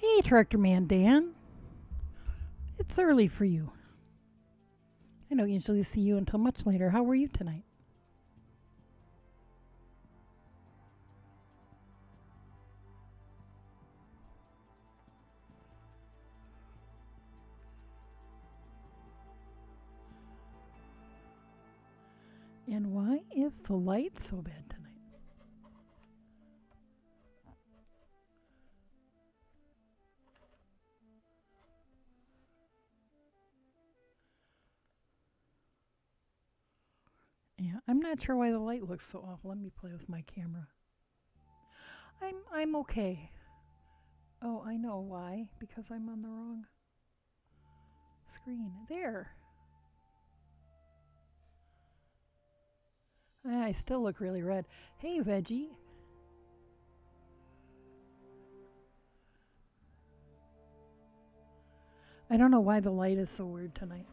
Hey, Tractor Man Dan. It's early for you. I don't usually see you until much later. How were you tonight? And why is the light so bad tonight? Yeah, I'm not sure why the light looks so off. Let me play with my camera. I'm okay. Oh, I know why. Because I'm on the wrong screen. There. I still look really red. Hey, Veggie. I don't know why the light is so weird tonight.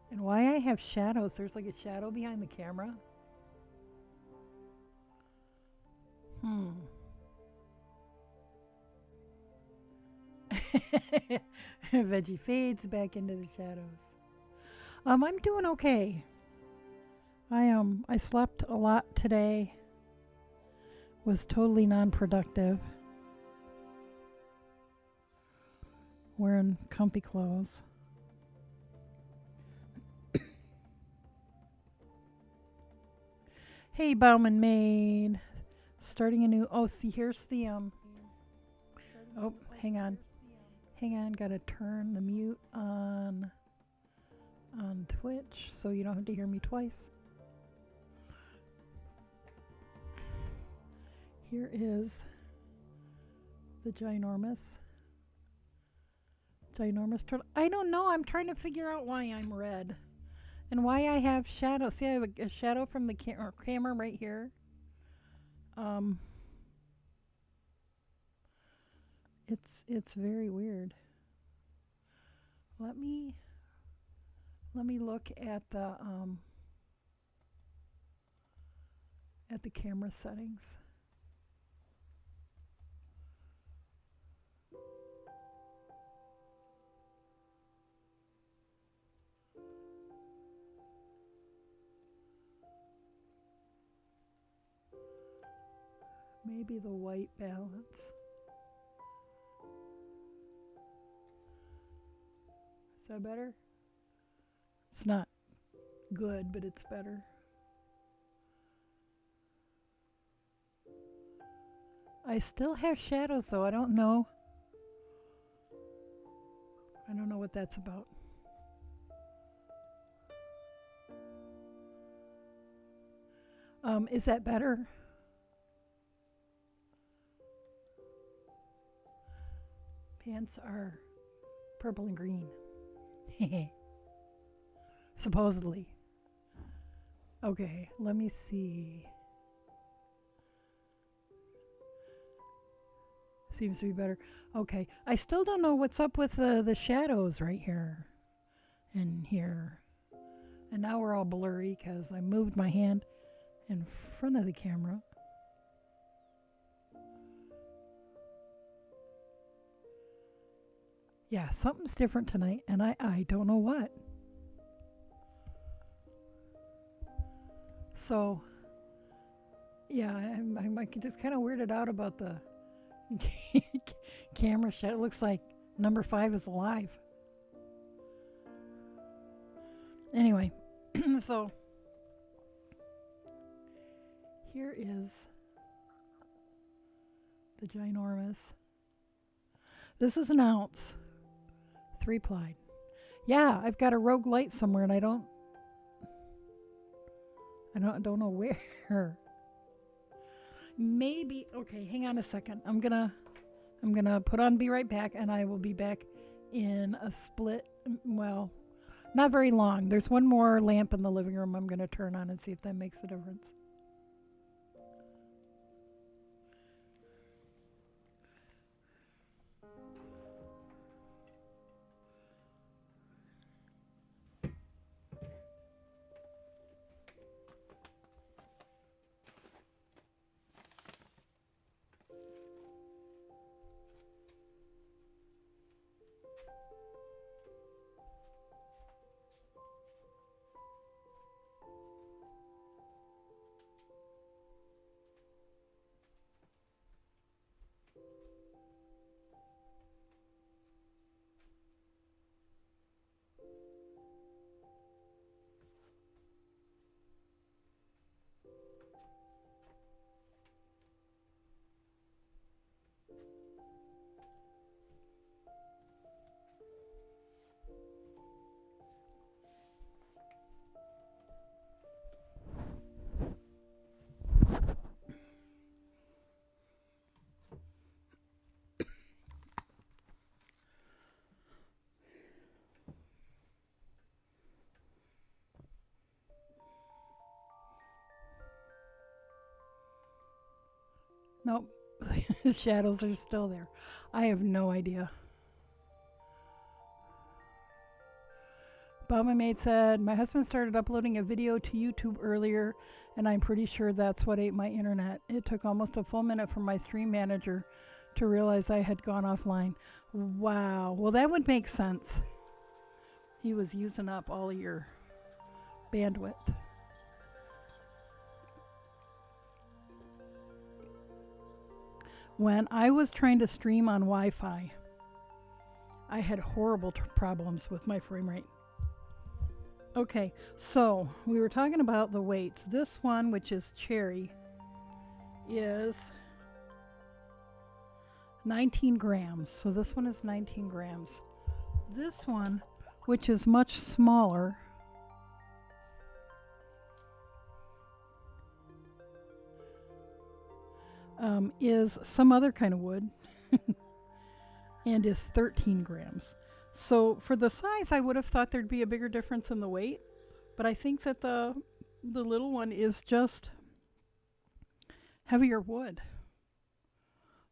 And why I have shadows. There's like a shadow behind the camera. Hmm. Veggie fades back into the shadows. I'm doing okay. I slept a lot today. Was totally non-productive. Wearing comfy clothes. Hey, Bauman maid. Starting a new. Oh, see, here's the Oh, hang on. Hang on. Gotta turn the mute on Twitch so you don't have to hear me twice. Here is the ginormous turtle. I don't know. I'm trying to figure out why I'm red and why I have shadows. See, I have a shadow from the camera right here. It's very weird. Let me look at the camera settings. Maybe the white balance. Is that better? It's not good, but it's better. I still have shadows though. I don't know. I don't know what that's about. Is that better? Pants are purple and green. Supposedly. Okay, let me see. Seems to be better. Okay, I still don't know what's up with the shadows right here and here. And now we're all blurry because I moved my hand in front of the camera. Yeah, something's different tonight, and I don't know what. So, yeah, I'm just kind of weirded out about the camera shot. It looks like number 5 is alive. Anyway, so here is the ginormous. This is an ounce, 3-plied. Yeah, I've got a rogue light somewhere, and I don't know where. Maybe. Okay, hang on a second. I'm gonna put on Be Right Back, and I will be back in a split. Well, not very long. There's one more lamp in the living room I'm gonna turn on and see if that makes a difference. Nope. His shadows are still there. I have no idea. Bama Maid said, my husband started uploading a video to YouTube earlier, and I'm pretty sure that's what ate my internet. It took almost a full minute for my stream manager to realize I had gone offline. Wow. Well, that would make sense. He was using up all your bandwidth. When I was trying to stream on Wi-Fi, I had horrible problems with my frame rate. Okay, so we were talking about the weights. This one, which is cherry, is 19 grams. So this one is 19 grams. This one, which is much smaller, is some other kind of wood and is 13 grams. So for the size, I would have thought there'd be a bigger difference in the weight, but I think that the little one is just heavier wood.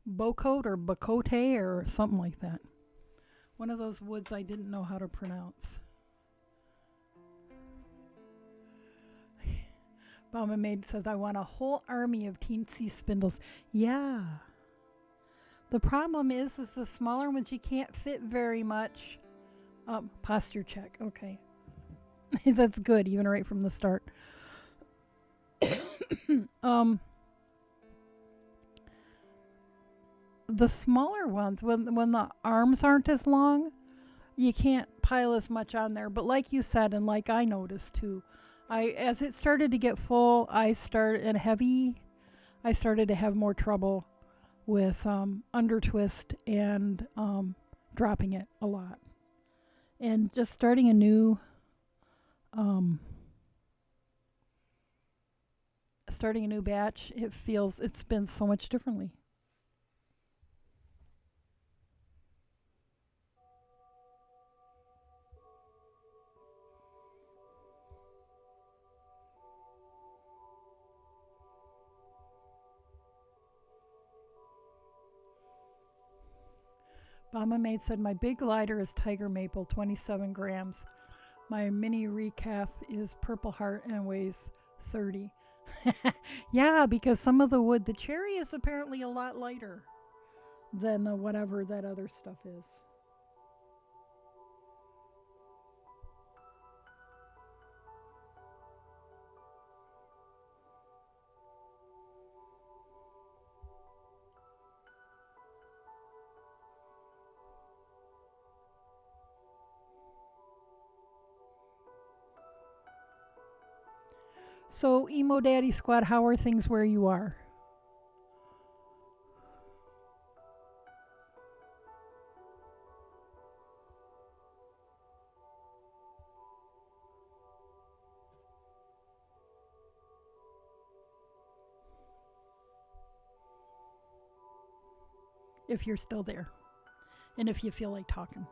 Bocote or bacote or something like that. One of those woods I didn't know how to pronounce. Bama Maid says, I want a whole army of teensy spindles. Yeah. The problem is the smaller ones, you can't fit very much. Posture check. Okay. That's good, even right from the start. The smaller ones, when the arms aren't as long, you can't pile as much on there. But like you said, and like I noticed too, as it started to get full, and heavy, I started to have more trouble with under twist and dropping it a lot. And just starting a new batch, it spins so much differently. Bama Maid said, my big glider is tiger maple, 27 grams. My mini recalf is purple heart and weighs 30. Yeah, because some of the wood, the cherry is apparently a lot lighter than whatever that other stuff is. So, Emo Daddy Squad, how are things where you are? If you're still there, and if you feel like talking.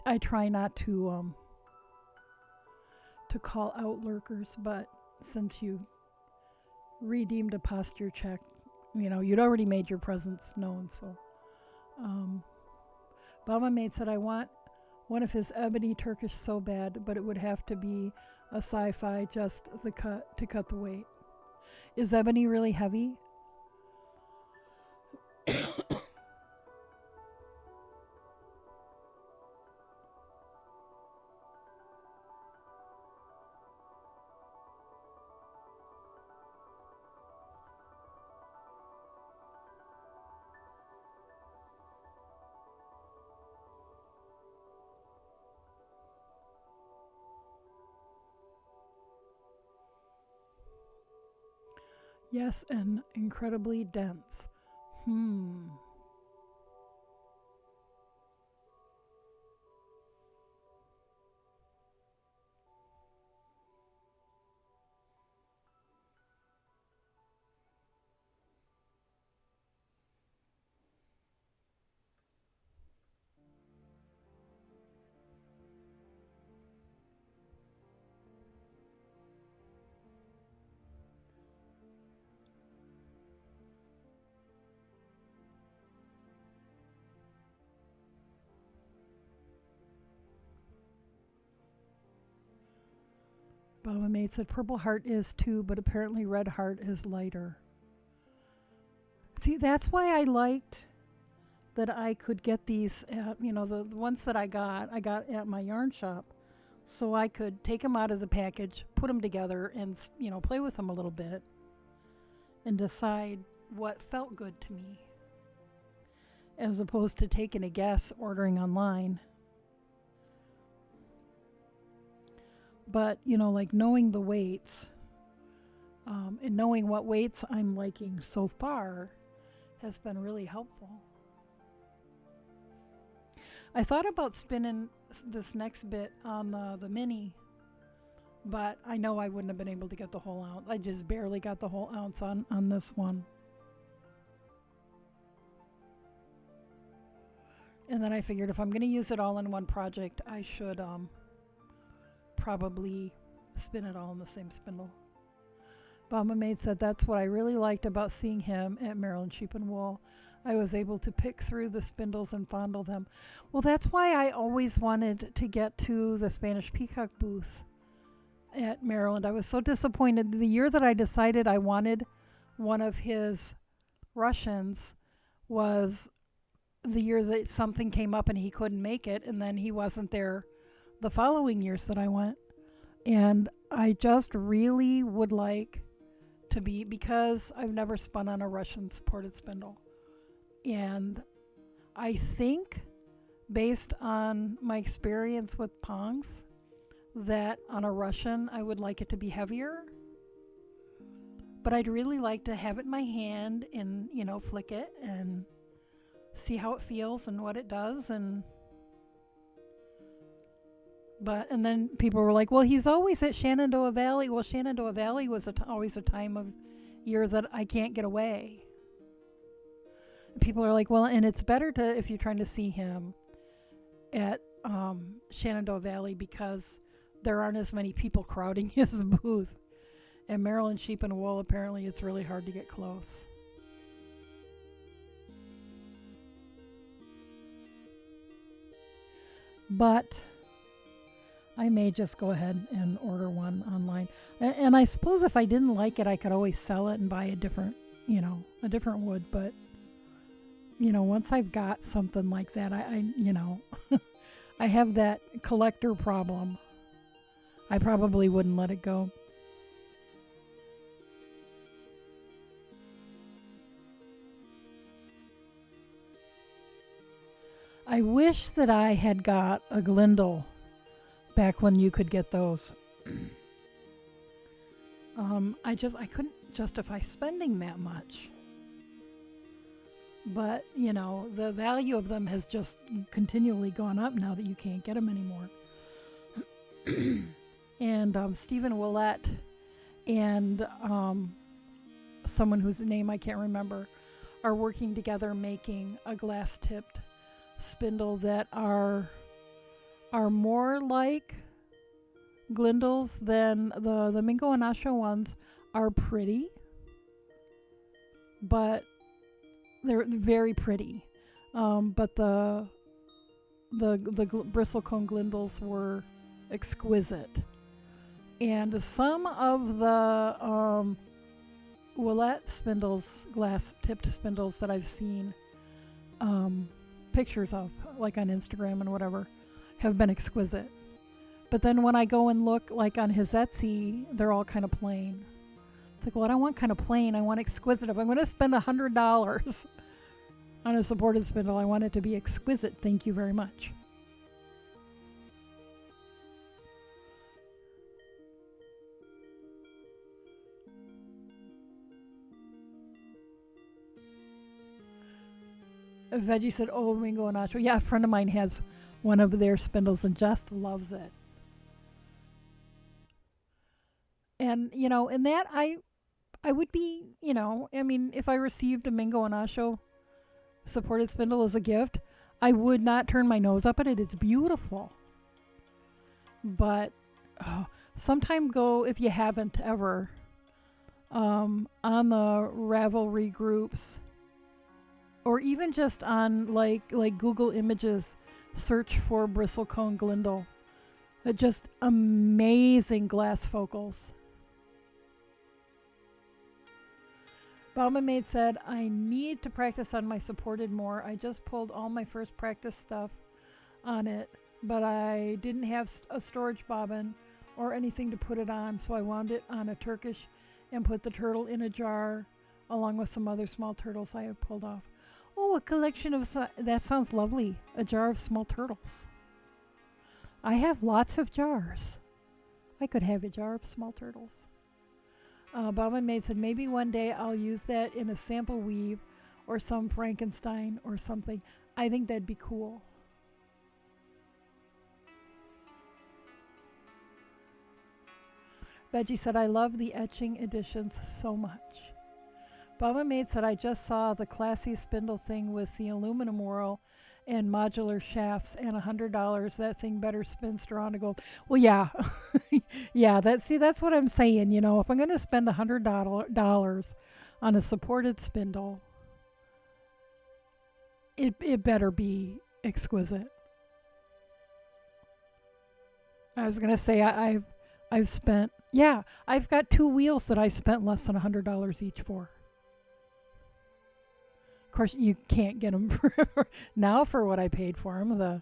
I try not to call out lurkers, but since you redeemed a posture check, you'd already made your presence known. So, Bama Maid said, I want one of his ebony Turkish so bad, but it would have to be a sci-fi, just the cut to cut the weight. Is ebony really heavy? Yes, and incredibly dense. Baba Maid said purple heart is too, but apparently red heart is lighter. See, that's why I liked that I could get these, the ones that I got at my yarn shop. So I could take them out of the package, put them together, and, play with them a little bit and decide what felt good to me, as opposed to taking a guess ordering online. But, like knowing the weights and knowing what weights I'm liking so far has been really helpful. I thought about spinning this next bit on the mini, but I know I wouldn't have been able to get the whole ounce. I just barely got the whole ounce on this one. And then I figured if I'm going to use it all in one project, I should probably spin it all in the same spindle. Bama Maid said that's what I really liked about seeing him at Maryland Sheep and Wool. I was able to pick through the spindles and fondle them. Well, that's why I always wanted to get to the Spanish Peacock booth at Maryland. I was so disappointed. The year that I decided I wanted one of his Russians was the year that something came up and he couldn't make it, and then he wasn't there the following years that I went. And I just really would like to be, because I've never spun on a Russian supported spindle. And I think, based on my experience with Pongs, that on a Russian I would like it to be heavier. But I'd really like to have it in my hand and, flick it and see how it feels and what it does. And then people were like, well, he's always at Shenandoah Valley. Well, Shenandoah Valley was always a time of year that I can't get away. People are like, well, and it's better to, if you're trying to see him at Shenandoah Valley, because there aren't as many people crowding his booth. And Maryland Sheep and Wool, apparently it's really hard to get close. But I may just go ahead and order one online. And I suppose if I didn't like it, I could always sell it and buy a different wood. But, once I've got something like that, I I have that collector problem. I probably wouldn't let it go. I wish that I had got a Glindle back when you could get those. I couldn't justify spending that much. But, the value of them has just continually gone up now that you can't get them anymore. And Stephen Willett and someone whose name I can't remember are working together making a glass-tipped spindle that are more like Glindles than the Mingo and Asho ones are pretty, but they're very pretty. But the bristlecone Glindles were exquisite, and some of the Willett spindles, glass-tipped spindles that I've seen pictures of, like on Instagram and whatever, have been exquisite. But then when I go and look, like on his Etsy, they're all kind of plain. It's like, well, I don't want kind of plain. I want exquisite. If I'm going to spend $100 on a supported spindle, I want it to be exquisite. Thank you very much. Veggie said, oh, Mingo and Nacho. Yeah, a friend of mine has one of their spindles and just loves it. And, in that I would be, if I received a Mingo and Asho supported spindle as a gift, I would not turn my nose up at it. It's beautiful. But sometime go, if you haven't ever, on the Ravelry groups, or even just on like Google Images, search for bristlecone Glindle. Just amazing glass focals. Bauman Maid said, I need to practice on my supported more. I just pulled all my first practice stuff on it, but I didn't have a storage bobbin or anything to put it on, so I wound it on a Turkish and put the turtle in a jar along with some other small turtles I have pulled off. Oh, a collection of, that sounds lovely. A jar of small turtles. I have lots of jars. I could have a jar of small turtles. Bauman Maid said, maybe one day I'll use that in a sample weave or some Frankenstein or something. I think that'd be cool. Veggie said, I love the etching editions so much. Bauman Maid said, I just saw the classy Spindle thing with the aluminum whorl and modular shafts and $100. That thing better spin straw to gold. Well, yeah. Yeah, that's what I'm saying. You know, if I'm going to spend $100 on a supported spindle, it better be exquisite. I was going to say I've spent, yeah, I've got 2 wheels that I spent less than $100 each for. Of course, you can't get them now for what I paid for them.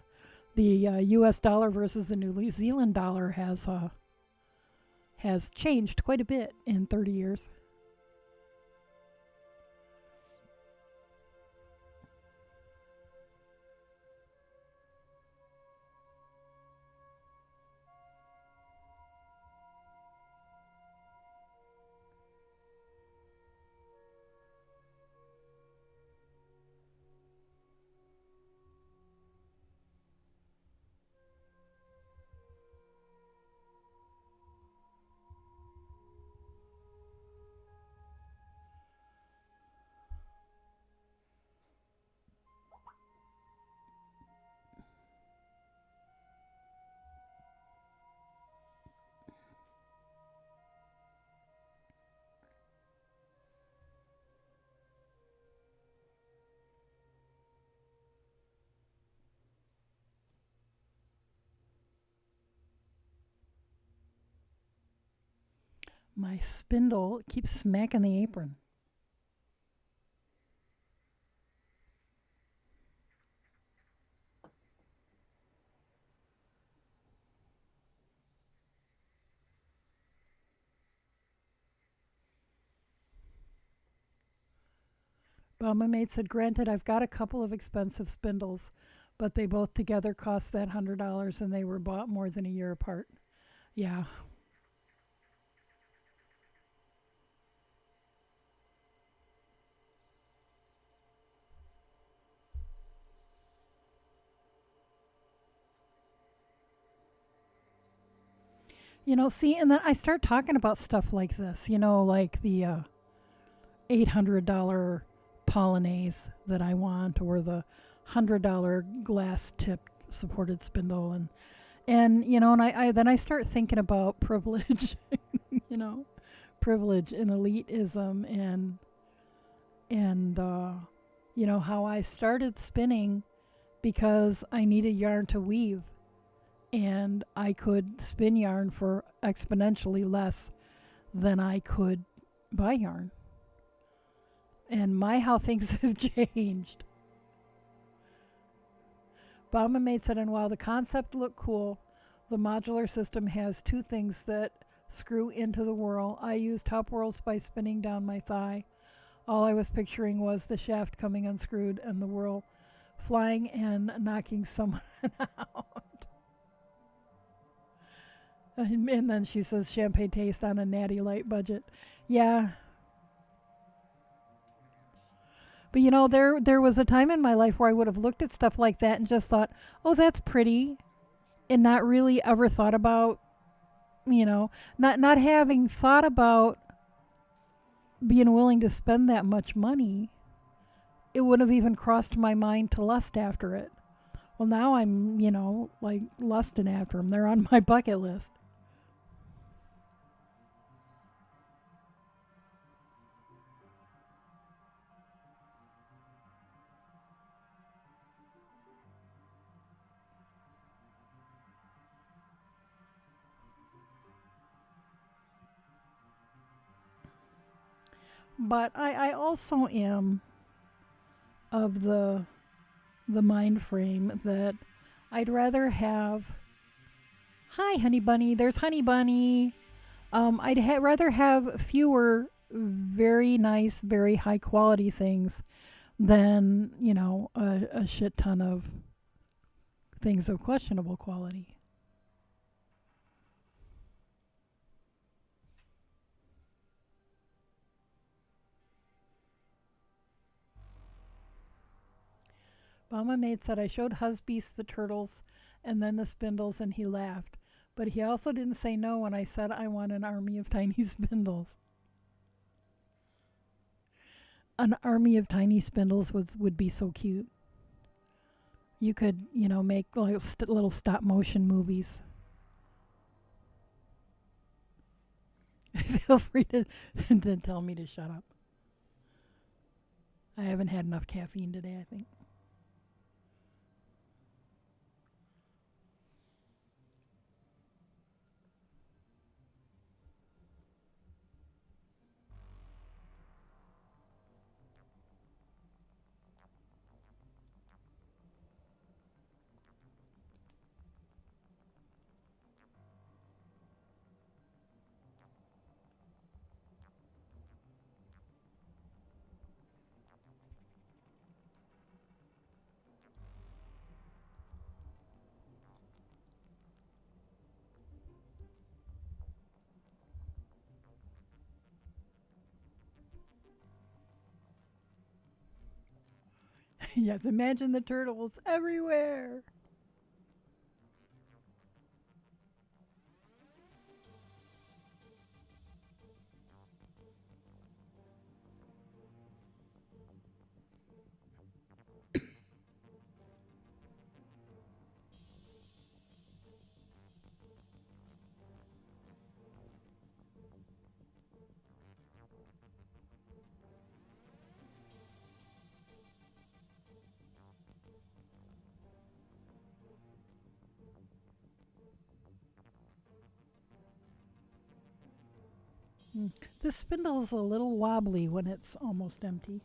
The U.S. dollar versus the New Zealand dollar has changed quite a bit in 30 years. My spindle keeps smacking the apron. My mate said, granted, I've got a couple of expensive spindles, but they both together cost that $100 and they were bought more than a year apart. Yeah. You know, see, and then I start talking about stuff like this, you know, like the $800 Polonaise that I want, or the $100 glass tipped supported spindle, and you know, and I then I start thinking about privilege, you know, privilege and elitism, and you know how I started spinning because I needed yarn to weave, and I could spin yarn for exponentially less than I could buy yarn. And my, how things have changed. Bauman Maid said, and while the concept looked cool, the modular system has 2 things that screw into the whorl. I used top whorls by spinning down my thigh. All I was picturing was the shaft coming unscrewed and the whorl flying and knocking someone out. And then she says, champagne taste on a natty light budget. Yeah. But you know, there was a time in my life where I would have looked at stuff like that and just thought, "Oh, that's pretty," and not really ever thought about, you know, not having thought about being willing to spend that much money. It wouldn't have even crossed my mind to lust after it. Well, now I'm, you know, like lusting after them. They're on my bucket list. But I also am of the mind frame that I'd rather have. Hi, Honey Bunny. There's Honey Bunny. I'd rather have fewer very nice, very high quality things than a shit ton of things of questionable quality. Mama Maid said I showed Husbeast the turtles and then the spindles and he laughed. But he also didn't say no when I said I want an army of tiny spindles. An army of tiny spindles would be so cute. You could, make like little stop motion movies. Feel free to tell me to shut up. I haven't had enough caffeine today, I think. Yes, imagine the turtles everywhere. Mm. This spindle is a little wobbly when it's almost empty.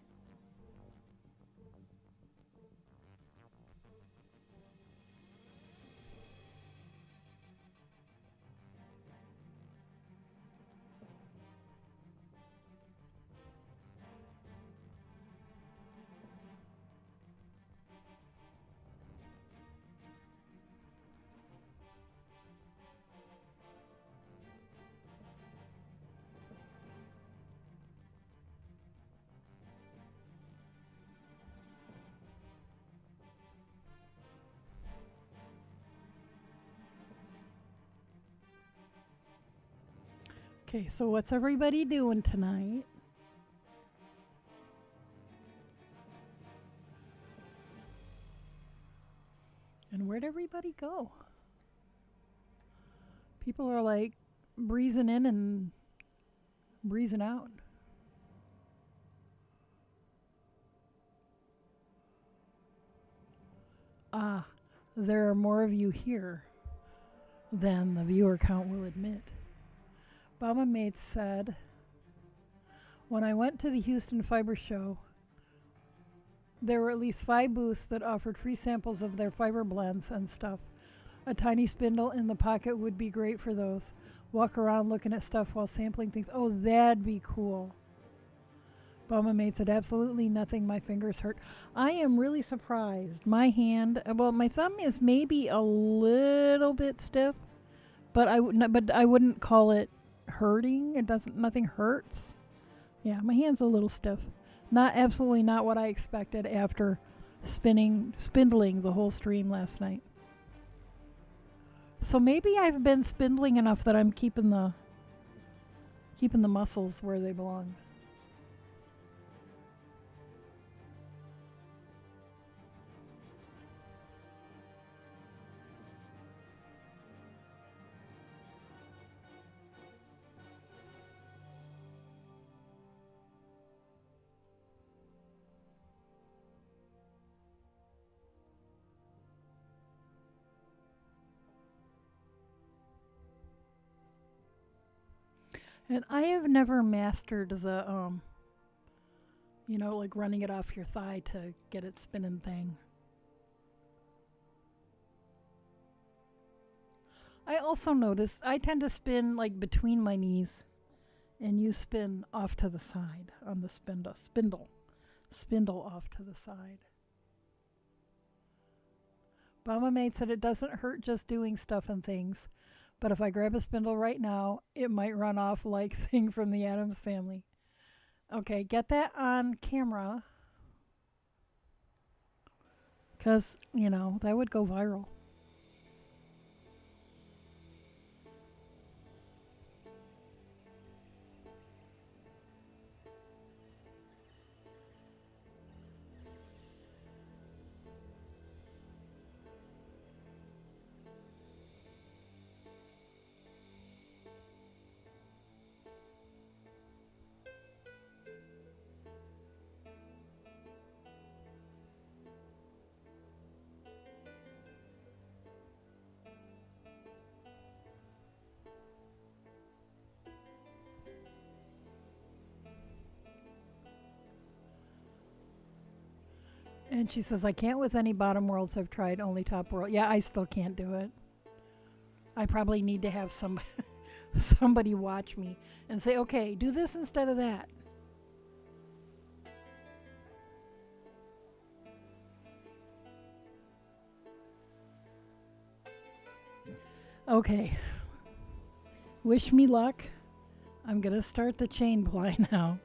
Okay, so what's everybody doing tonight? And where'd everybody go? People are like breezing in and breezing out. Ah, there are more of you here than the viewer count will admit. Bama Mates said, when I went to the Houston Fiber Show, there were at least 5 booths that offered free samples of their fiber blends and stuff. A tiny spindle in the pocket would be great for those. Walk around looking at stuff while sampling things. Oh, that'd be cool. Bama Mate said, absolutely nothing. My fingers hurt. I am really surprised. My hand, well, my thumb is maybe a little bit stiff, but I wouldn't call it hurting. It doesn't. Nothing hurts. Yeah, my hand's a little stiff. Absolutely not what I expected after spindling the whole stream last night. So maybe I've been spindling enough that I'm keeping the muscles where they belong. And I have never mastered the You know, like running it off your thigh to get it spinning thing. I also notice I tend to spin like between my knees, and you spin off to the side on the spindle off to the side. Mama Maid said it doesn't hurt just doing stuff and things, but if I grab a spindle right now, it might run off like Thing from the Addams Family. Okay, get that on camera, because, you know, that would go viral. And she says, I can't with any bottom worlds I've tried, only top world. Yeah, I still can't do it. I probably need to have somebody watch me and say, okay, do this instead of that. Okay. Wish me luck. I'm going to start the chain ply now.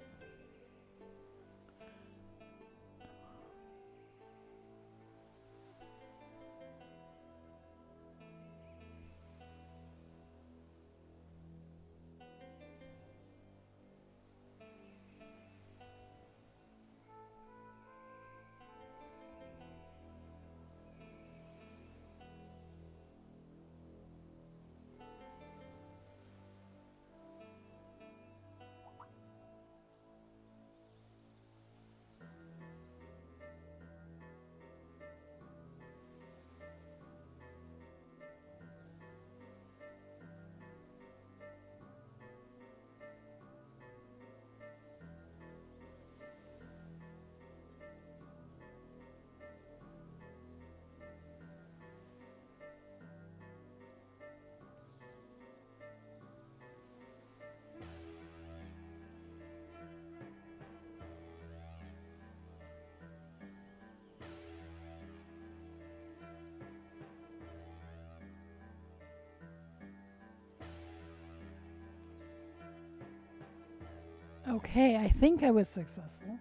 Okay, I think I was successful.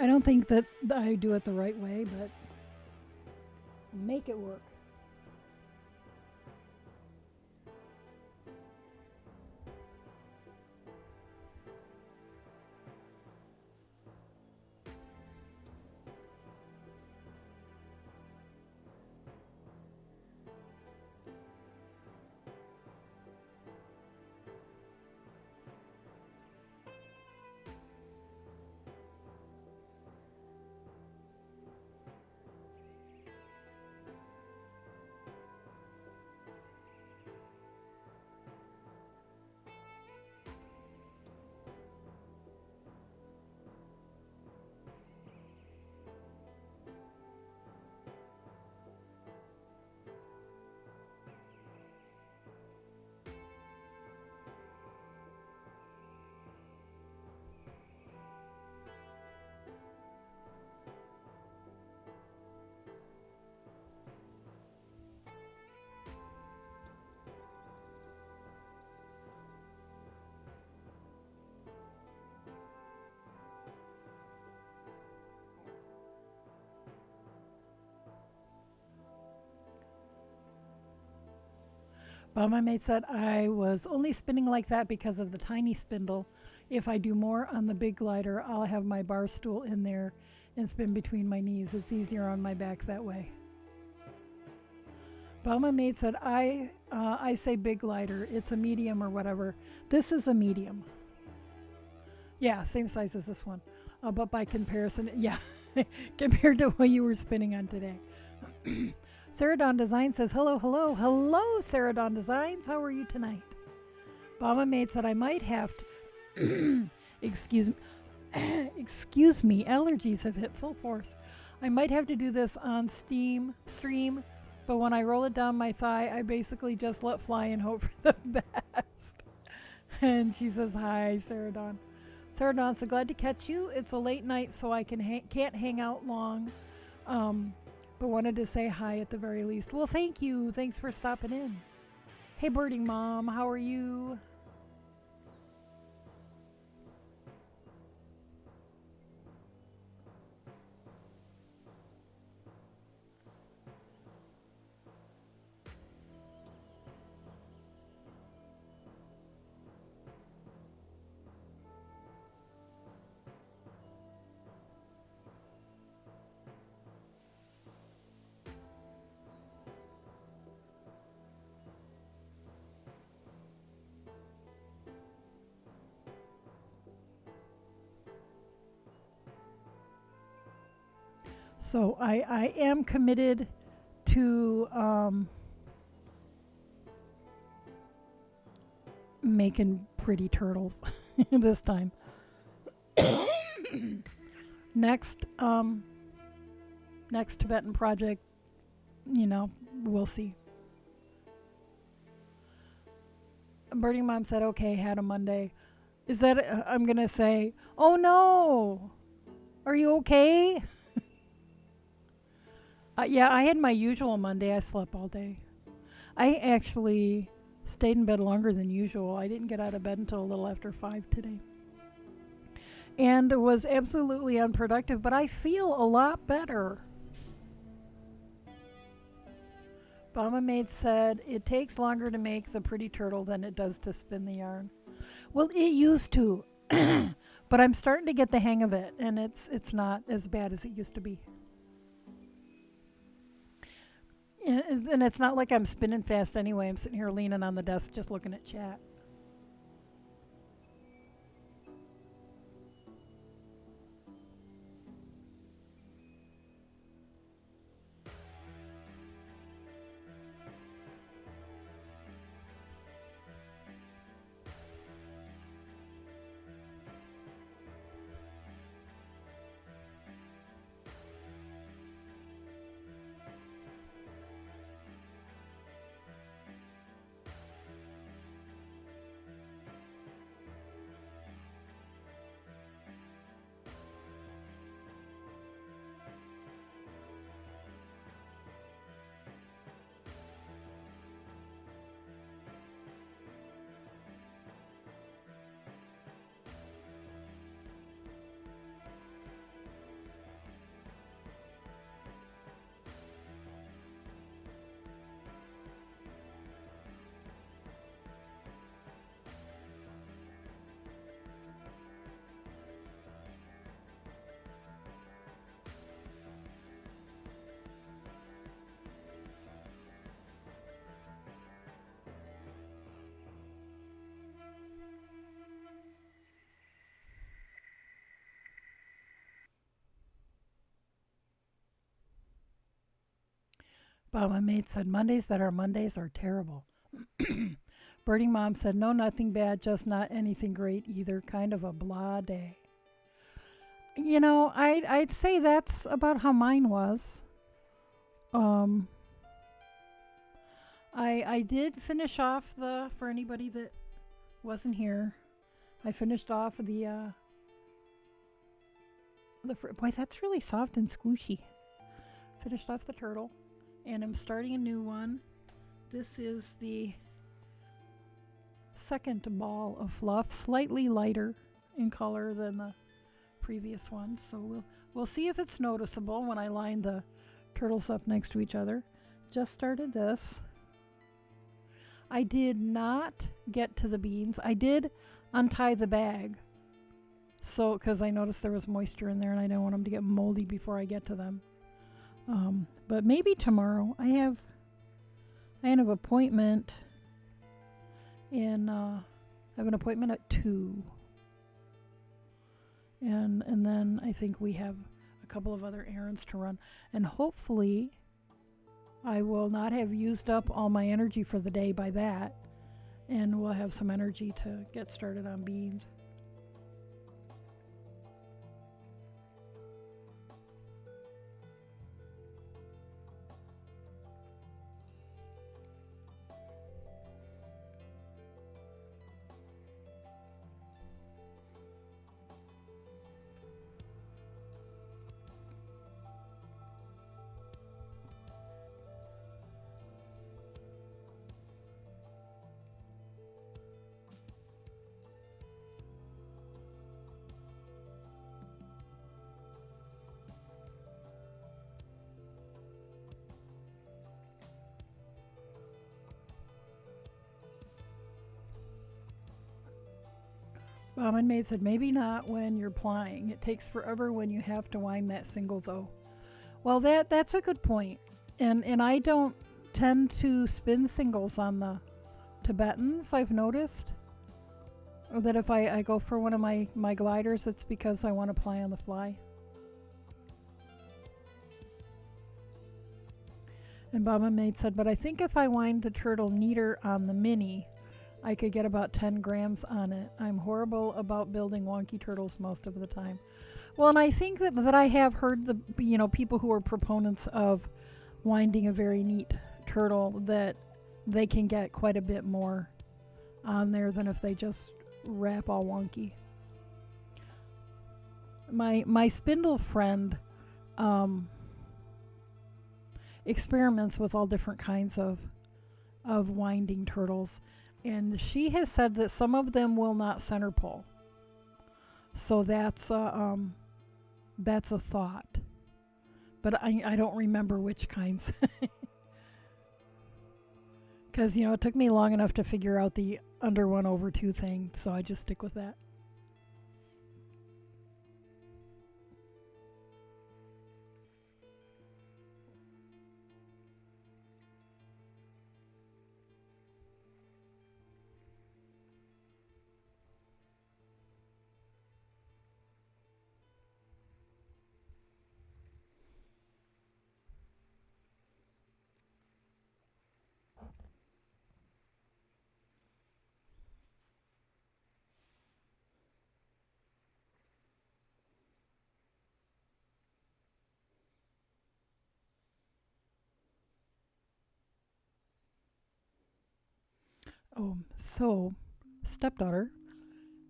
I don't think that I do it the right way, but make it work. But my mate said I was only spinning like that because of the tiny spindle. If I do more on the big glider, I'll have my bar stool in there and spin between my knees. It's easier on my back that way. But my mate said I say big glider. It's a medium or whatever. This is a medium. Yeah, same size as this one. But by comparison, yeah, compared to what you were spinning on today. Sarah Dawn Design says, hello, hello, hello, Sarah Dawn Designs. How are you tonight? Mama Maid said I might have to. excuse me. Excuse me. Allergies have hit full force. I might have to do this on stream, but when I roll it down my thigh, I basically just let fly and hope for the best. And she says, hi, Sarah Dawn. Sarah Dawn, so glad to catch you. It's a late night, so I can't hang out long, but wanted to say hi at the very least. Well, thank you. Thanks for stopping in. Hey, Birding Mom, how are you? So I am committed to making pretty turtles this time. Next Tibetan project, we'll see. Birding Mom said, okay, had a Monday. Is that, I'm going to say, oh no, are you okay? Yeah, I had my usual Monday. I slept all day. I actually stayed in bed longer than usual. I didn't get out of bed until a little after 5 today. And it was absolutely unproductive, but I feel a lot better. Mama Maid said, it takes longer to make the pretty turtle than it does to spin the yarn. Well, it used to, but I'm starting to get the hang of it, and it's not as bad as it used to be. And it's not like I'm spinning fast anyway. I'm sitting here leaning on the desk just looking at chat. Mama Maid said, Mondays that are Mondays are terrible. Birding Mom said, no, nothing bad, just not anything great either. Kind of a blah day. I'd say that's about how mine was. I did finish off for anybody that wasn't here, I finished off the boy, that's really soft and squishy. Finished off the turtle, and I'm starting a new one. This is the second ball of fluff, slightly lighter in color than the previous one. So we'll see if it's noticeable when I line the turtles up next to each other. Just started this. I did not get to the beans. I did untie the bag, so because I noticed there was moisture in there and I didn't want them to get moldy before I get to them. But maybe tomorrow. I have an appointment I have an appointment at 2. And then I think we have a couple of other errands to run. And hopefully I will not have used up all my energy for the day by that. and we'll have some energy to get started on beans. Mom and Maid said, maybe not when you're plying. It takes forever when you have to wind that single, though. Well, that's a good point. And I don't tend to spin singles on the Tibetans, I've noticed. Or that if I go for one of my gliders, it's because I want to ply on the fly. And Mom and Maid said, but I think if I wind the turtle neater on the mini, I could get about 10 grams on it. I'm horrible about building wonky turtles most of the time. Well, and I think that I have heard the people who are proponents of winding a very neat turtle, that they can get quite a bit more on there than if they just wrap all wonky. My spindle friend experiments with all different kinds of winding turtles. And she has said that some of them will not center pull. So that's a thought. But I don't remember which kinds. Because, it took me long enough to figure out the under 1 over 2 thing. So I just stick with that. Oh, so stepdaughter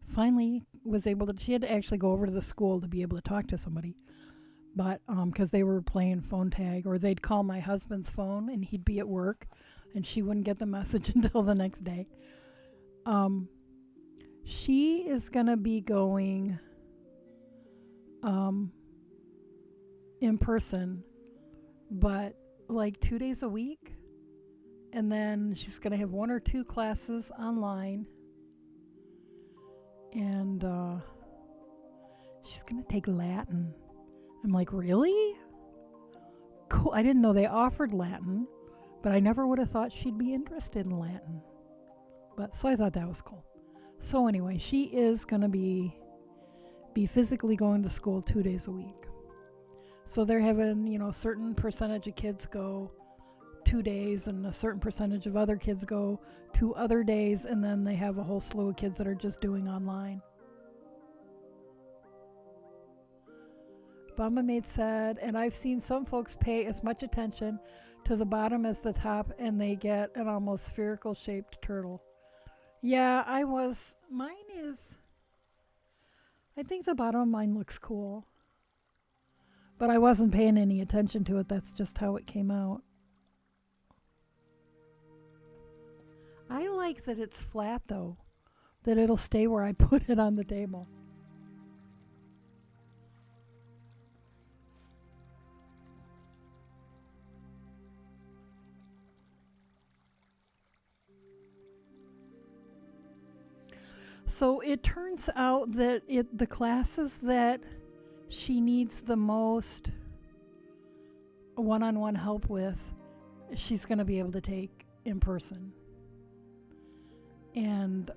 finally was able to, she had to actually go over to the school to be able to talk to somebody. But because they were playing phone tag, or they'd call my husband's phone and he'd be at work and she wouldn't get the message until the next day. She is going to be going in person, but like 2 days a week. And then she's going to have 1 or 2 classes online. And she's going to take Latin. I'm like, really? Cool. I didn't know they offered Latin, but I never would have thought she'd be interested in Latin. But so I thought that was cool. So anyway, she is going to be physically going to school 2 days a week. So they're having, a certain percentage of kids go 2 days, and a certain percentage of other kids go 2 other days, and then they have a whole slew of kids that are just doing online. Mama Maid said, and I've seen some folks pay as much attention to the bottom as the top, and they get an almost spherical shaped turtle. Yeah, mine is, I think the bottom of mine looks cool. But I wasn't paying any attention to it. That's just how it came out. I like that it's flat, though. That it'll stay where I put it on the table. So it turns out that the classes that she needs the most one-on-one help with, she's going to be able to take in person. And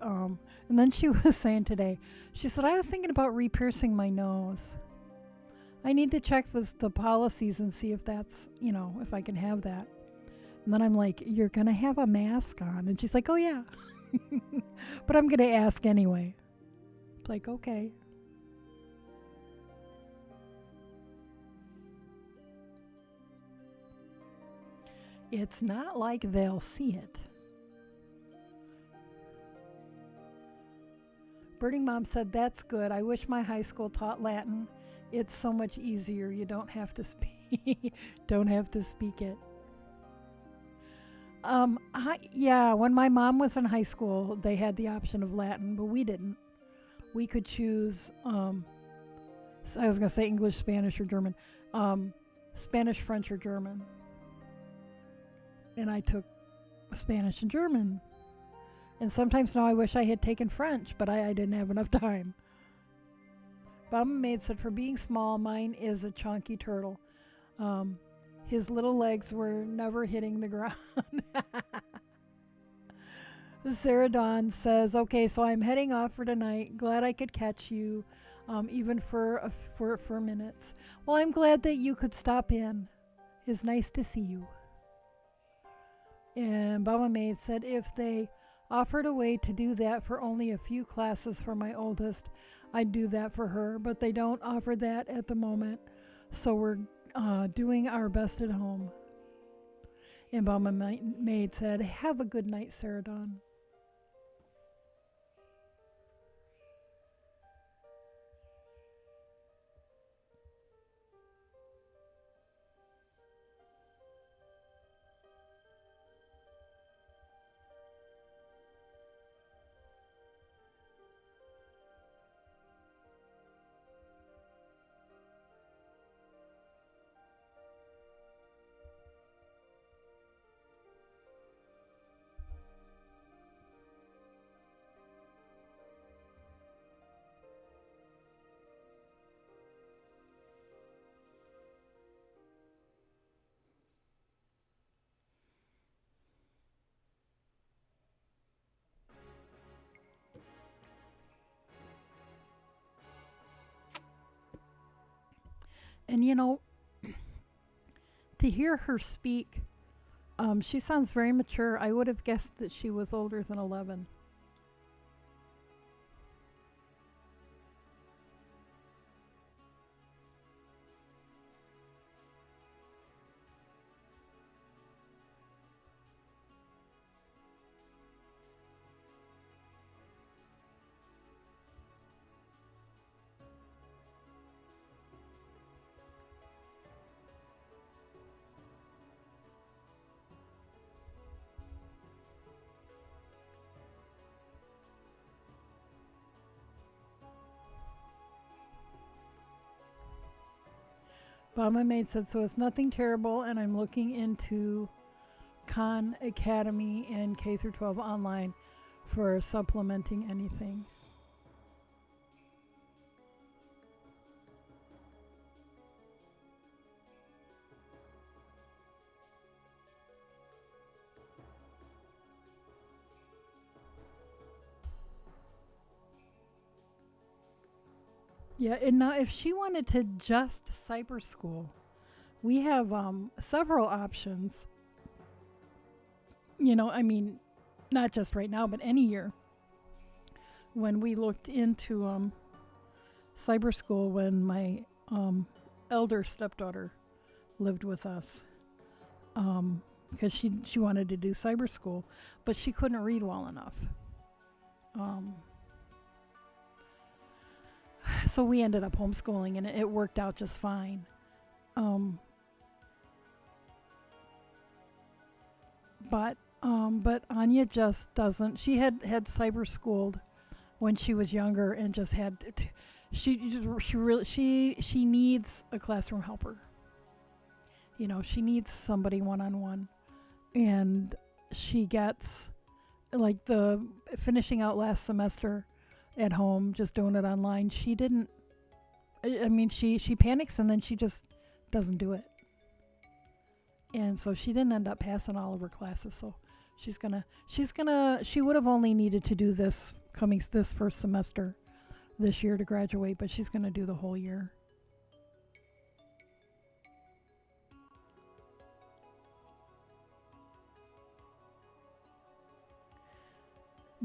then she was saying today, she said, I was thinking about re-piercing my nose. I need to check the policies and see if that's, if I can have that. And then I'm like, you're going to have a mask on. And she's like, oh, yeah. But I'm going to ask anyway. It's like, okay. It's not like they'll see it. Birding Mom said, that's good. I wish my high school taught Latin. It's so much easier. You don't have to speak it. Yeah, when my mom was in high school, they had the option of Latin, but we didn't. We could choose, I was going to say English, Spanish, or German. Spanish, French, or German. And I took Spanish and German. And sometimes now I wish I had taken French, but I didn't have enough time. Mama Maid said, for being small, mine is a chunky turtle. His little legs were never hitting the ground. Sarah Dawn says, okay, so I'm heading off for tonight. Glad I could catch you, even for minutes. Well, I'm glad that you could stop in. It's nice to see you. And Mama Maid said, if they offered a way to do that for only a few classes for my oldest, I'd do that for her, but they don't offer that at the moment, so we're doing our best at home. And Mama Maid said, have a good night, Sarah Dawn. And to hear her speak, she sounds very mature. I would have guessed that she was older than 11. Mama Maid said, so it's nothing terrible, and I'm looking into Khan Academy and K through 12 online for supplementing anything. Yeah, and now if she wanted to just cyber school, we have several options. I mean, not just right now, but any year. When we looked into cyber school, when my elder stepdaughter lived with us, because she wanted to do cyber school, but she couldn't read well enough. So we ended up homeschooling, and it worked out just fine. But Anya just doesn't. She had cyber schooled when she was younger, and just had. She needs a classroom helper. She needs somebody one-on-one, and she gets like the finishing out last semester at home, just doing it online. She didn't. I mean, she panics, and then she just doesn't do it. And so she didn't end up passing all of her classes. So she would have only needed to do this first semester this year to graduate, but she's gonna do the whole year.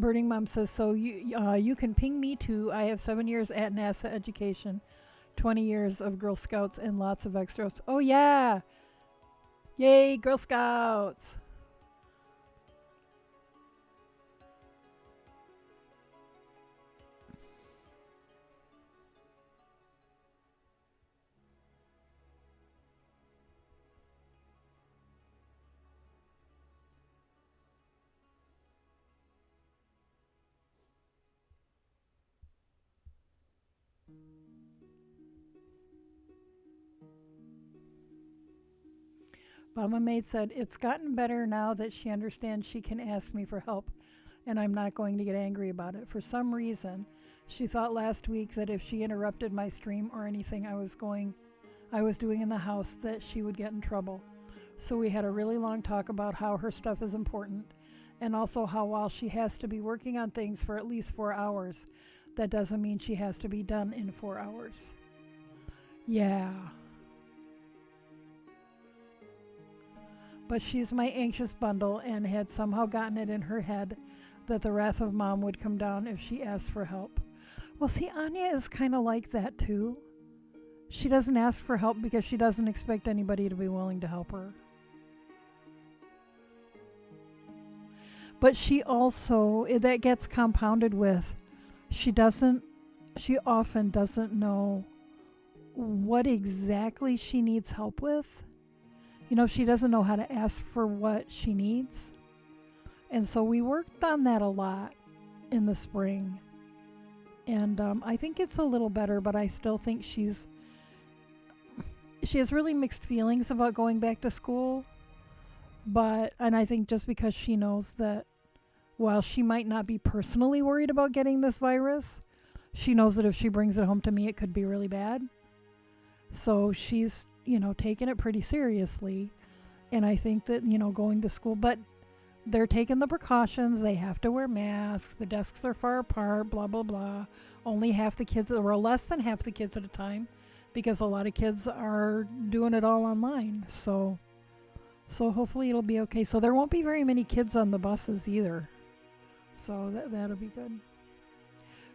Birding Mom says, so you can ping me too. I have 7 years at NASA education, 20 years of Girl Scouts, and lots of extras. Oh, yeah. Yay, Girl Scouts. Mama Maid said, it's gotten better now that she understands she can ask me for help, and I'm not going to get angry about it. For some reason, she thought last week that if she interrupted my stream or anything I was doing in the house, that she would get in trouble. So we had a really long talk about how her stuff is important, and also how while she has to be working on things for at least 4 hours, that doesn't mean she has to be done in 4 hours. Yeah. But she's my anxious bundle and had somehow gotten it in her head that the wrath of Mom would come down if she asked for help. Well, see, Anya is kind of like that too. She doesn't ask for help because she doesn't expect anybody to be willing to help her. But she also, that gets compounded with, she often doesn't know what exactly she needs help with. You know, she doesn't know how to ask for what she needs. And so we worked on that a lot in the spring. And I think it's a little better, but I still think she has really mixed feelings about going back to school. And I think just because she knows that while she might not be personally worried about getting this virus, she knows that if she brings it home to me, it could be really bad. So she's, taking it pretty seriously. And I think that, going to school, but they're taking the precautions. They have to wear masks. The desks are far apart, blah, blah, blah. Only half the kids, or less than half the kids at a time, because a lot of kids are doing it all online. So hopefully it'll be okay. So there won't be very many kids on the buses either. So that'll be good.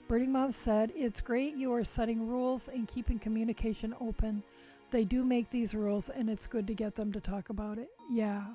Birding Mom said, it's great you are setting rules and keeping communication open. They do make these rules, and it's good to get them to talk about it. Yeah.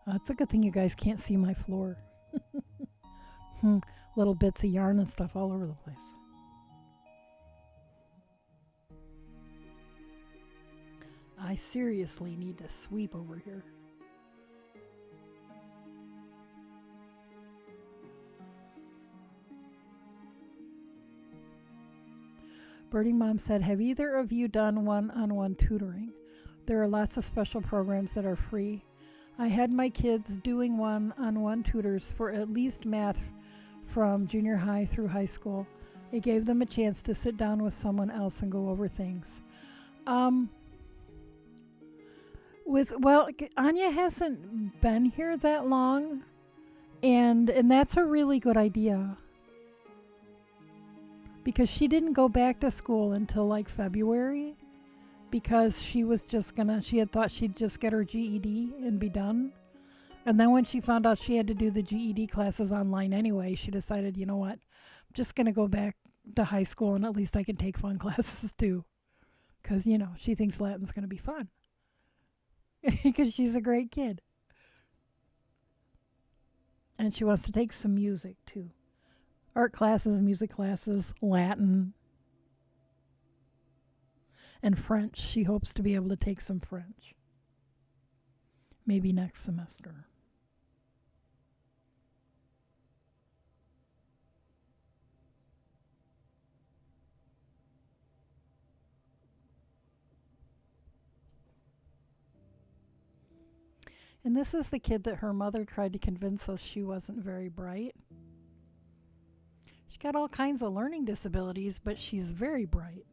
It's a good thing you guys can't see my floor. Little bits of yarn and stuff all over the place. I seriously need to sweep over here. Birding Mom said, have either of you done one-on-one tutoring? There are lots of special programs that are free. I had my kids doing one-on-one tutors for at least math from junior high through high school. It gave them a chance to sit down with someone else and go over things. Anya hasn't been here that long, and that's a really good idea. Because she didn't go back to school until like February, because she had thought she'd just get her GED and be done. And then when she found out she had to do the GED classes online anyway, she decided, you know what, I'm just going to go back to high school, and at least I can take fun classes too. Because, she thinks Latin's going to be fun. Because she's a great kid. And she wants to take some music too. Art classes, music classes, Latin, and French. She hopes to be able to take some French. Maybe next semester. And this is the kid that her mother tried to convince us she wasn't very bright. She's got all kinds of learning disabilities, but she's very bright.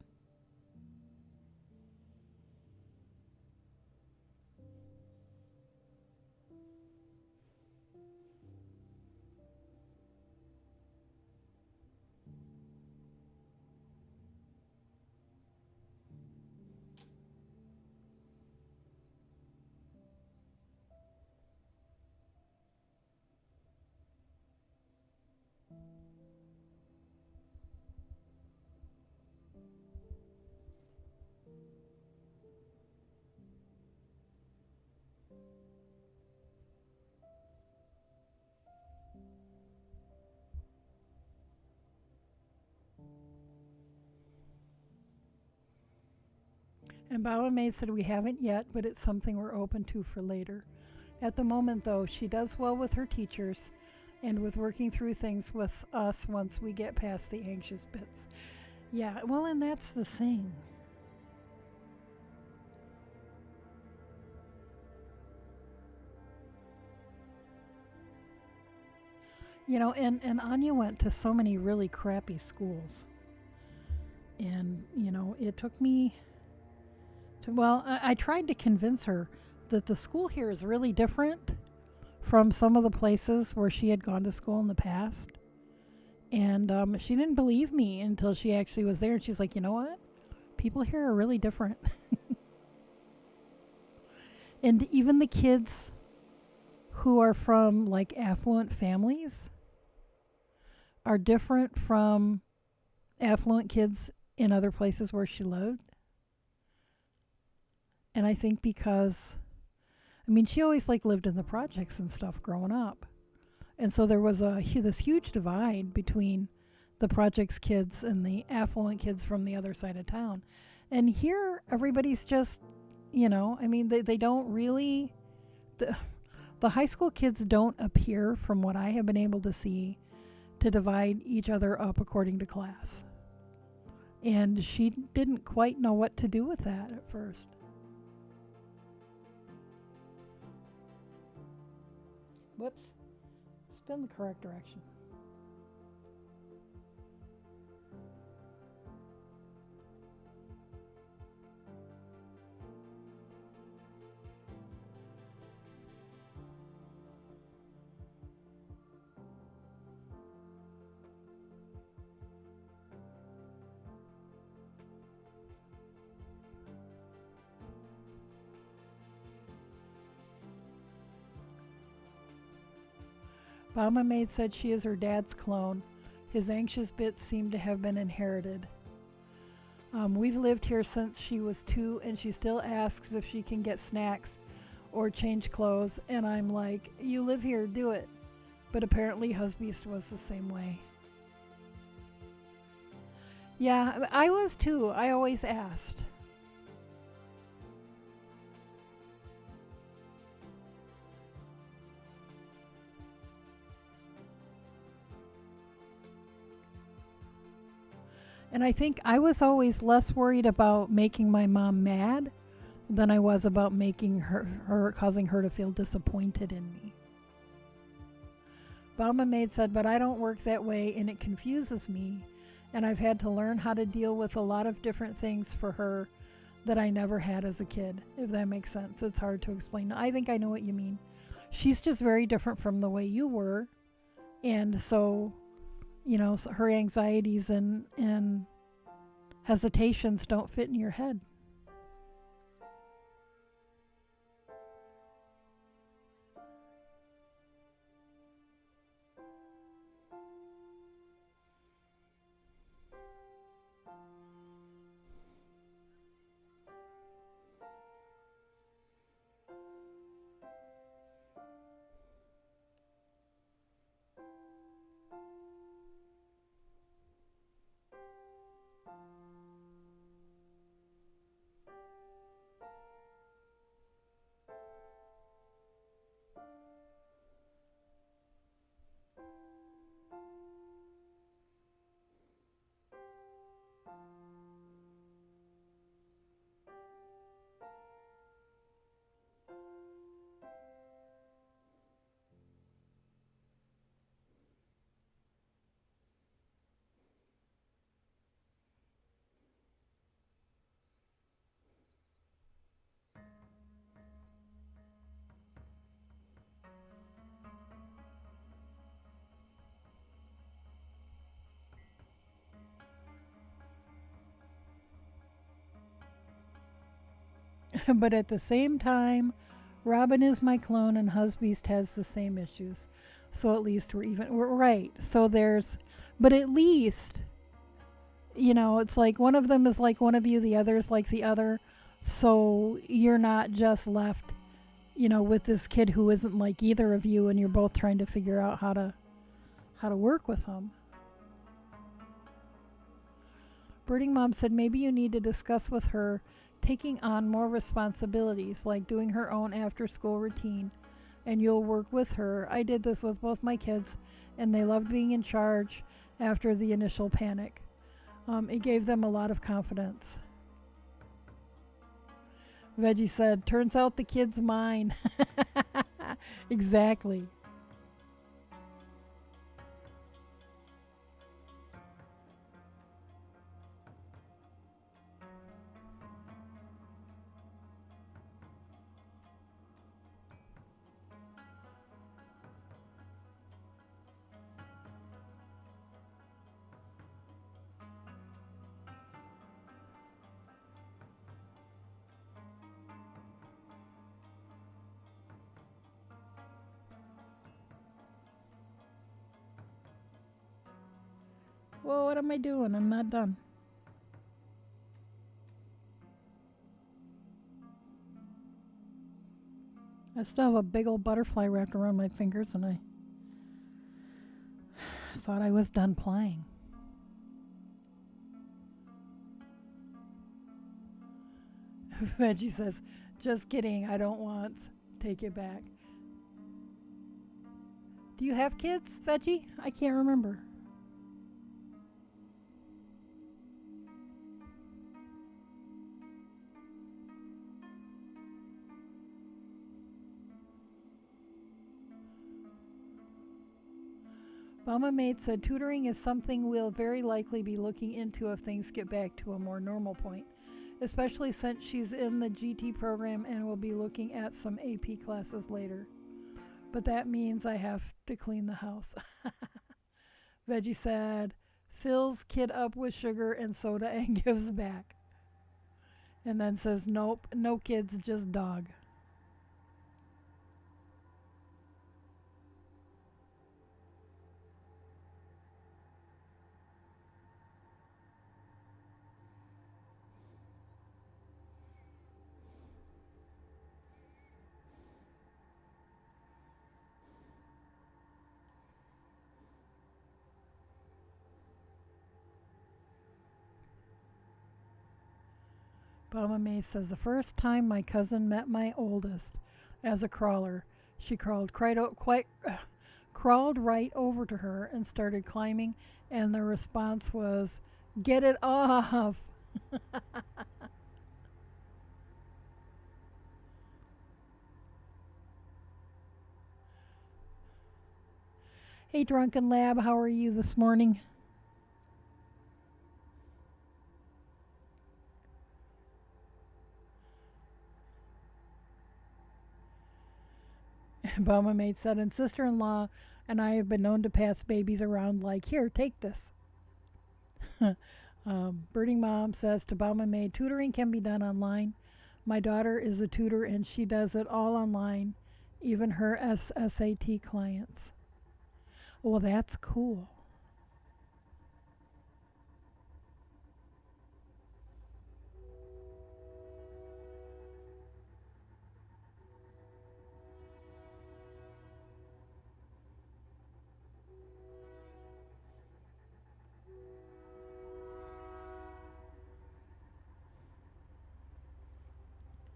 And Baba May said we haven't yet, but it's something we're open to for later. At the moment, though, she does well with her teachers and with working through things with us once we get past the anxious bits. Yeah, well, and that's the thing. You know, and Anya went to so many really crappy schools. And, you know, it took me to, well, I tried to convince her that the school here is really different from some of the places where she had gone to school in the past. And she didn't believe me until she actually was there. And she's like, you know what? People here are really different. And even the kids who are from like affluent families are different from affluent kids in other places where she lived. And I think because, I mean, she always like lived in the projects and stuff growing up. And so there was this huge divide between the projects kids and the affluent kids from the other side of town. And here, everybody's just, you know, I mean, they don't really, the high school kids don't appear, from what I have been able to see, to divide each other up according to class. And she didn't quite know what to do with that at first. Whoops. Spin the correct direction. Mama Maid said she is her dad's clone. His anxious bits seem to have been inherited. We've lived here since she was 2, and she still asks if she can get snacks or change clothes. And I'm like, you live here, do it. But apparently Husbeast was the same way. Yeah, I was too. I always asked. And I think I was always less worried about making my mom mad than I was about making her causing her to feel disappointed in me. Mama Maid said, but I don't work that way and it confuses me. And I've had to learn how to deal with a lot of different things for her that I never had as a kid, if that makes sense. It's hard to explain. I think I know what you mean. She's just very different from the way you were. And so, you know, so her anxieties and hesitations don't fit in your head. But at the same time, Robin is my clone and Husbeast has the same issues. So at least we're even. We're right. So there's, but at least, it's like one of them is like one of you, the other is like the other. So you're not just left, with this kid who isn't like either of you, and you're both trying to figure out how to work with them. Birding Mom said maybe you need to discuss with her taking on more responsibilities, like doing her own after-school routine, and you'll work with her. I did this with both my kids, and they loved being in charge after the initial panic. It gave them a lot of confidence. Veggie said, turns out the kid's mine. Exactly. Well, what am I doing? I'm not done. I still have a big old butterfly wrapped around my fingers, and I thought I was done playing. Veggie says, just kidding, I don't want. Take it back. Do you have kids, Veggie? I can't remember. Mama Maid said tutoring is something we'll very likely be looking into if things get back to a more normal point, especially since she's in the GT program and will be looking at some AP classes later. But that means I have to clean the house. Veggie said, fills kid up with sugar and soda and gives back. And then says, nope, no kids, just dog. Mama May says, the first time my cousin met my oldest as a crawler, she crawled right over to her and started climbing, and the response was, get it off. Hey, Drunken Lab, how are you this morning? Mama Maid said, and sister-in-law and I have been known to pass babies around like, here, take this. Birding Mom says to Bama Maid, tutoring can be done online. My daughter is a tutor and she does it all online, even her SAT clients. Well, that's cool.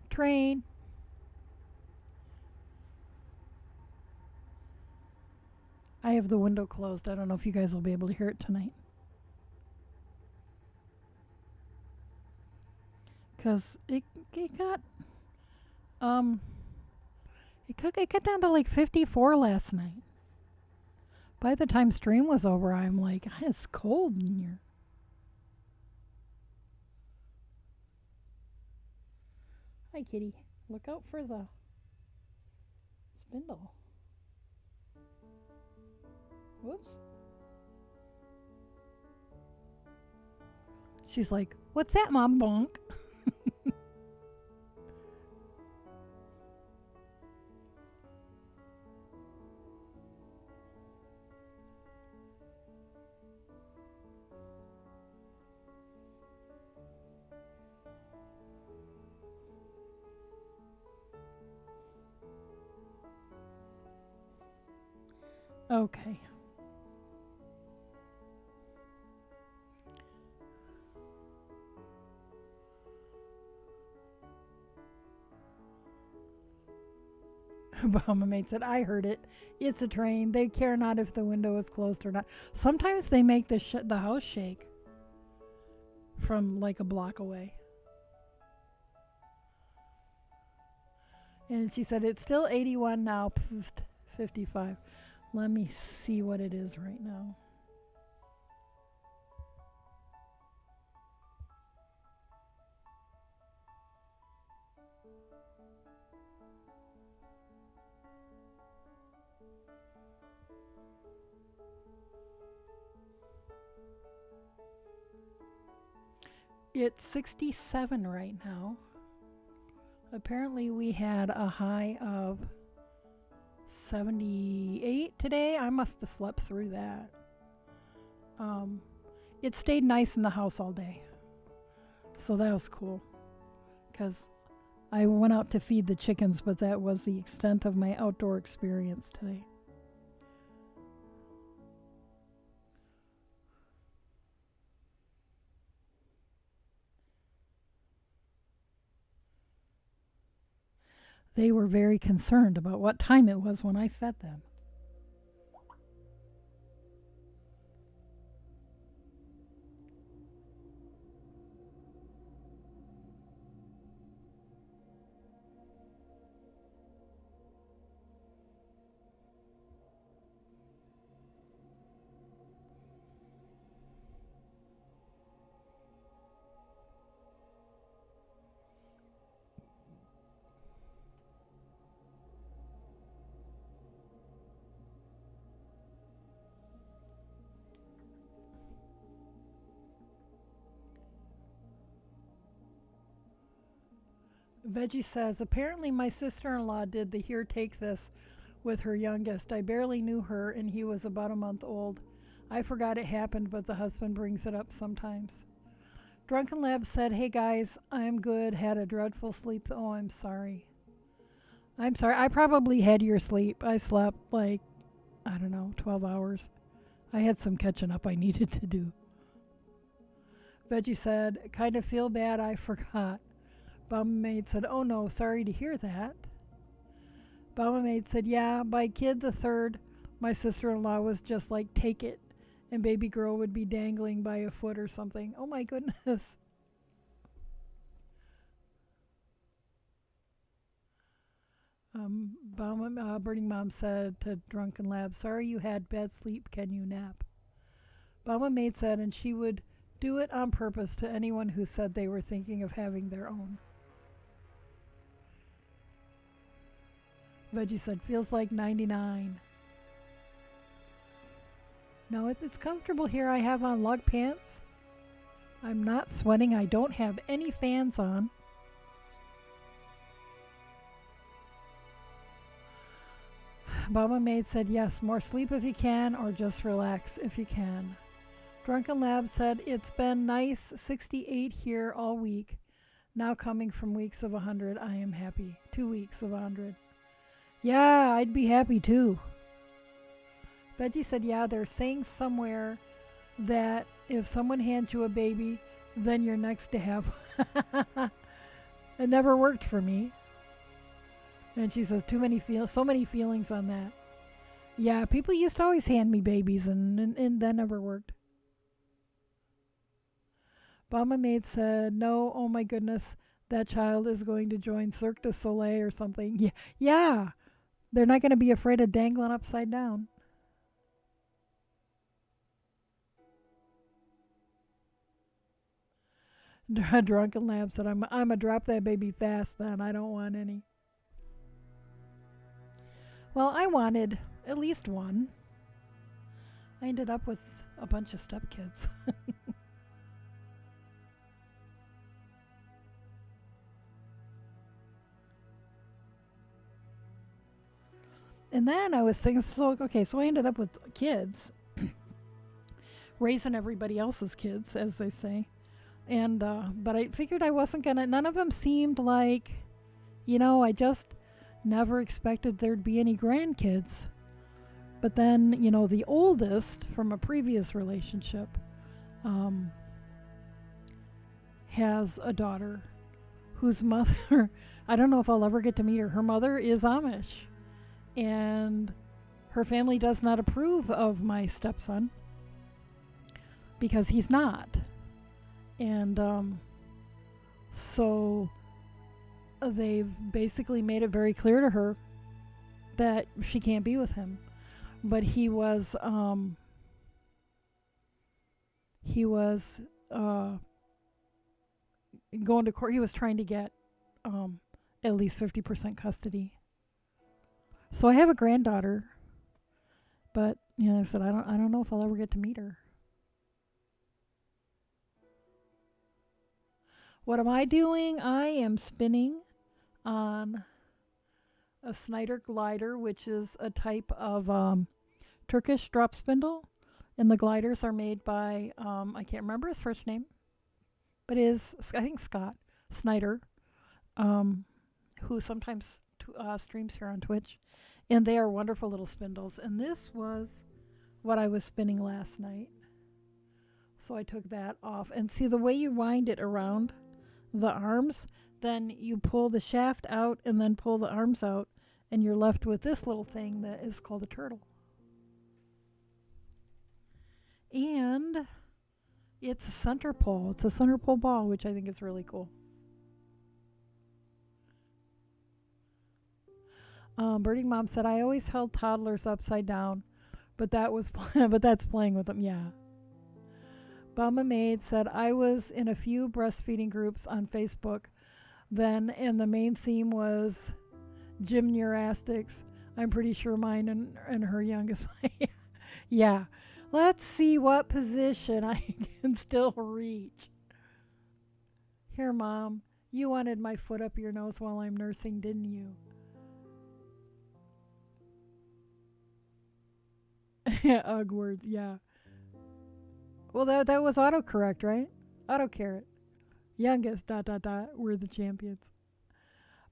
Train. I have the window closed. I don't know if you guys will be able to hear it tonight. Because it got it got down to like 54 last night. By the time stream was over, I'm like, it's cold in here. Hi, kitty. Look out for the spindle. Whoops. She's like, what's that, Mom? Bonk. Okay. Obama mate said, I heard it. It's a train. They care not if the window is closed or not. Sometimes they make the house shake from like a block away. And she said, it's still 81 now, 55. Let me see what it is right now. It's 67 right now. Apparently, we had a high of 78 today. I must have slept through that. It stayed nice in the house all day. So that was cool. Because I went out to feed the chickens, but that was the extent of my outdoor experience today. They were very concerned about what time it was when I fed them. Veggie says, apparently my sister-in-law did the here take this with her youngest. I barely knew her and he was about a month old. I forgot it happened, but the husband brings it up sometimes. Drunken Lab said, hey guys, I'm good. Had a dreadful sleep. Oh, I'm sorry. I'm sorry. I probably had your sleep. I slept like, I don't know, 12 hours. I had some catching up I needed to do. Veggie said, kind of feel bad I forgot. Bama Maid said, oh no, sorry to hear that. Bama Maid said, yeah, by kid the third, my sister-in-law was just like, take it. And baby girl would be dangling by a foot or something. Oh my goodness. Burning Mom said to Drunken Lab, sorry you had bad sleep, can you nap? Bama Maid said, and she would do it on purpose to anyone who said they were thinking of having their own. Veggie said, feels like 99. No, it's comfortable here. I have on lug pants. I'm not sweating. I don't have any fans on. Bama Maid said, yes, more sleep if you can, or just relax if you can. Drunken Lab said, it's been nice 68 here all week. Now coming from weeks of 100, I am happy. 2 weeks of 100. Yeah, I'd be happy too. Veggie said, yeah, they're saying somewhere that if someone hands you a baby, then you're next to have. It never worked for me. And she says, so many feelings on that. Yeah, people used to always hand me babies, and that never worked. Bama Maid said, no, oh my goodness, that child is going to join Cirque du Soleil or something. Yeah, they're not going to be afraid of dangling upside down. Drunken Lab said, I'm going to drop that baby fast then. I don't want any. Well, I wanted at least one. I ended up with a bunch of stepkids. And then I was thinking, so I ended up with kids, raising everybody else's kids, as they say. And, but I figured I wasn't gonna, none of them seemed like, I just never expected there'd be any grandkids. But then, the oldest from a previous relationship has a daughter whose mother, I don't know if I'll ever get to meet her. Her mother is Amish, and her family does not approve of my stepson because he's not. And so they've basically made it very clear to her that she can't be with him. But he was going to court. He was trying to get at least 50% custody. So I have a granddaughter, but I said I don't know if I'll ever get to meet her. What am I doing? I am spinning on a Snyder glider, which is a type of Turkish drop spindle. And the gliders are made by, I can't remember his first name, but I think Scott Snyder, who sometimes streams here on Twitch. And they are wonderful little spindles. And this was what I was spinning last night. So I took that off. And see, the way you wind it around the arms, then you pull the shaft out and then pull the arms out, and you're left with this little thing that is called a turtle. And it's a center pole. It's a center pole ball, which I think is really cool. Birding Mom said, I always held toddlers upside down, but that's playing with them. Yeah. Bama Maid said, I was in a few breastfeeding groups on Facebook then, and the main theme was gymnastics. I'm pretty sure mine and her youngest. Yeah. Let's see what position I can still reach. Here, Mom, you wanted my foot up your nose while I'm nursing, didn't you? Ugh words, yeah. Well, that was autocorrect, right? Autocarrot. Youngest, ... We're the champions.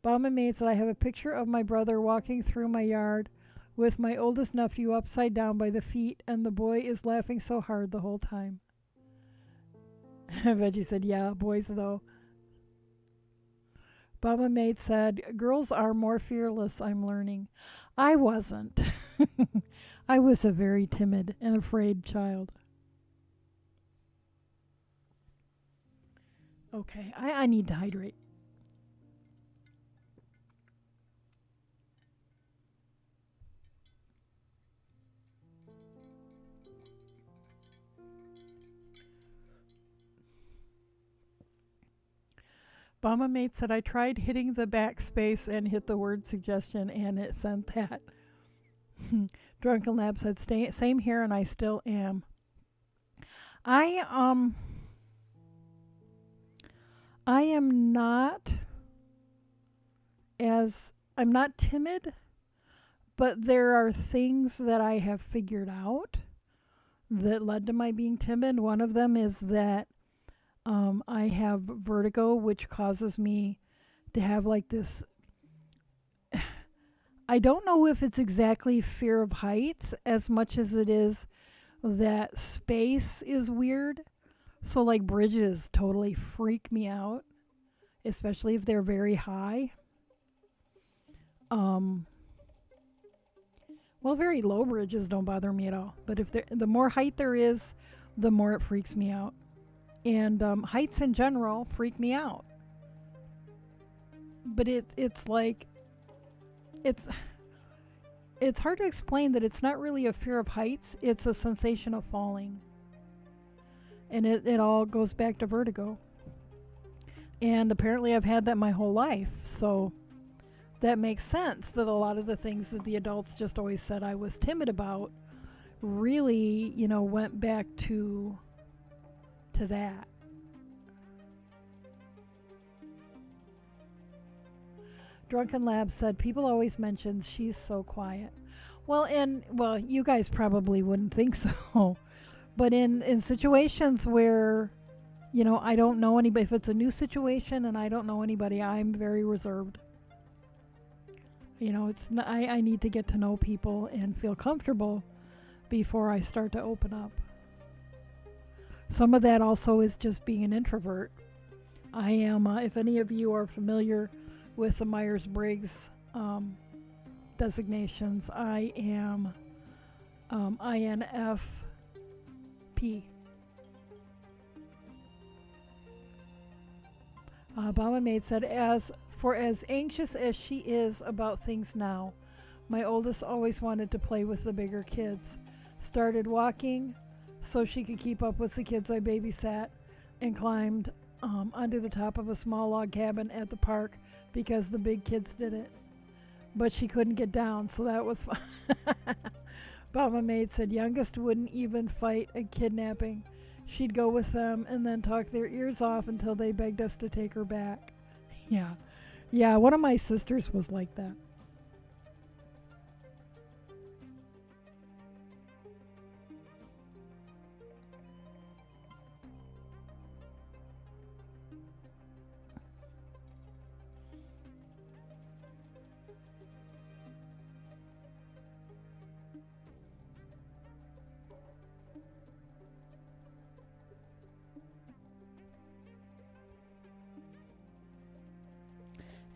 Bomb and Maid said, I have a picture of my brother walking through my yard with my oldest nephew upside down by the feet, and the boy is laughing so hard the whole time. Veggie said, yeah, boys though. Bama Maid said, girls are more fearless, I'm learning. I wasn't. I was a very timid and afraid child. Okay, I need to hydrate. Bama Mate said, I tried hitting the backspace and hit the word suggestion, and it sent that. Drunken Lab said, same here, and I still am. I am not I'm not timid, but there are things that I have figured out that led to my being timid. One of them is that I have vertigo, which causes me to have like this, I don't know if it's exactly fear of heights as much as it is that space is weird. So like bridges totally freak me out, especially if they're very high. Well, very low bridges don't bother me at all. But if the more height there is, the more it freaks me out. And heights in general freak me out. But it's like, it's hard to explain that it's not really a fear of heights. It's a sensation of falling. And it all goes back to vertigo. And apparently I've had that my whole life. So that makes sense that a lot of the things that the adults just always said I was timid about really, went back to that. Drunken Lab said, people always mention she's so quiet. Well, you guys probably wouldn't think so. But in situations where, I don't know anybody, if it's a new situation and I don't know anybody, I'm very reserved. You know, it's not, I need to get to know people and feel comfortable before I start to open up. Some of that also is just being an introvert. I am, if any of you are familiar with the Myers-Briggs designations, I am INFP. Obama Maid said, as anxious as she is about things now, my oldest always wanted to play with the bigger kids. Started walking so she could keep up with the kids I babysat, and climbed onto the top of a small log cabin at the park because the big kids did it. But she couldn't get down, so that was fun. Obama Maid said, youngest wouldn't even fight a kidnapping. She'd go with them and then talk their ears off until they begged us to take her back. Yeah. Yeah, one of my sisters was like that.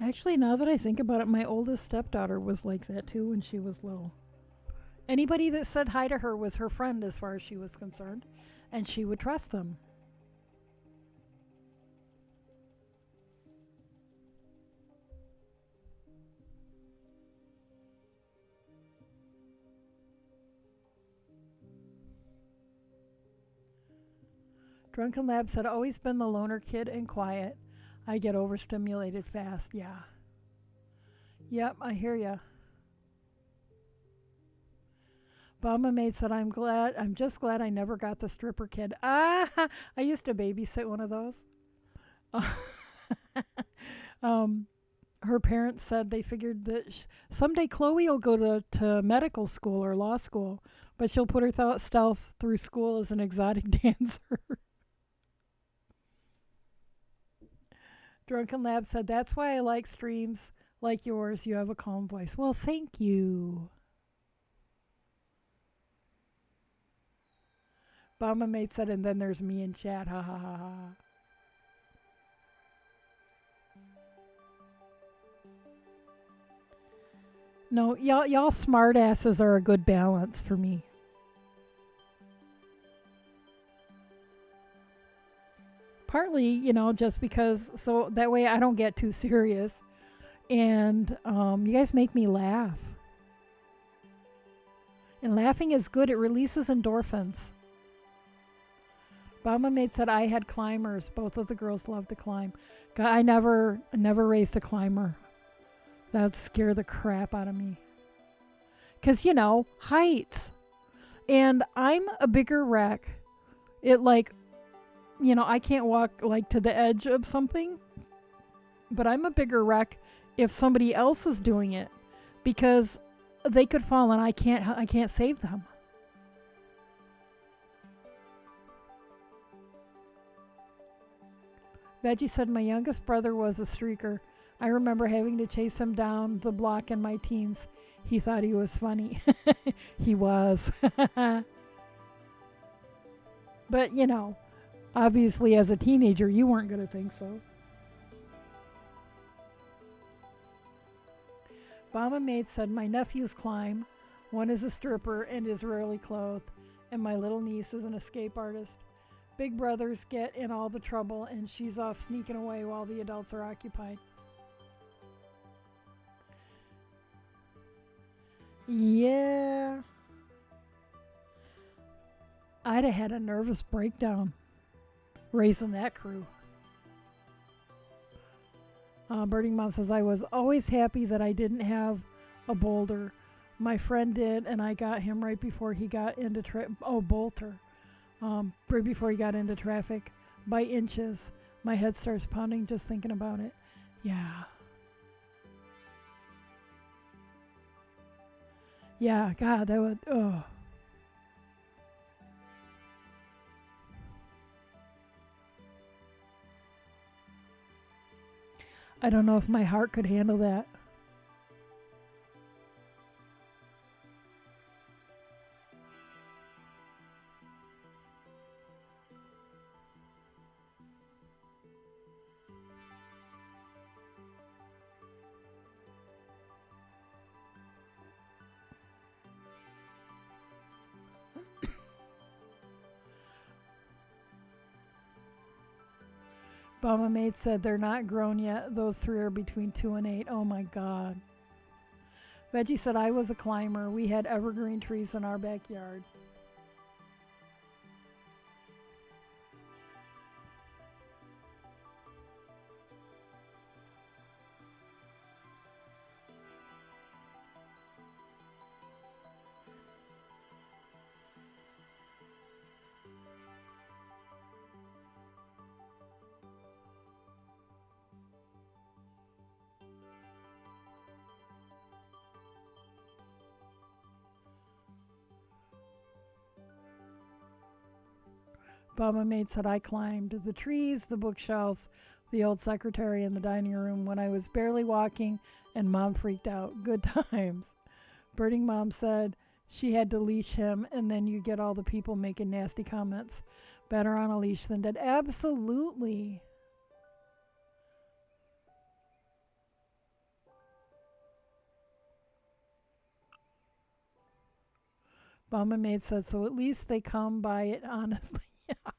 Actually, now that I think about it, my oldest stepdaughter was like that too when she was little. Anybody that said hi to her was her friend as far as she was concerned, and she would trust them. Drunken Lab said, always been the loner kid and quiet. I get overstimulated fast. Yeah. Yep, I hear ya. Bama Maid said, I'm just glad I never got the stripper kid. Ah, I used to babysit one of those. um, her parents said they figured that someday Chloe will go to medical school or law school, but she'll put her self through school as an exotic dancer. Drunken Lab said, that's why I like streams like yours. You have a calm voice. Well, thank you. Bama Mate said, and then there's me in chat. Ha ha ha ha. No, y'all smart asses are a good balance for me. Partly, just because, so that way I don't get too serious. And you guys make me laugh. And laughing is good. It releases endorphins. Bama Mate said I had climbers. Both of the girls loved to climb. I never raised a climber. That would scare the crap out of me. Because, heights. And I'm a bigger wreck. It I can't walk to the edge of something. But I'm a bigger wreck if somebody else is doing it. Because they could fall and I can't save them. Veggie said my youngest brother was a streaker. I remember having to chase him down the block in my teens. He thought he was funny. He was. But, obviously as a teenager, you weren't going to think so. Bama Maid said my nephews climb. One is a stripper and is rarely clothed. And my little niece is an escape artist. Big brothers get in all the trouble and she's off sneaking away while the adults are occupied. Yeah. I'd have had a nervous breakdown raising that crew. Birding Mom says, I was always happy that I didn't have a boulder. My friend did, and I got him right before he got into Bolter. Right before he got into traffic by inches. My head starts pounding just thinking about it. Yeah. Yeah, God, that would, oh. I don't know if my heart could handle that. Mama Maid said they're not grown yet. Those three are between 2 and 8. Oh my God. Veggie said I was a climber. We had evergreen trees in our backyard. Mama Maid said I climbed the trees, the bookshelves, the old secretary, and the dining room when I was barely walking, and Mom freaked out. Good times. Birding Mom said she had to leash him, and then you get all the people making nasty comments. Better on a leash than dead. Absolutely. Mama Maid said, so at least they come by it honestly. Yeah.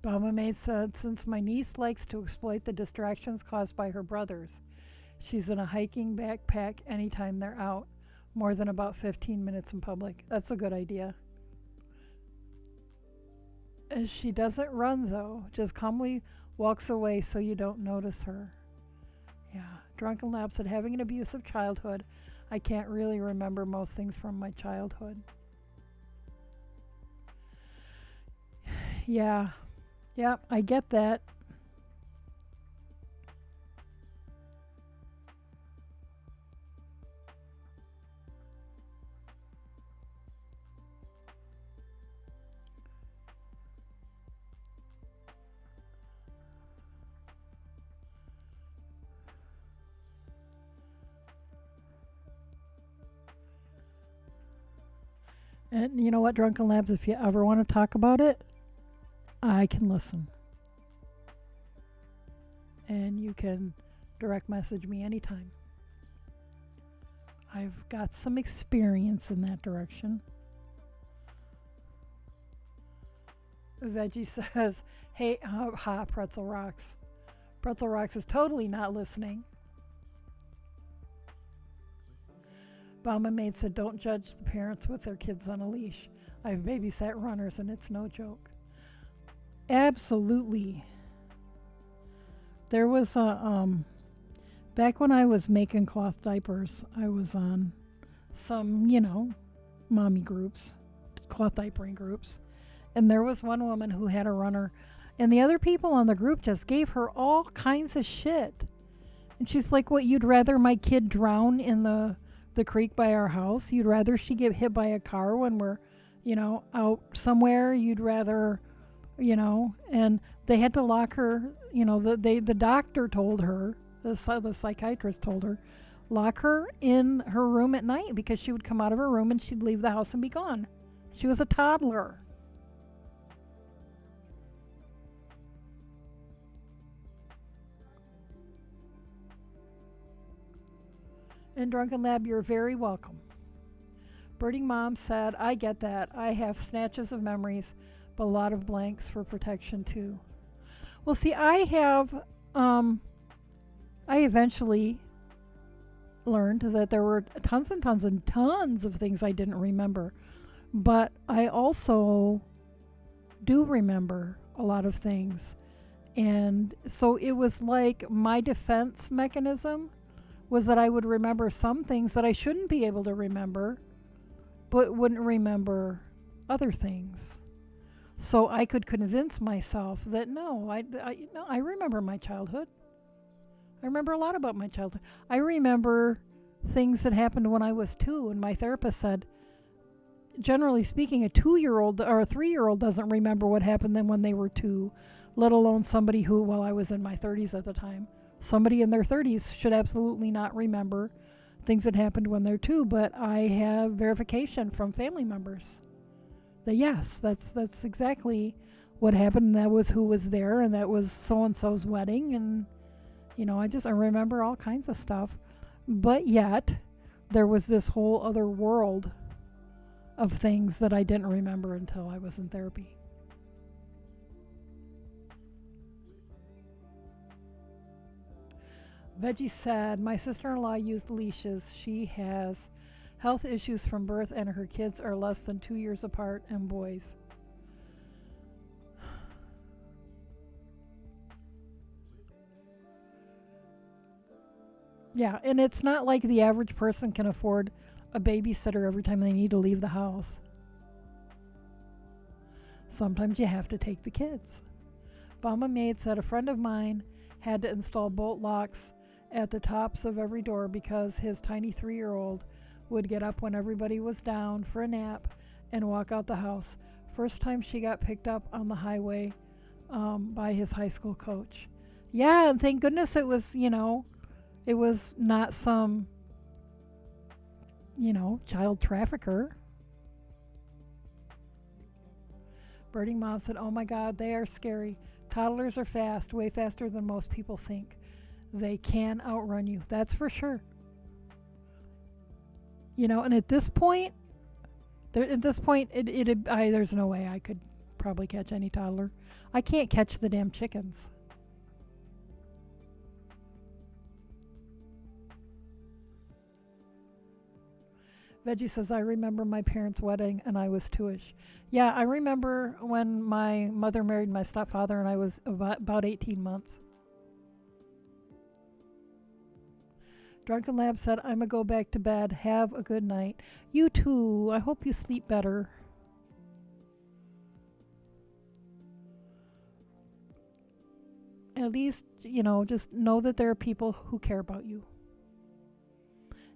Mama Maid said, since my niece likes to exploit the distractions caused by her brothers, she's in a hiking backpack anytime they're out, more than about 15 minutes in public. That's a good idea. She doesn't run, though, just calmly walks away so you don't notice her. Yeah. Drunken Lab said, having an abusive childhood, I can't really remember most things from my childhood. Yeah. Yep, I get that. And you know what, Drunken Labs, if you ever want to talk about it, I can listen. And you can direct message me anytime. I've got some experience in that direction. Veggie says, hey, Pretzel Rocks. Pretzel Rocks is totally not listening. Mama Maid said, don't judge the parents with their kids on a leash. I've babysat runners and it's no joke. Absolutely. There was a, back when I was making cloth diapers, I was on some, mommy groups, cloth diapering groups. And there was one woman who had a runner, and the other people on the group just gave her all kinds of shit. And she's like, what, you'd rather my kid drown in the creek by our house? You'd rather she get hit by a car when we're, out somewhere? You'd rather, and they had to lock her, the doctor told her, the psychiatrist told her, lock her in her room at night because she would come out of her room and she'd leave the house and be gone. She was a toddler. And Drunken Lab, you're very welcome. Birding Mom said, I get that. I have snatches of memories, but a lot of blanks for protection too. Well, see, I eventually learned that there were tons and tons and tons of things I didn't remember. But I also do remember a lot of things. And so it was like my defense mechanism was that I would remember some things that I shouldn't be able to remember, but wouldn't remember other things. So I could convince myself that no, I remember my childhood. I remember a lot about my childhood. I remember things that happened when I was 2, and my therapist said, generally speaking, a 2-year-old or a 3-year-old doesn't remember what happened then when they were 2, let alone somebody who, well, I was in my 30s at the time. Somebody in their 30s should absolutely not remember things that happened when they're 2, but I have verification from family members that yes, that's exactly what happened. And that was who was there, and that was so-and-so's wedding, and I remember all kinds of stuff. But yet, there was this whole other world of things that I didn't remember until I was in therapy. Veggie said, my sister-in-law used leashes. She has health issues from birth, and her kids are less than 2 years apart and boys. Yeah, and it's not like the average person can afford a babysitter every time they need to leave the house. Sometimes you have to take the kids. Mama Maid said a friend of mine had to install bolt locks at the tops of every door because his tiny 3-year-old would get up when everybody was down for a nap and walk out the house. First time she got picked up on the highway by his high school coach. Yeah, and thank goodness it was not some, child trafficker. Birding Mom said, oh my God, they are scary. Toddlers are fast, way faster than most people think. They can outrun you, that's for sure. And at this point, there's no way I could probably catch any toddler. I can't catch the damn chickens. Veggie says, I remember my parents' wedding and I was 2-ish. Yeah, I remember when my mother married my stepfather and I was about 18 months. Drunken Lab said, I'm going to go back to bed. Have a good night. You too. I hope you sleep better. At least, just know that there are people who care about you.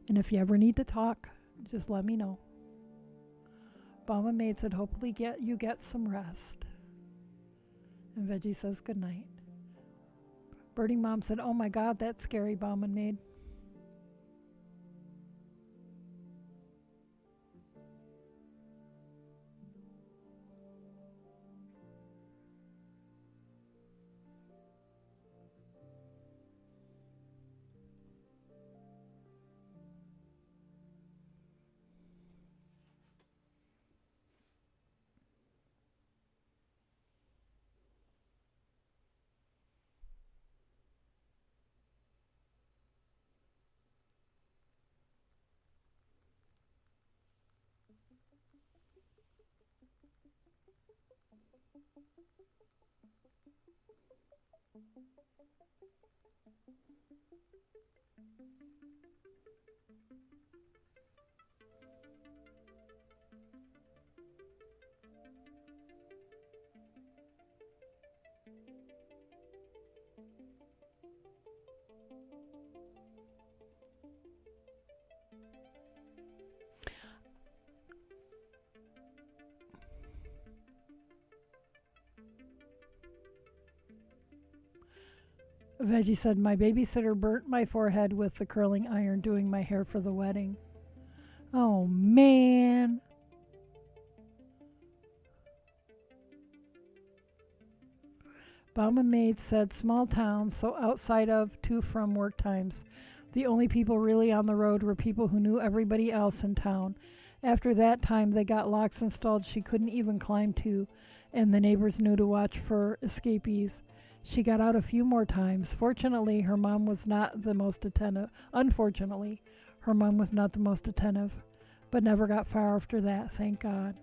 And if you ever need to talk, just let me know. Mama Maid said, hopefully you get some rest. And Veggie says, good night. Birding Mom said, oh my God, that's scary, Mama Maid. Veggie said, my babysitter burnt my forehead with the curling iron doing my hair for the wedding. Oh, man. Mama Maid said, small town, so outside of to from work times. The only people really on the road were people who knew everybody else in town. After that time, they got locks installed she couldn't even climb to, and the neighbors knew to watch for escapees. She got out a few more times. Fortunately, her mom was not the most attentive. Unfortunately, her mom was not the most attentive, but never got far after that, thank God.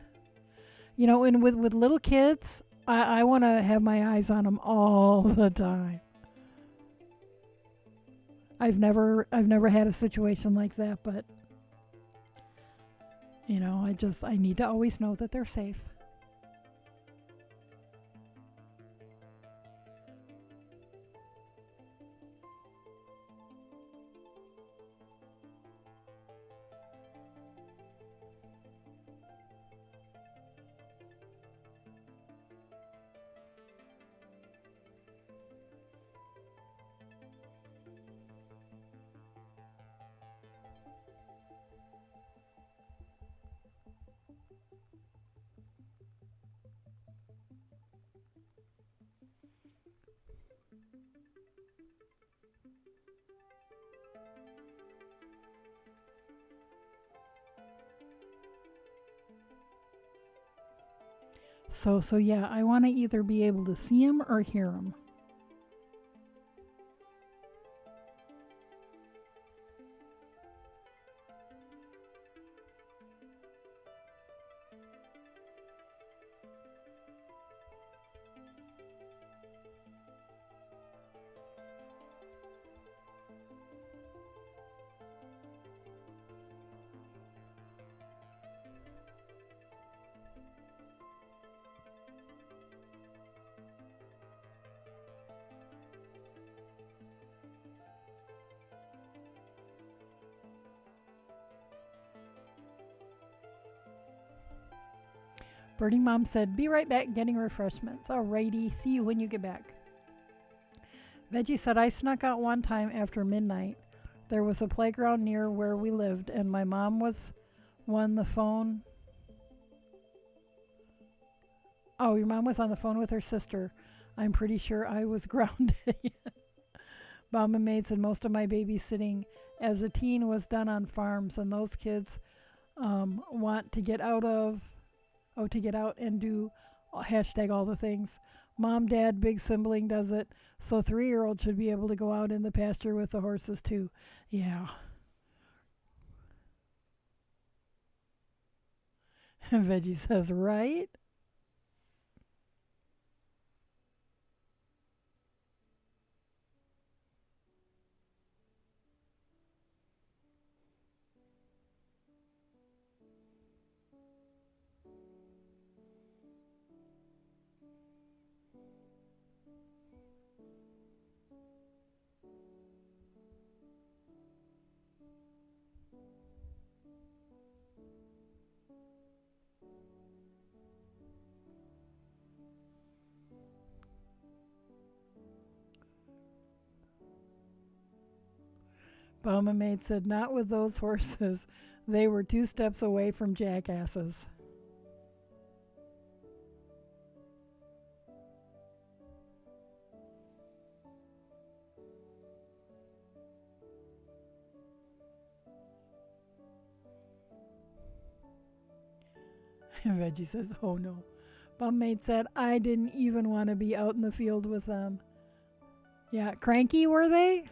And with little kids, I want to have my eyes on them all the time. I've never had a situation like that, but I need to always know that they're safe. So yeah, I want to either be able to see them or hear them. Birdie Mom said, "Be right back getting refreshments." Alrighty, see you when you get back. Veggie said, "I snuck out one time after midnight. There was a playground near where we lived, and my mom was on the phone. Oh, your mom was on the phone with her sister. I'm pretty sure I was grounded." Mom and maid said, "Most of my babysitting as a teen was done on farms, and those kids want to get out and do hashtag all the things. Mom, dad, big sibling does it, so 3-year-olds should be able to go out in the pasture with the horses too." Yeah. Veggie says, "Right?" Mama maid said, "Not with those horses. They were 2 steps away from jackasses." Veggie says, "Oh no." Bum maid said, "I didn't even want to be out in the field with them." Yeah, cranky were they?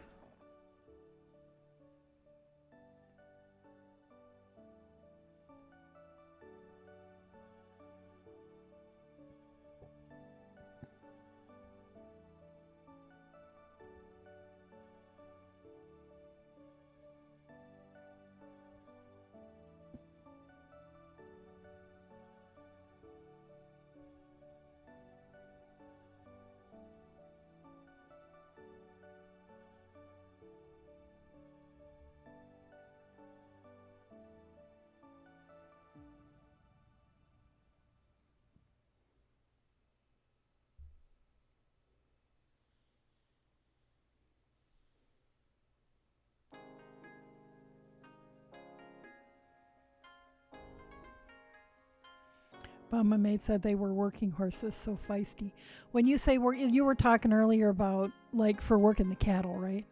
Mama maid said they were working horses, so feisty. When you say work, you were talking earlier about like for working the cattle, right?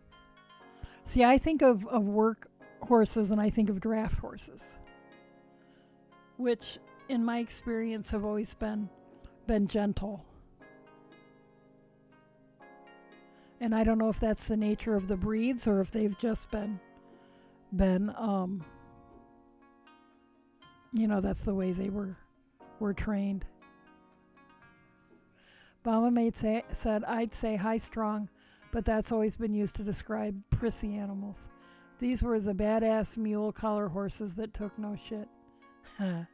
See, I think of work horses and I think of draft horses, which in my experience have always been gentle. And I don't know if that's the nature of the breeds or if they've just been that's the way they were trained. Mama Maid said I'd say high strung, but that's always been used to describe prissy animals. These were the badass mule collar horses that took no shit. And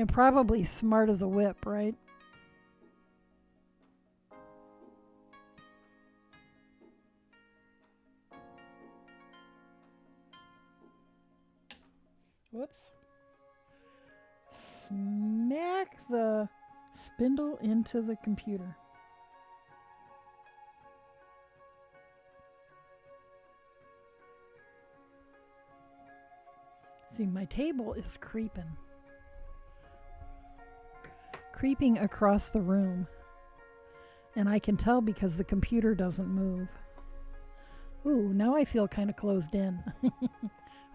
probably smart as a whip, right? Whoops. Smack the spindle into the computer. See, my table is creeping across the room. And I can tell because the computer doesn't move. Ooh, now I feel kind of closed in.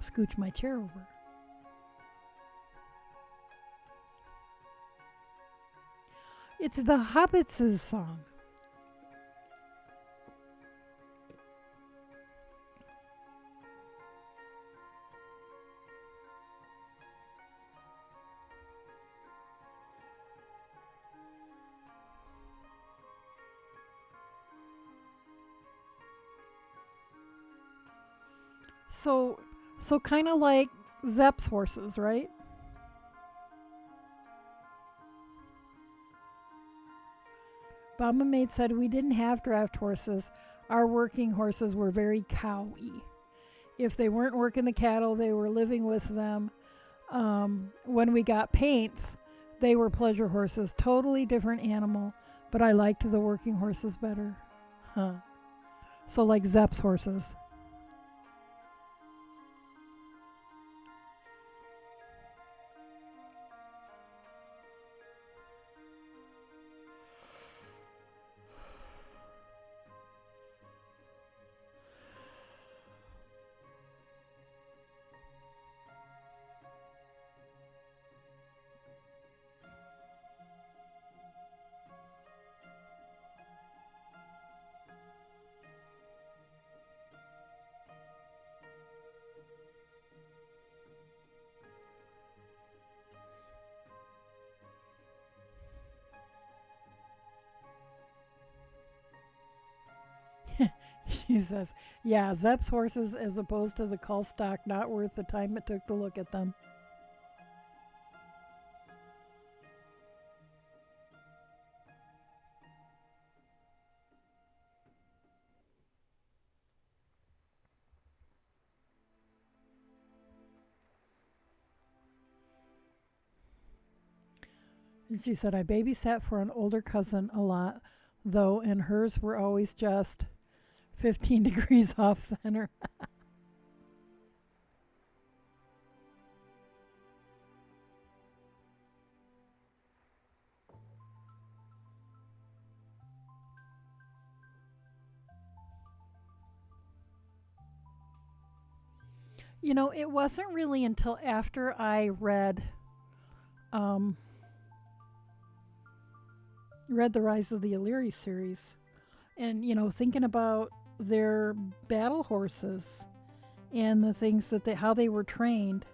Scooch my chair over. It's the Hobbits' song. So kind of like Zepp's horses, right? Mama Maid said we didn't have draft horses. Our working horses were very cowy. If they weren't working the cattle, they were living with them. When we got paints, they were pleasure horses. Totally different animal, but I liked the working horses better. Huh. So like Zepp's horses. She says, yeah, Zepp's horses as opposed to the cull stock, not worth the time it took to look at them. And she said, I babysat for an older cousin a lot, though, and hers were always just 15 degrees off center. You know, it wasn't really until after I um, read the Rise of the Illyri series, and thinking about their battle horses and the things that how they were trained,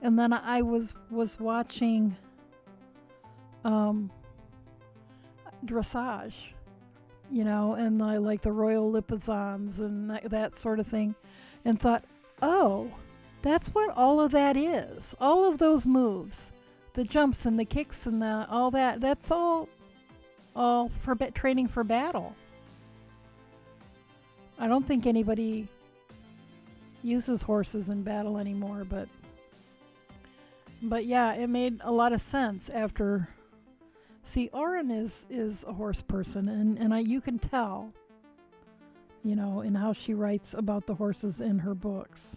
and then I was watching dressage, and like the Royal Lipizans and that sort of thing, and thought, oh, that's what all of that is. All of those moves, the jumps and the kicks and all that, that's all for training for battle. I don't think anybody uses horses in battle anymore, but yeah, it made a lot of sense after. See, Oren is a horse person, and you can tell, in how she writes about the horses in her books.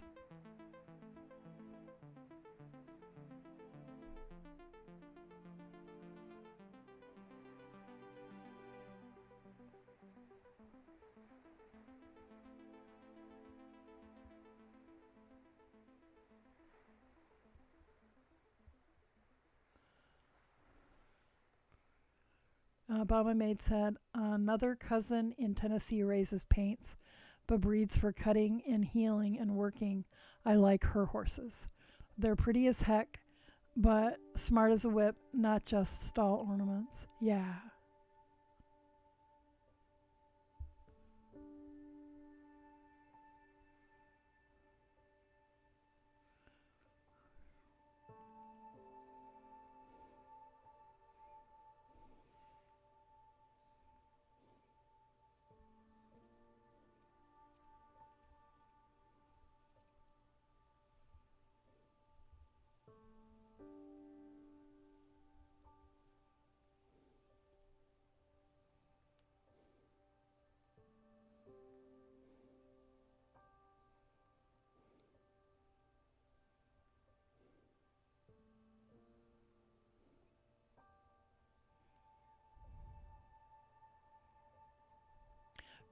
Baba Maid said, another cousin in Tennessee raises paints, but breeds for cutting and healing and working. I like her horses. They're pretty as heck. but smart as a whip, not just stall ornaments. Yeah.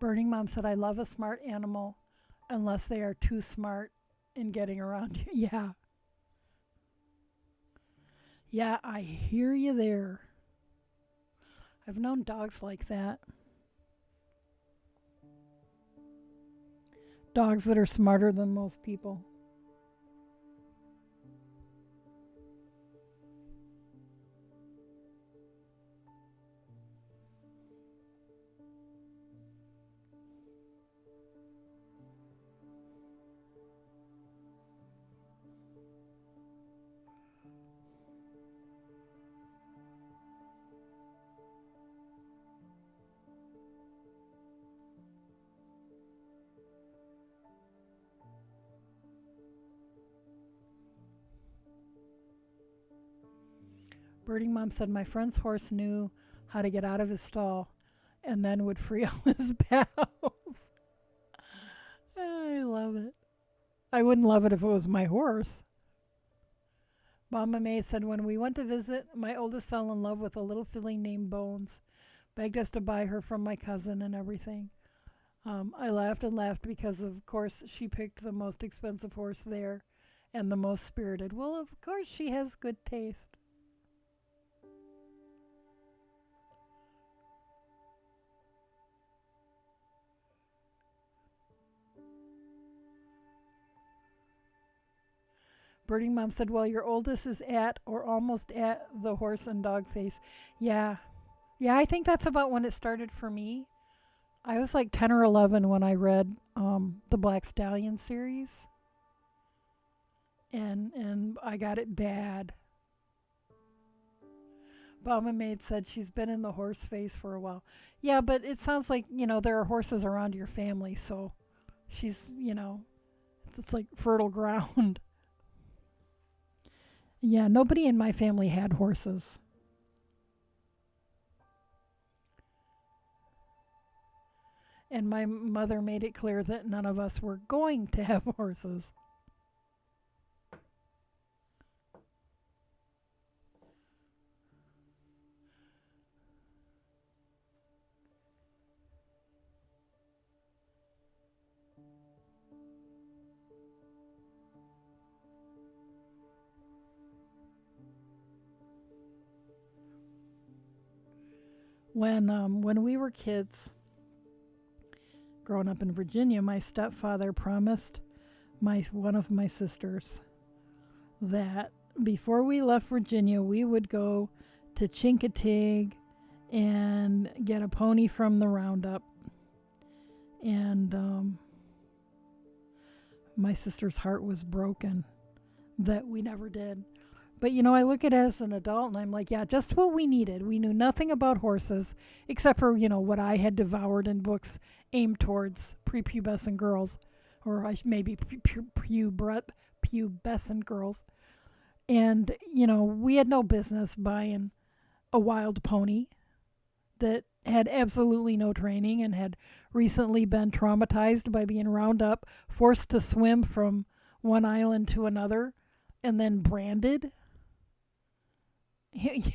Burning Mom said, I love a smart animal unless they are too smart in getting around you. Yeah. Yeah, I hear you there. I've known dogs like that. Dogs that are smarter than most people. Birding Mom said, my friend's horse knew how to get out of his stall and then would free all his pals. I love it. I wouldn't love it if it was my horse. Mama May said, when we went to visit, my oldest fell in love with a little filly named Bones, begged us to buy her from my cousin and everything. I laughed and laughed because, of course, she picked the most expensive horse there and the most spirited. Well, of course, she has good taste. Birding Mom said, well, your oldest is at or almost at the horse and dog face. Yeah. Yeah, I think that's about when it started for me. I was like 10 or 11 when I read the Black Stallion series, and I got it bad. Mama Maid said she's been in the horse phase for a while. Yeah, but it sounds like, there are horses around your family, so she's, it's like fertile ground. Yeah, nobody in my family had horses. And my mother made it clear that none of us were going to have horses. When we were kids, growing up in Virginia, my stepfather promised my one of my sisters that before we left Virginia, we would go to Chincoteague and get a pony from the roundup. And my sister's heart was broken that we never did. But I look at it as an adult and I'm like, yeah, just what we needed. We knew nothing about horses except for, what I had devoured in books aimed towards prepubescent girls, or maybe pubescent girls. And, we had no business buying a wild pony that had absolutely no training and had recently been traumatized by being round up, forced to swim from one island to another, and then branded.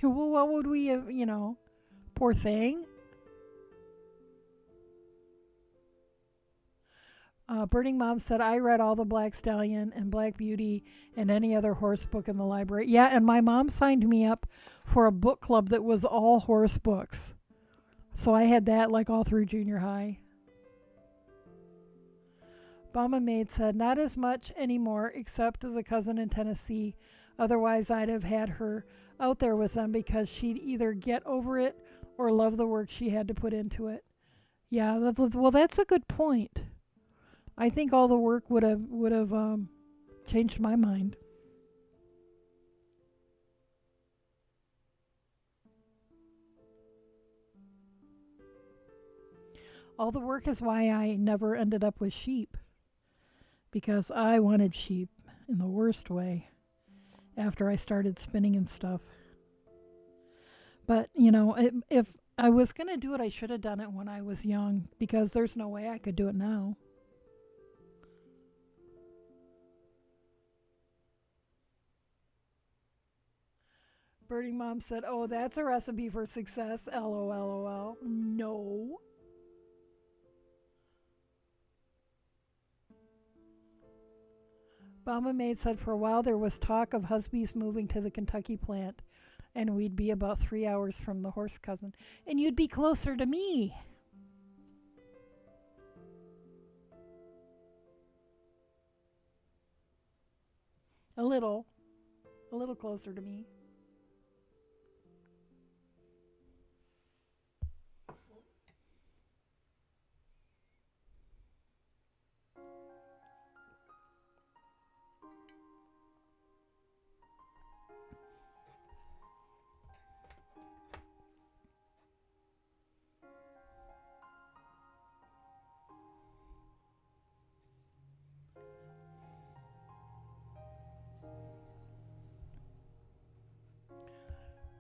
Well, what would we have, poor thing. Birding Mom said, I read all the Black Stallion and Black Beauty and any other horse book in the library. Yeah, and my mom signed me up for a book club that was all horse books. So I had that like all through junior high. Mama Maid said, not as much anymore, except the cousin in Tennessee. Otherwise, I'd have had her out there with them because she'd either get over it or love the work she had to put into it. Yeah, well, that's a good point. I think all the work would have changed my mind. All the work is why I never ended up with sheep because I wanted sheep in the worst way after I started spinning and stuff. But, if I was going to do it, I should have done it when I was young because there's no way I could do it now. Birdie Mom said, "Oh, that's a recipe for success. LOL. No. Bama Maid said, "For a while there was talk of husbies moving to the Kentucky plant, and we'd be about 3 hours from the horse cousin. And you'd be closer to me." A little. A little closer to me.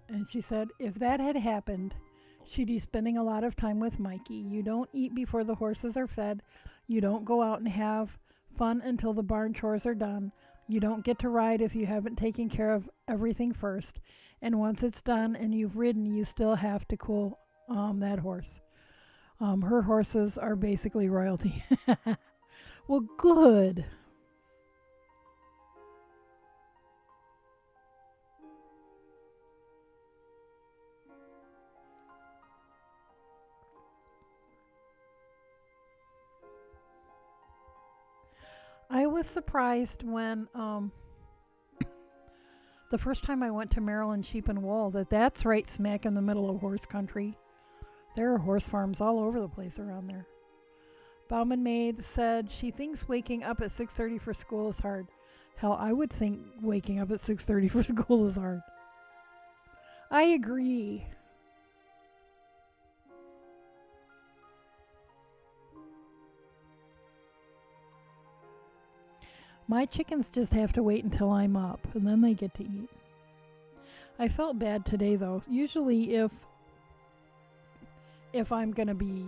And she said, "If that had happened, she'd be spending a lot of time with Mikey. You don't eat before the horses are fed. You don't go out and have fun until the barn chores are done. You don't get to ride if you haven't taken care of everything first. And once it's done and you've ridden, you still have to cool that horse. Her horses are basically royalty." Well, good. I was surprised when the first time I went to Maryland Sheep and Wool that's right smack in the middle of horse country. There are horse farms all over the place around there. Bauman Maid said she thinks waking up at 6:30 for school is hard. Hell, I would think waking up at 6:30 for school is hard. I agree. My chickens just have to wait until I'm up and then they get to eat. I felt bad today though. Usually if I'm going to be,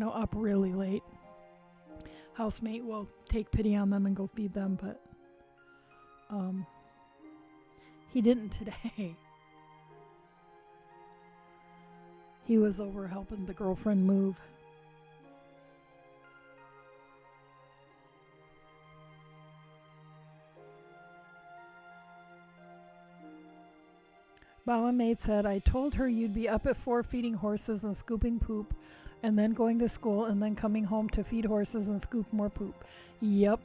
up really late, housemate will take pity on them and go feed them, but um he didn't today. He was over helping the girlfriend move. Mama Maid said, "I told her you'd be up at 4 feeding horses and scooping poop, and then going to school, and then coming home to feed horses and scoop more poop." Yep.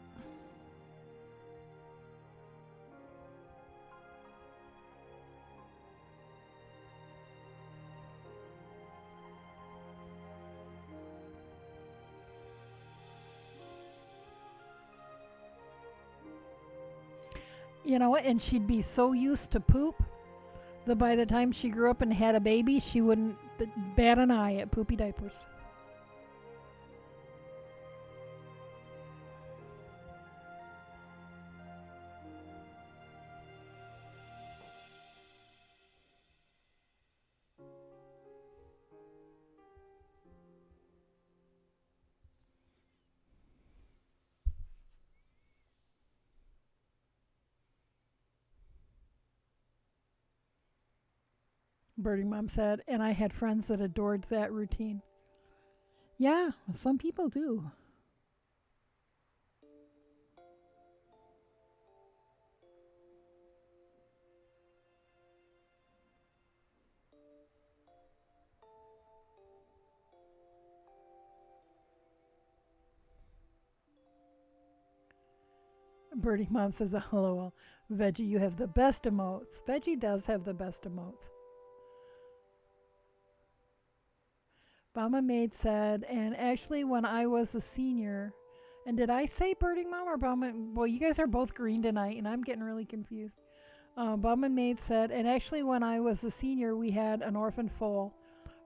And she'd be so used to poop that by the time she grew up and had a baby, she wouldn't bat an eye at poopy diapers. Birding Mom said, and I had friends that adored that routine. Yeah, some people do. Birdie Mom says, LOL. Veggie, you have the best emotes. Veggie does have the best emotes. Mama Maid said, and actually when I was a senior, and did I say Birdie Mom or Mama? Well, you guys are both green tonight, and I'm getting really confused. Bum and Maid said, and actually when I was a senior, we had an orphan foal.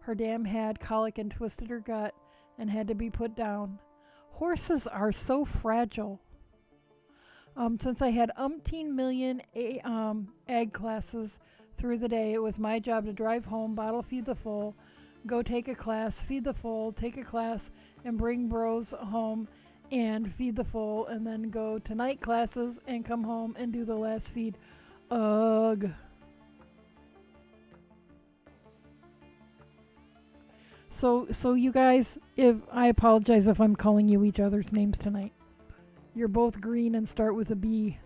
Her dam had colic and twisted her gut and had to be put down. Horses are so fragile. Since I had umpteen million ag classes through the day, it was my job to drive home, bottle feed the foal, go take a class, feed the foal, take a class, and bring bros home and feed the foal, and then go to night classes and come home and do the last feed. Ugh. So you guys, if I apologize if I'm calling you each other's names tonight. You're both green and start with a B.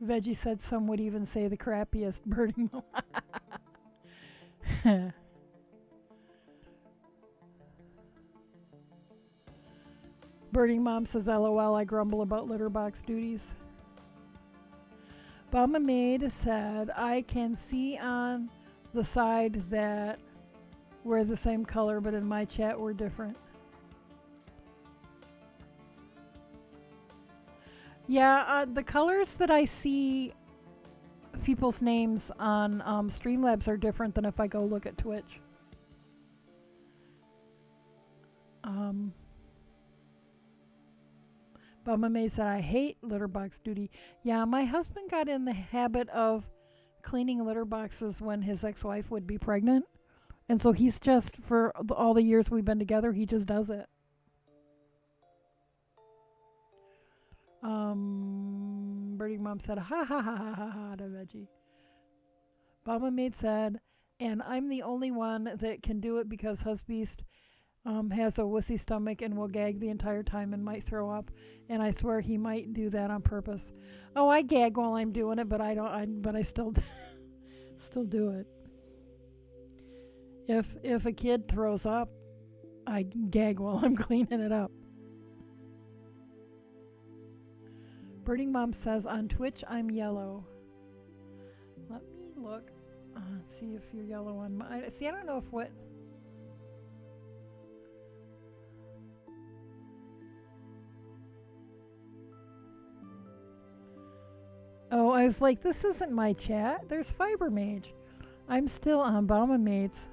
Veggie said some would even say the crappiest birding. Birding Mom says, LOL, I grumble about litter box duties. Mama Maid said, I can see on the side that we're the same color, but in my chat we're different. Yeah, the colors that I see people's names on Streamlabs are different than if I go look at Twitch. Bama May said, I hate litter box duty. Yeah, my husband got in the habit of cleaning litter boxes when his ex-wife would be pregnant. And so he's just, for all the years we've been together, he just does it. Birdie Mom said, ha ha ha ha ha ha to Veggie. Bama Maid said, and I'm the only one that can do it because Husbeast has a wussy stomach and will gag the entire time and might throw up. And I swear he might do that on purpose. Oh, I gag while I'm doing it, but I still do it. If a kid throws up, I gag while I'm cleaning it up. Birding Mom says, on Twitch, I'm yellow. Let me look. See if you're yellow on my... See, I don't know if what... Oh, I was like, this isn't my chat. There's Fiber Mage. I'm still on Bauman Maid's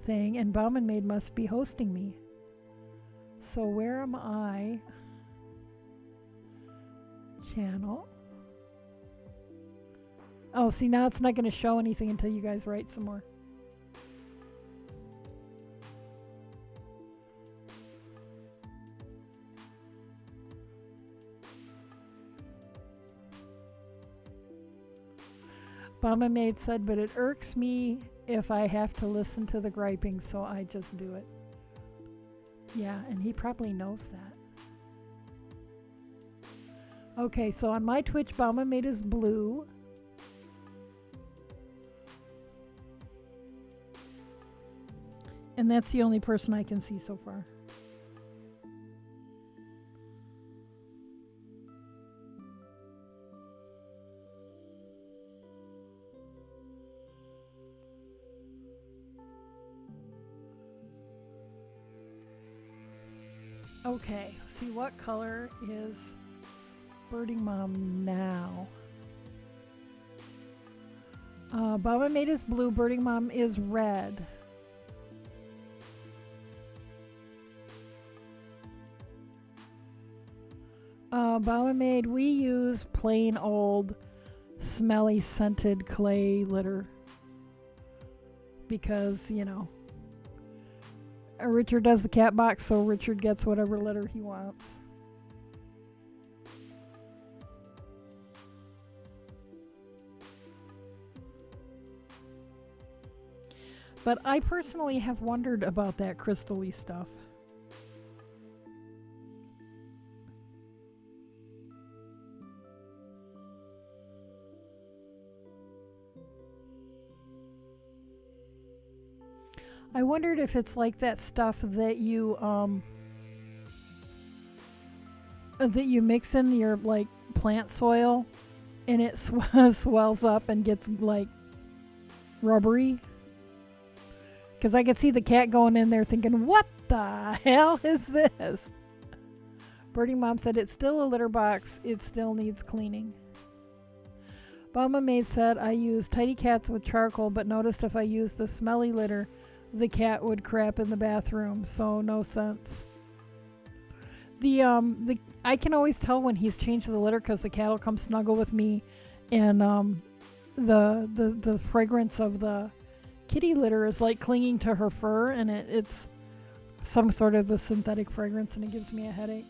thing, and Bauman Maid must be hosting me. So where am I? Channel. Oh, see, now it's not going to show anything until you guys write some more. Mama Maid said, but it irks me if I have to listen to the griping, so I just do it. Yeah, and he probably knows that. Okay, so on my Twitch, Mama Maid is blue. And that's the only person I can see so far. Okay, see what color is Birding Mom now? Baba Maid is blue, Birding Mom is red. Baba Maid, we use plain old smelly scented clay litter because, you know, Richard does the cat box, so Richard gets whatever litter he wants. But I personally have wondered about that crystal-y stuff. I wondered if it's like that stuff that you mix in your like plant soil, and it swells up and gets like rubbery. Because I could see the cat going in there thinking, "What the hell is this?" Birdie Mom said it's still a litter box. It still needs cleaning. Mama Maid said I use tidy cats with charcoal, but noticed if I used the smelly litter, the cat would crap in the bathroom, so no sense. I can always tell when he's changed the litter because the cat will come snuggle with me, and the fragrance of the kitty litter is like clinging to her fur, and it's some sort of the synthetic fragrance, and it gives me a headache.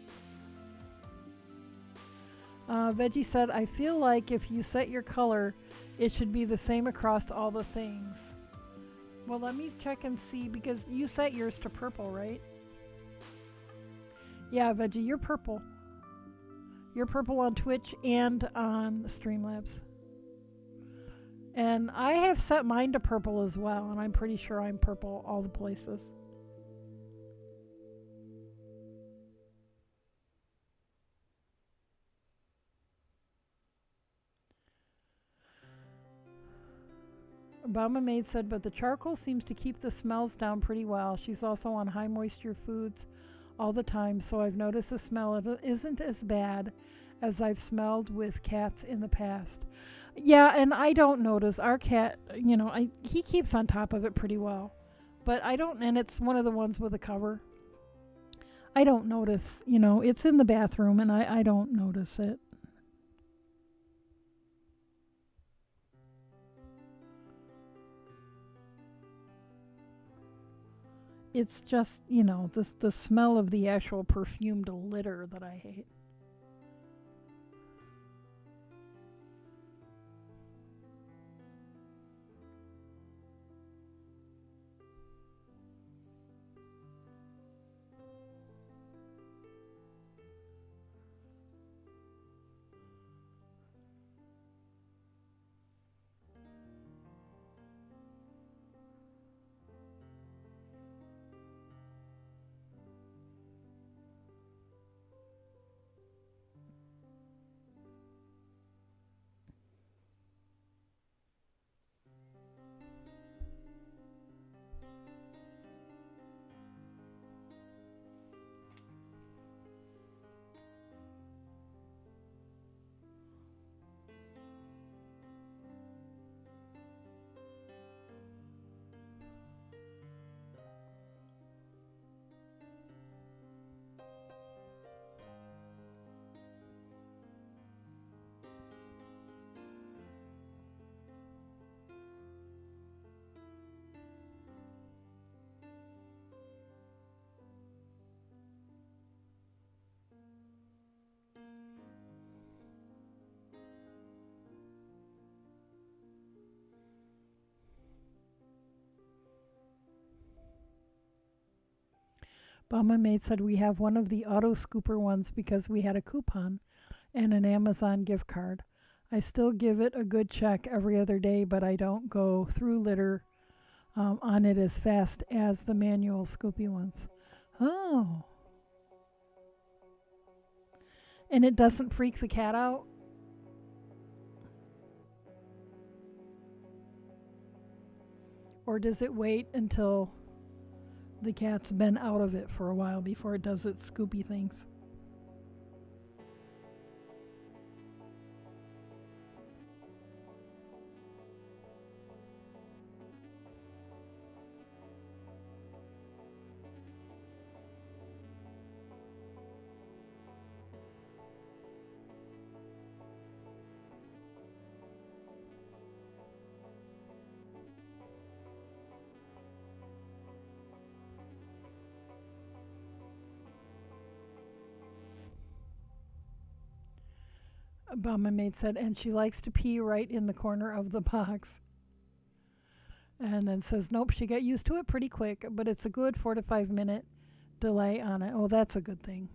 Veggie said, I feel like if you set your color, it should be the same across all the things. Well, let me check and see, because you set yours to purple, right? Yeah, Veggie, you're purple. You're purple on Twitch and on Streamlabs. And I have set mine to purple as well, and I'm pretty sure I'm purple all the places. Obama Maid said, but the charcoal seems to keep the smells down pretty well. She's also on high moisture foods all the time, so I've noticed the smell isn't as bad as I've smelled with cats in the past. Yeah, and I don't notice our cat, he keeps on top of it pretty well. But I don't, and it's one of the ones with a cover. I don't notice, it's in the bathroom, and I don't notice it. It's just, the smell of the actual perfumed litter that I hate. Mama Maid said we have one of the auto scooper ones because we had a coupon and an Amazon gift card. I still give it a good check every other day, but I don't go through litter on it as fast as the manual scoopy ones. Oh. And it doesn't freak the cat out? Or does it wait until the cat's been out of it for a while before it does its scoopy things? My maid said, and she likes to pee right in the corner of the box. And then says, nope, she got used to it pretty quick, but it's a good 4 to 5 minute delay on it. Oh, that's a good thing.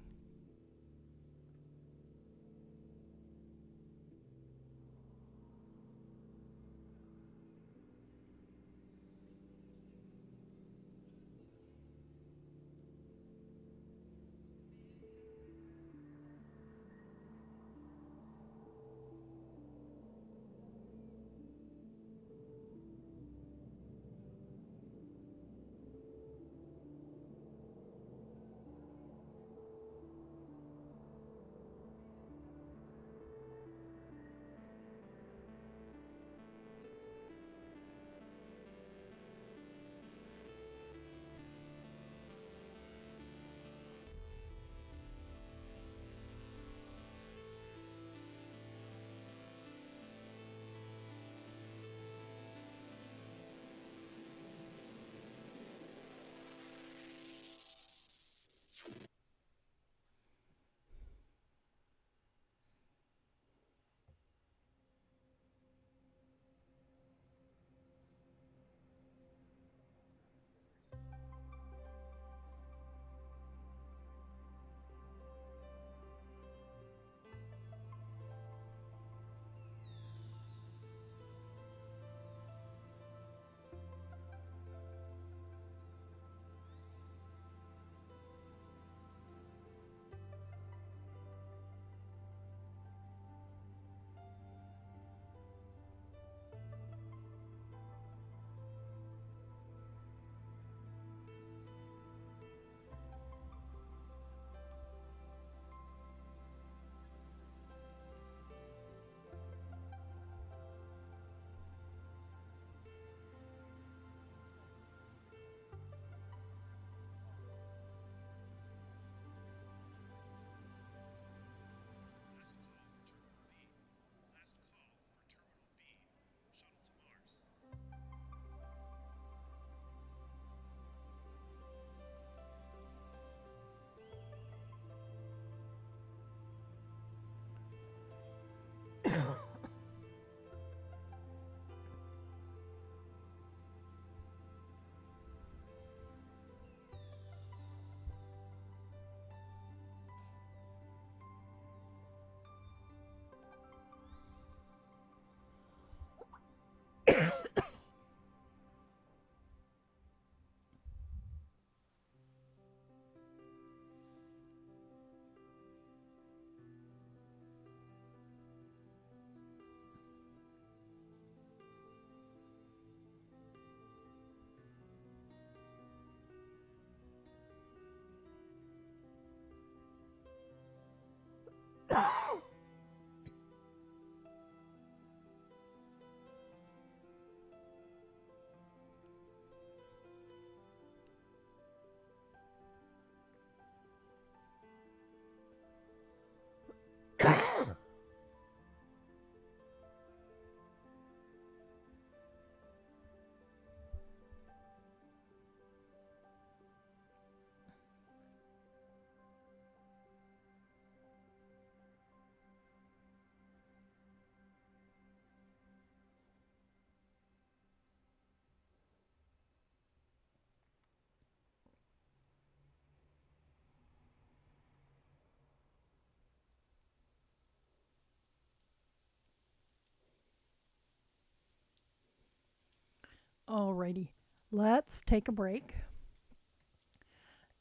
Alrighty, let's take a break.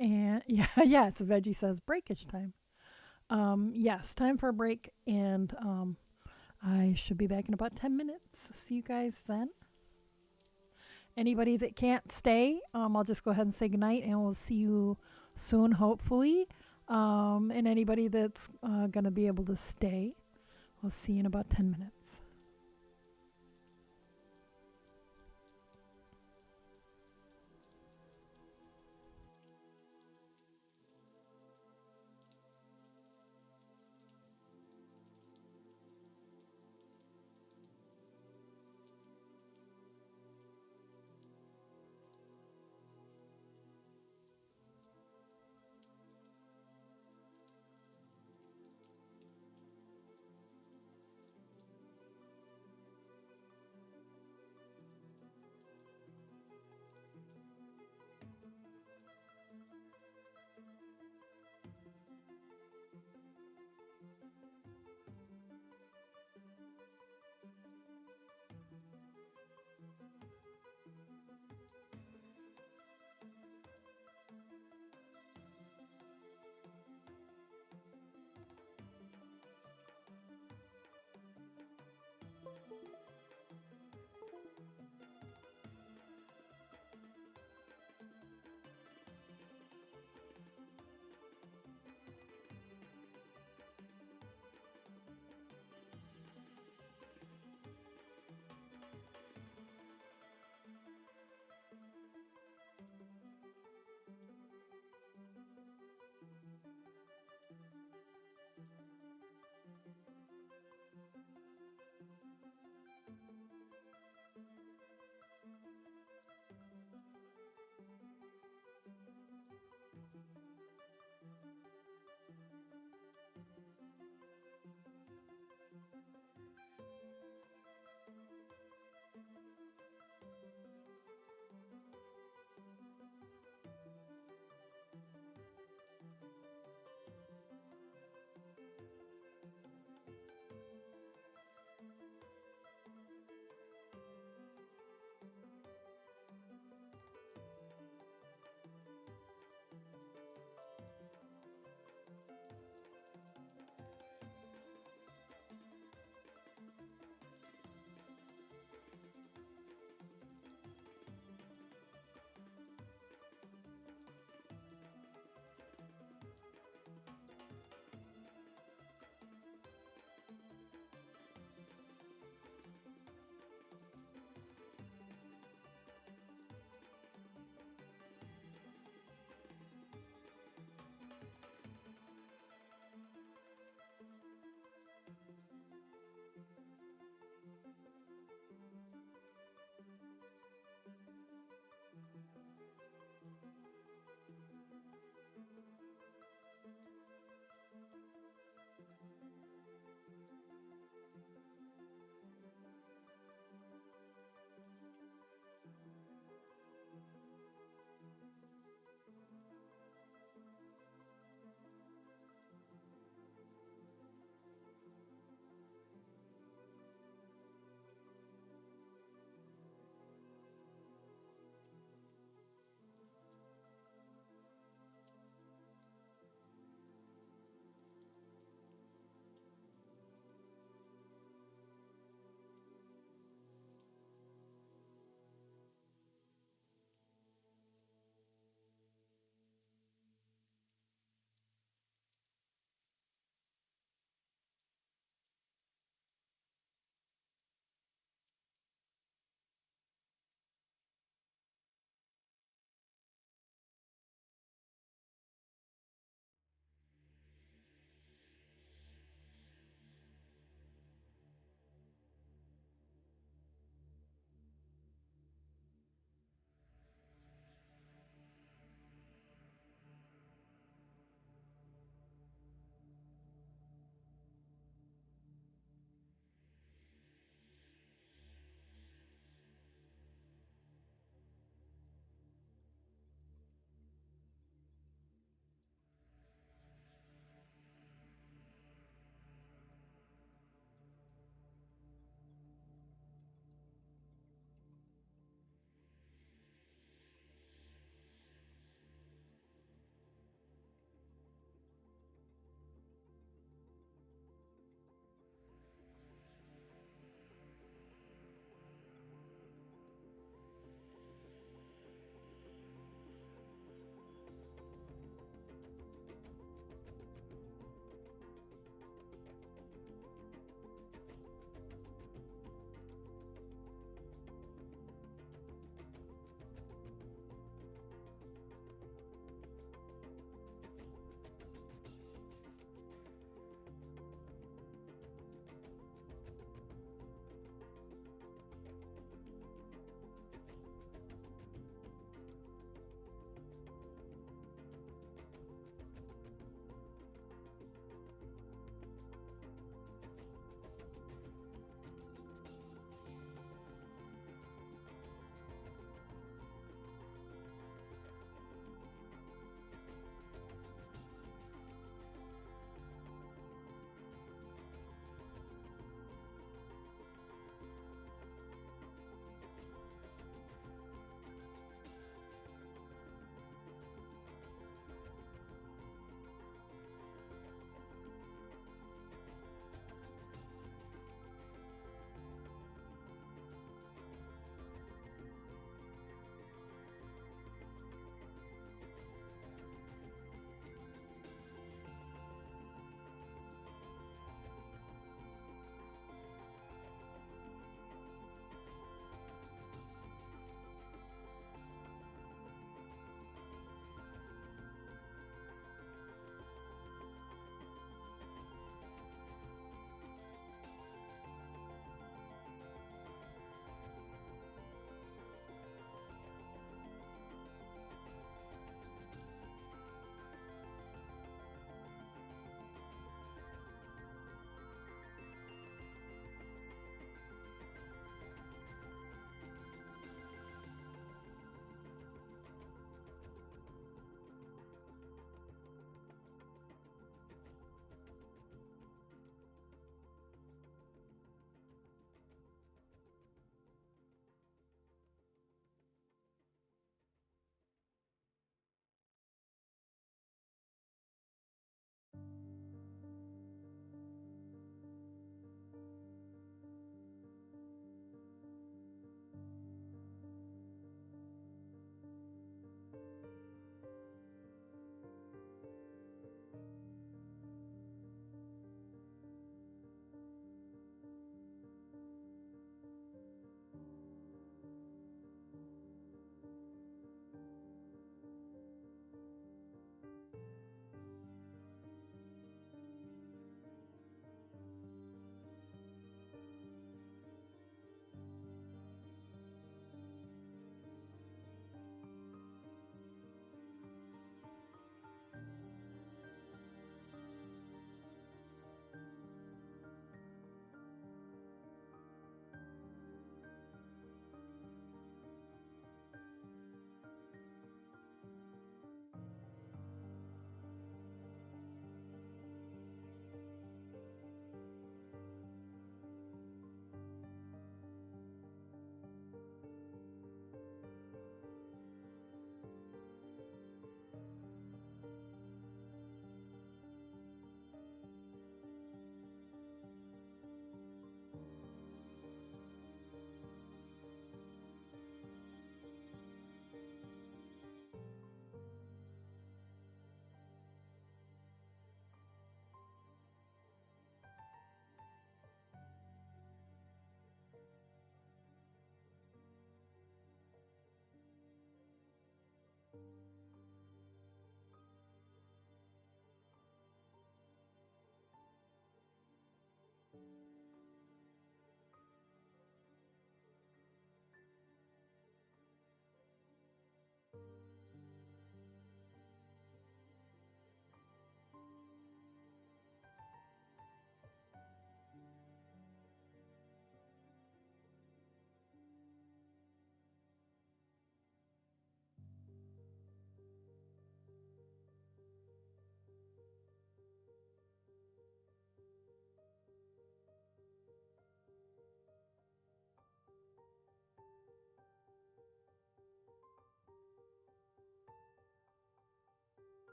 And yeah, yes, Veggie says breakage time. Yes, time for a break, and I should be back in about 10 minutes. See you guys then. Anybody that can't stay, I'll just go ahead and say goodnight, and we'll see you soon, hopefully. And anybody that's going to be able to stay, we'll see you in about 10 minutes.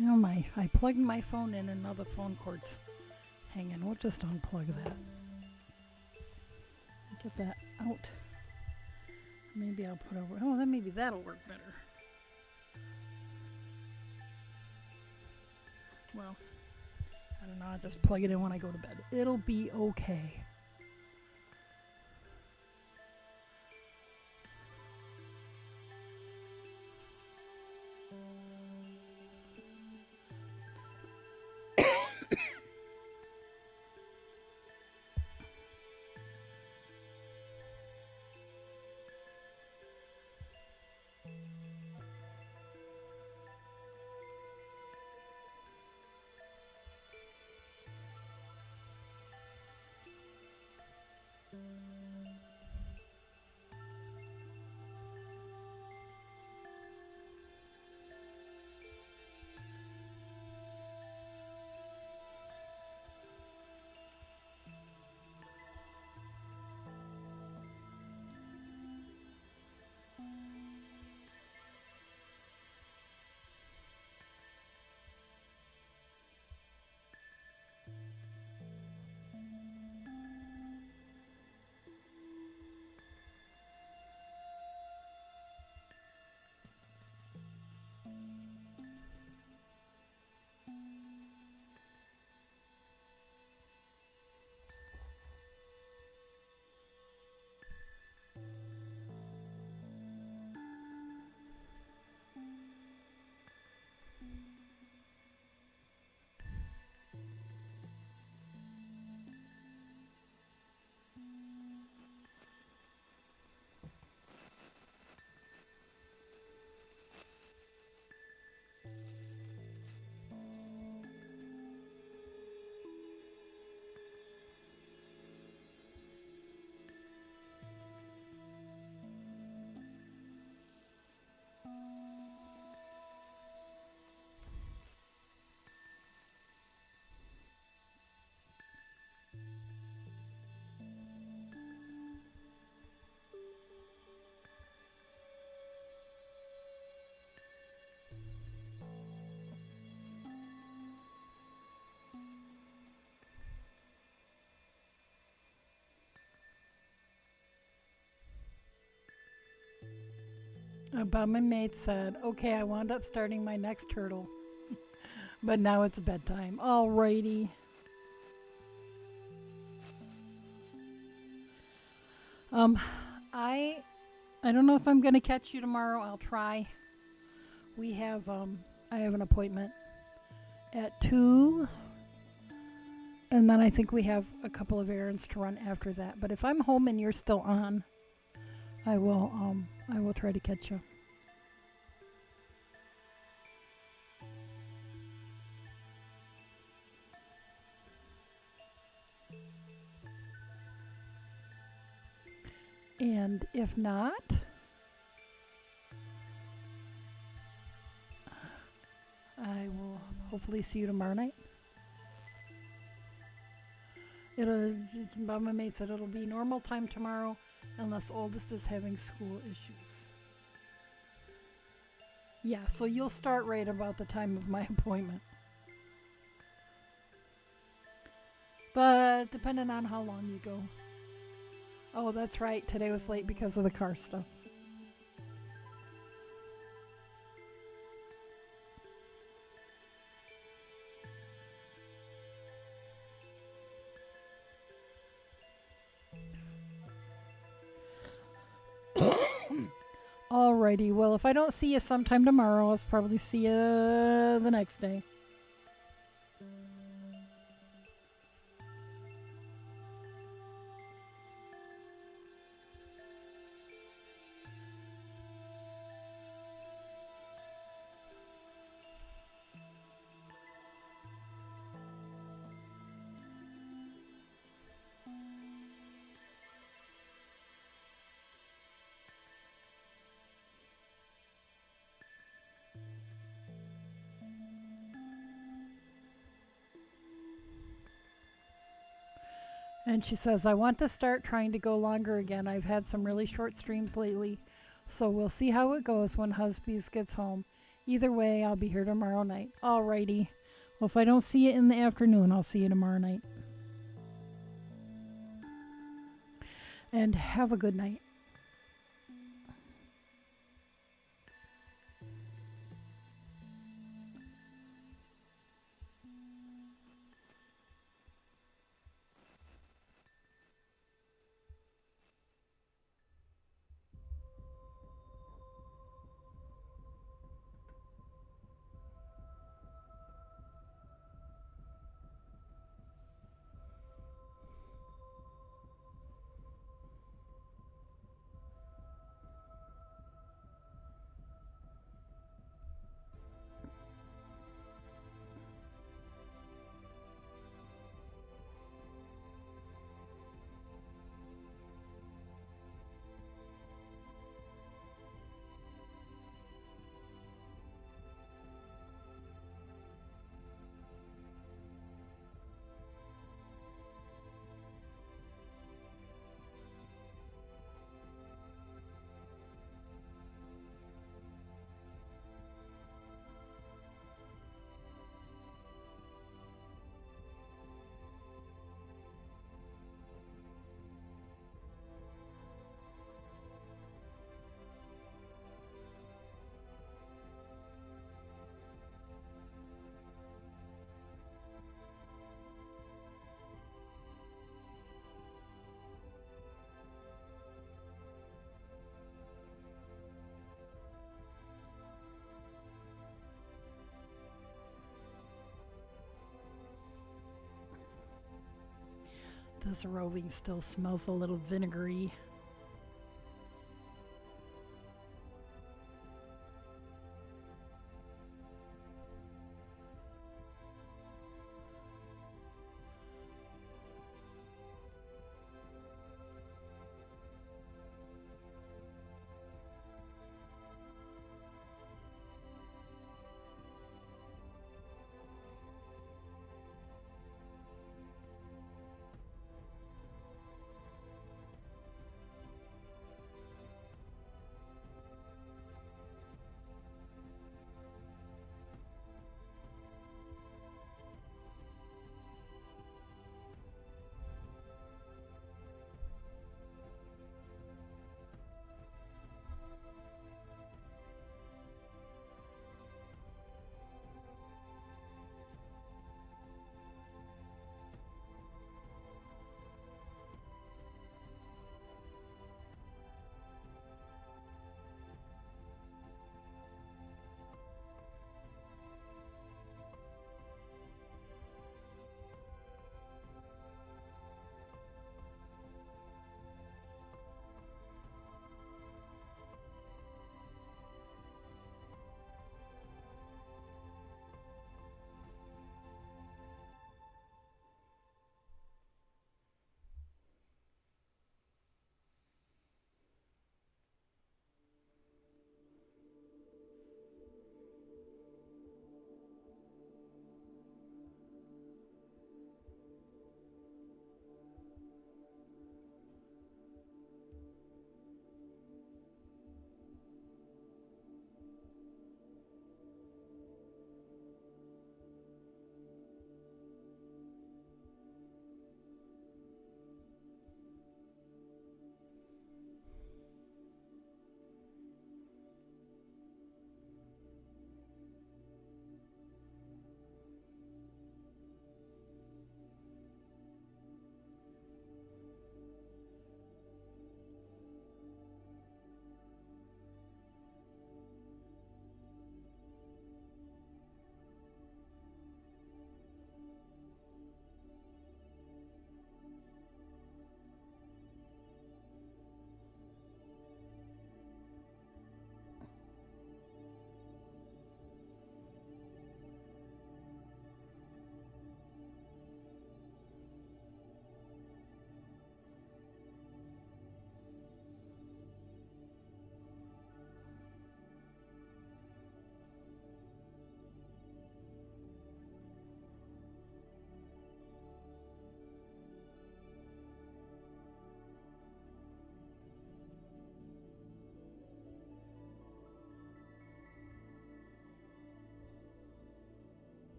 You know, I plugged my phone in and now the phone cord's hanging. We'll just unplug that. Get that out. Maybe I'll put over. Oh, then maybe that'll work better. Well, I don't know. I'll just plug it in when I go to bed. It'll be okay. But my mate said, okay, I wound up starting my next turtle. But now it's bedtime. Alrighty. Um, I don't know if I'm gonna catch you tomorrow. I'll try. We have I have an appointment at 2, and then I think we have a couple of errands to run after that. But if I'm home and you're still on, I will try to catch you. And if not, I will hopefully see you tomorrow night. My mate said it'll be normal time tomorrow unless oldest is having school issues. Yeah, so you'll start right about the time of my appointment. But depending on how long you go. Oh, that's right. Today was late because of the car stuff. Alrighty, well, if I don't see you sometime tomorrow, I'll probably see you the next day. And she says, I want to start trying to go longer again. I've had some really short streams lately. So we'll see how it goes when Husbies gets home. Either way, I'll be here tomorrow night. Alrighty. Well, if I don't see you in the afternoon, I'll see you tomorrow night. And have a good night. This roving still smells a little vinegary.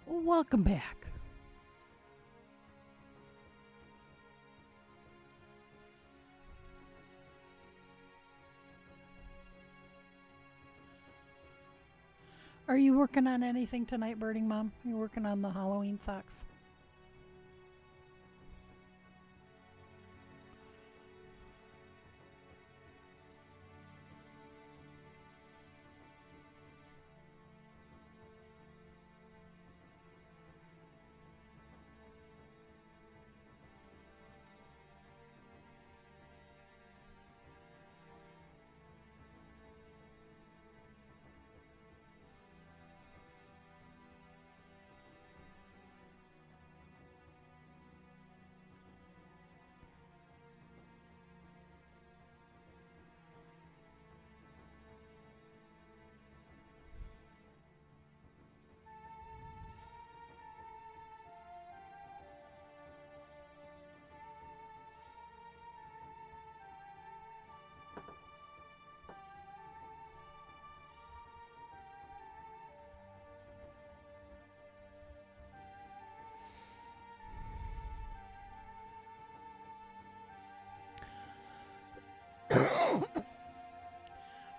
Welcome back. Are you working on anything tonight, Birding Mom? You're working on the Halloween socks.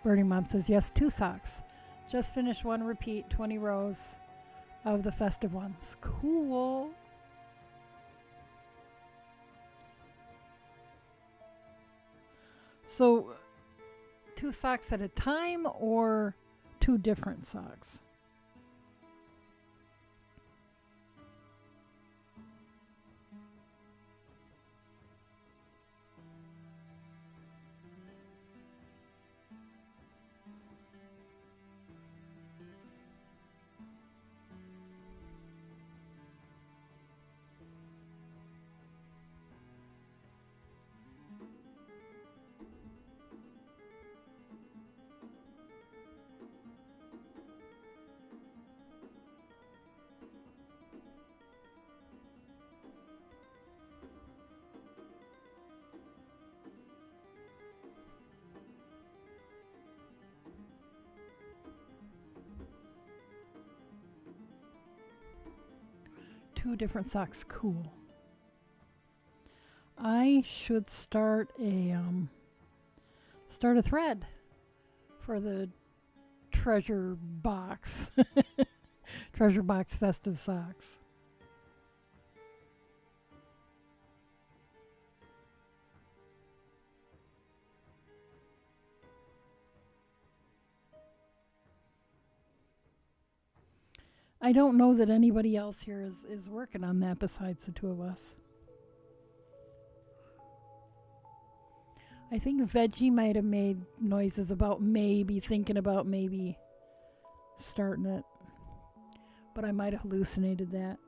Birding Mom says, yes, 2 socks. Just finished one repeat, 20 rows of the festive ones. Cool. So, 2 socks at a time or 2 different socks? Two different socks. Cool. I should start a thread for the treasure box. Treasure box festive socks. I don't know that anybody else here is working on that besides the 2 of us. I think Veggie might have made noises about maybe thinking about maybe starting it, but I might have hallucinated that.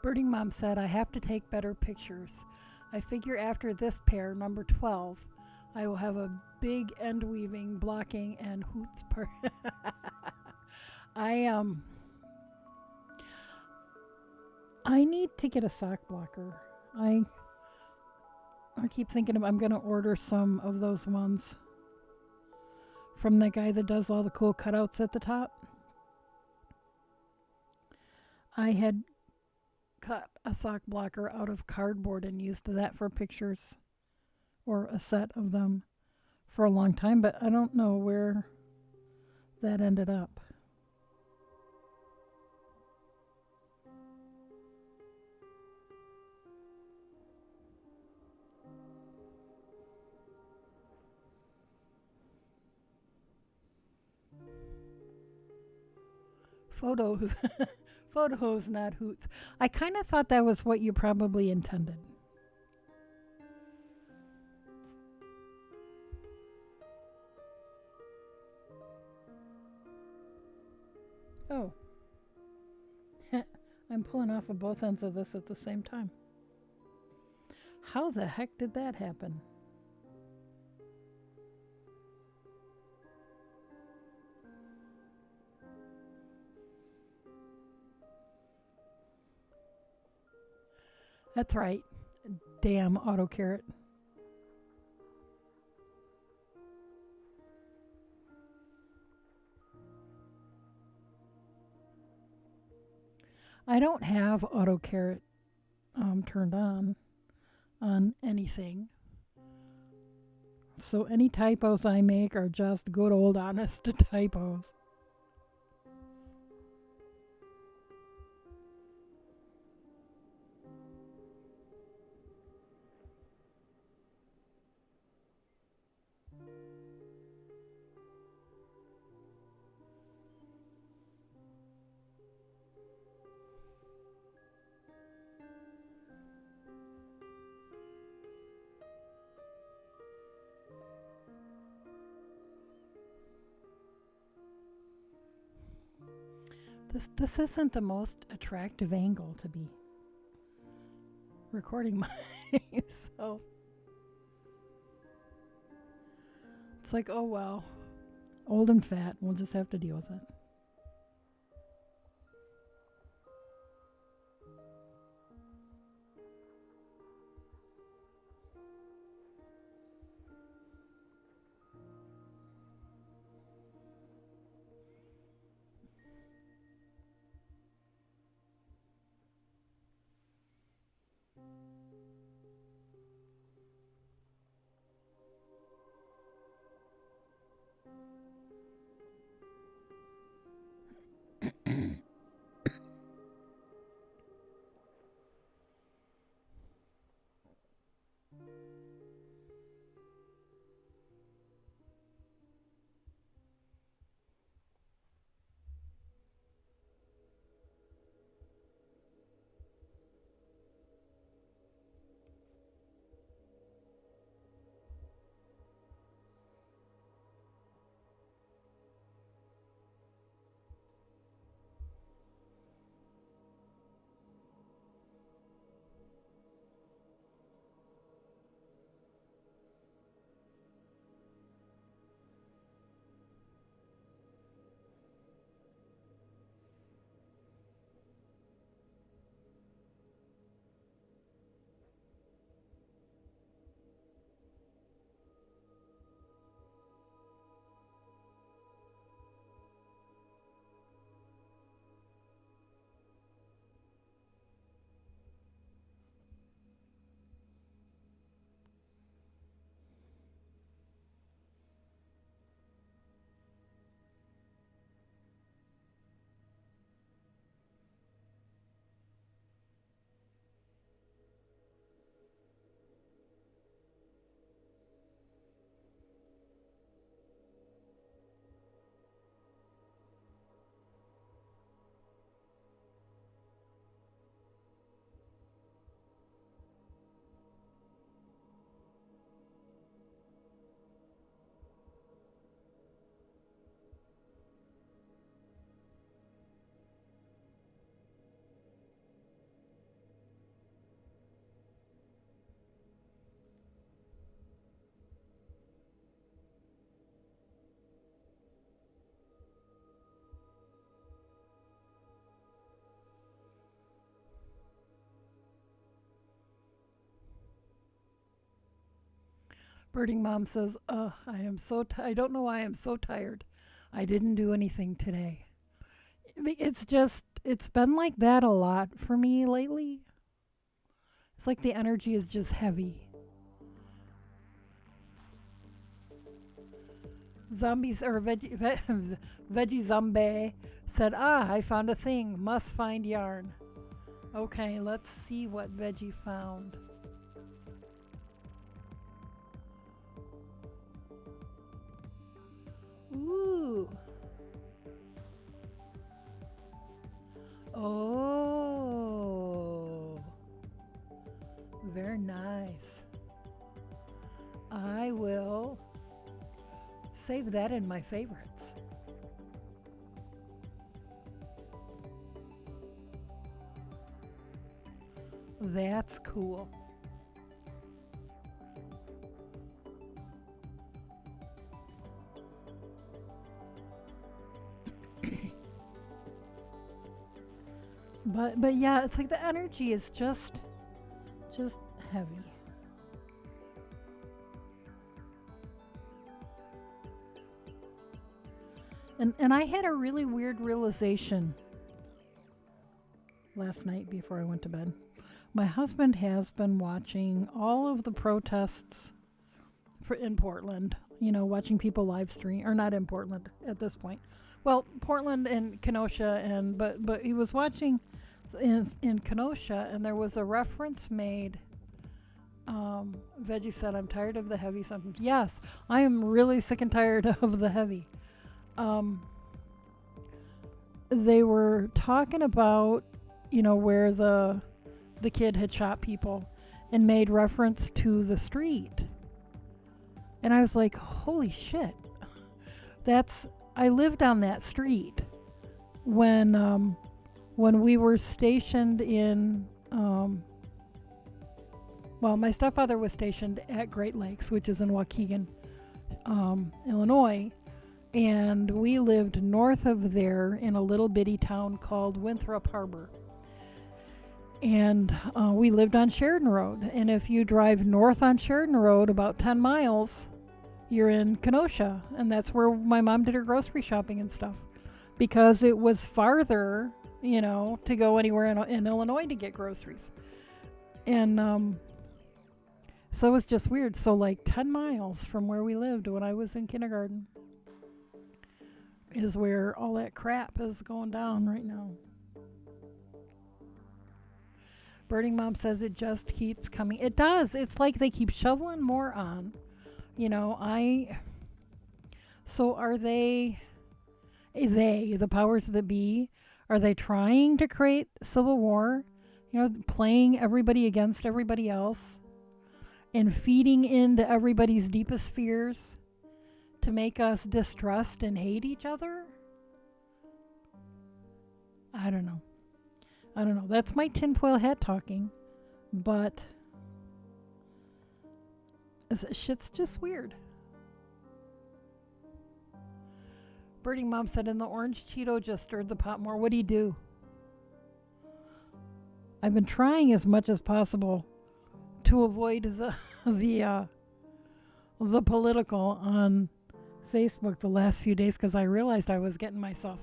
Birding Mom said, I have to take better pictures. I figure after this pair, number 12, I will have a big end weaving, blocking, and hoots part. I I need to get a sock blocker. I keep thinking I'm gonna order some of those ones from the guy that does all the cool cutouts at the top. I had cut a sock blocker out of cardboard and used that for pictures, or a set of them for a long time, but I don't know where that ended up. Photos. Photos, not hoots. I kind of thought that was what you probably intended. Oh, I'm pulling off of both ends of this at the same time. How the heck did that happen? That's right. Damn auto carrot. I don't have auto carrot turned on anything. So any typos I make are just good old honest typos. This isn't the most attractive angle to be recording myself. It's like, oh well, old and fat. We'll just have to deal with it. Birding Mom says, I am I don't know why I'm so tired. I didn't do anything today. It's just, it's been like that a lot for me lately. It's like the energy is just heavy. Zombies or veggie zombie said, "Ah, I found a thing. Must find yarn." Okay, let's see what veggie found. Ooh. Oh. Very nice. I will save that in my favorites. That's cool. But yeah, it's like the energy is just heavy. And I had a really weird realization last night before I went to bed. My husband has been watching all of the protests in Portland, watching people live stream, or not in Portland at this point. Well, Portland and Kenosha, but he was watching in Kenosha, and there was a reference made. Veggie said, "I'm tired of the heavy sometimes." Yes, I am really sick and tired of the heavy. They were talking about, where the kid had shot people, and made reference to the street. And I was like, holy shit. I lived on that street when we were stationed in, my stepfather was stationed at Great Lakes, which is in Waukegan, Illinois. And we lived north of there in a little bitty town called Winthrop Harbor. And we lived on Sheridan Road. And if you drive north on Sheridan Road about 10 miles, you're in Kenosha. And that's where my mom did her grocery shopping and stuff. Because it was farther, to go anywhere in Illinois to get groceries. And so it was just weird. So like 10 miles from where we lived when I was in kindergarten is where all that crap is going down right now. Birding Mom says it just keeps coming. It does. It's like they keep shoveling more on. So are they, the powers that be, are they trying to create civil war? Playing everybody against everybody else and feeding into everybody's deepest fears to make us distrust and hate each other? I don't know. That's my tinfoil hat talking, but shit's just weird. Birding Mom said, and the orange Cheeto just stirred the pot more. What do you do? I've been trying as much as possible to avoid the political on Facebook the last few days because I realized I was getting myself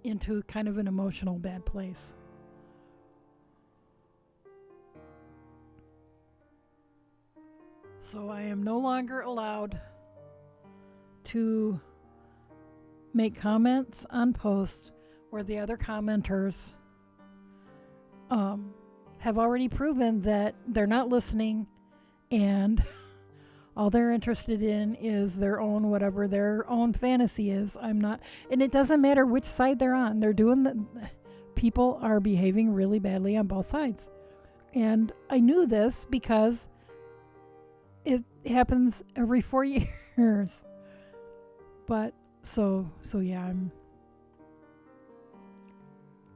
into kind of an emotional bad place. So I am no longer allowed to make comments on posts where the other commenters have already proven that they're not listening and all they're interested in is their own, whatever their own fantasy is. I'm not, and it doesn't matter which side they're on. People are behaving really badly on both sides. And I knew this because it happens every 4 years. But so yeah,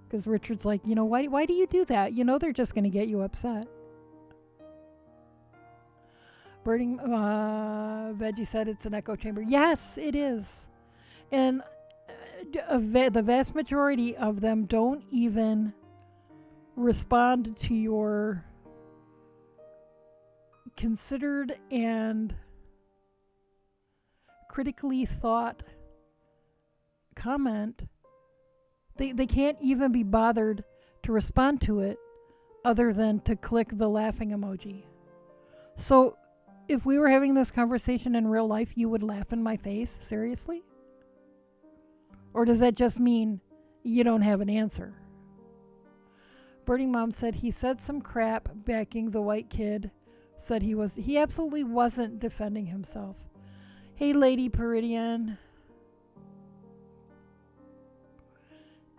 because Richard's like, why do you do that? They're just going to get you upset. Birding Veggie said it's an echo chamber. Yes, it is. And the vast majority of them don't even respond to your considered and critically thought comment. They can't even be bothered to respond to it other than to click the laughing emoji. So If we were having this conversation in real life, you would laugh in my face? Seriously? Or does that just mean you don't have an answer? Birding Mom said he said some crap backing the white kid. Said he absolutely wasn't defending himself. Hey, Lady Peridian.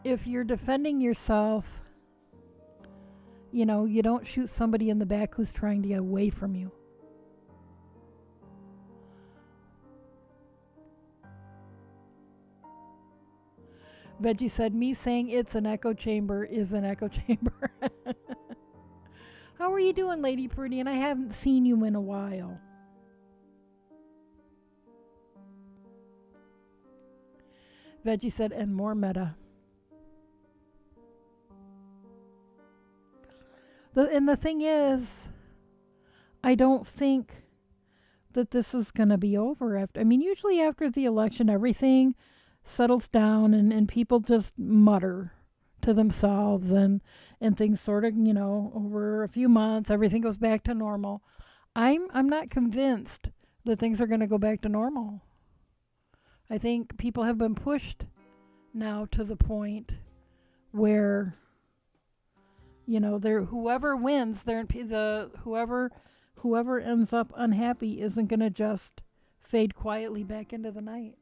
If you're defending yourself, you don't shoot somebody in the back who's trying to get away from you. Veggie said, me saying it's an echo chamber is an echo chamber. How are you doing, Lady Peridian? I haven't seen you in a while. Veggie said, and more meta. And the thing is, I don't think that this is going to be over. Usually after the election, everything settles down and people just mutter to themselves and things sort of, over a few months, everything goes back to normal. I'm not convinced that things are going to go back to normal. I think people have been pushed now to the point where, whoever wins, whoever ends up unhappy isn't going to just fade quietly back into the night.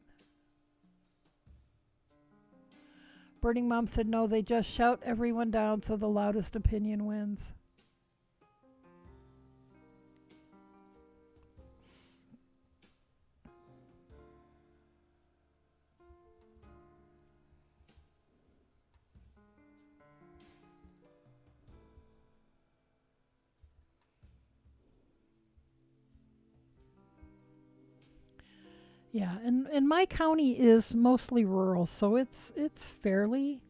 Birding Mom said, no, they just shout everyone down so the loudest opinion wins. Yeah, and my county is mostly rural, so it's fairly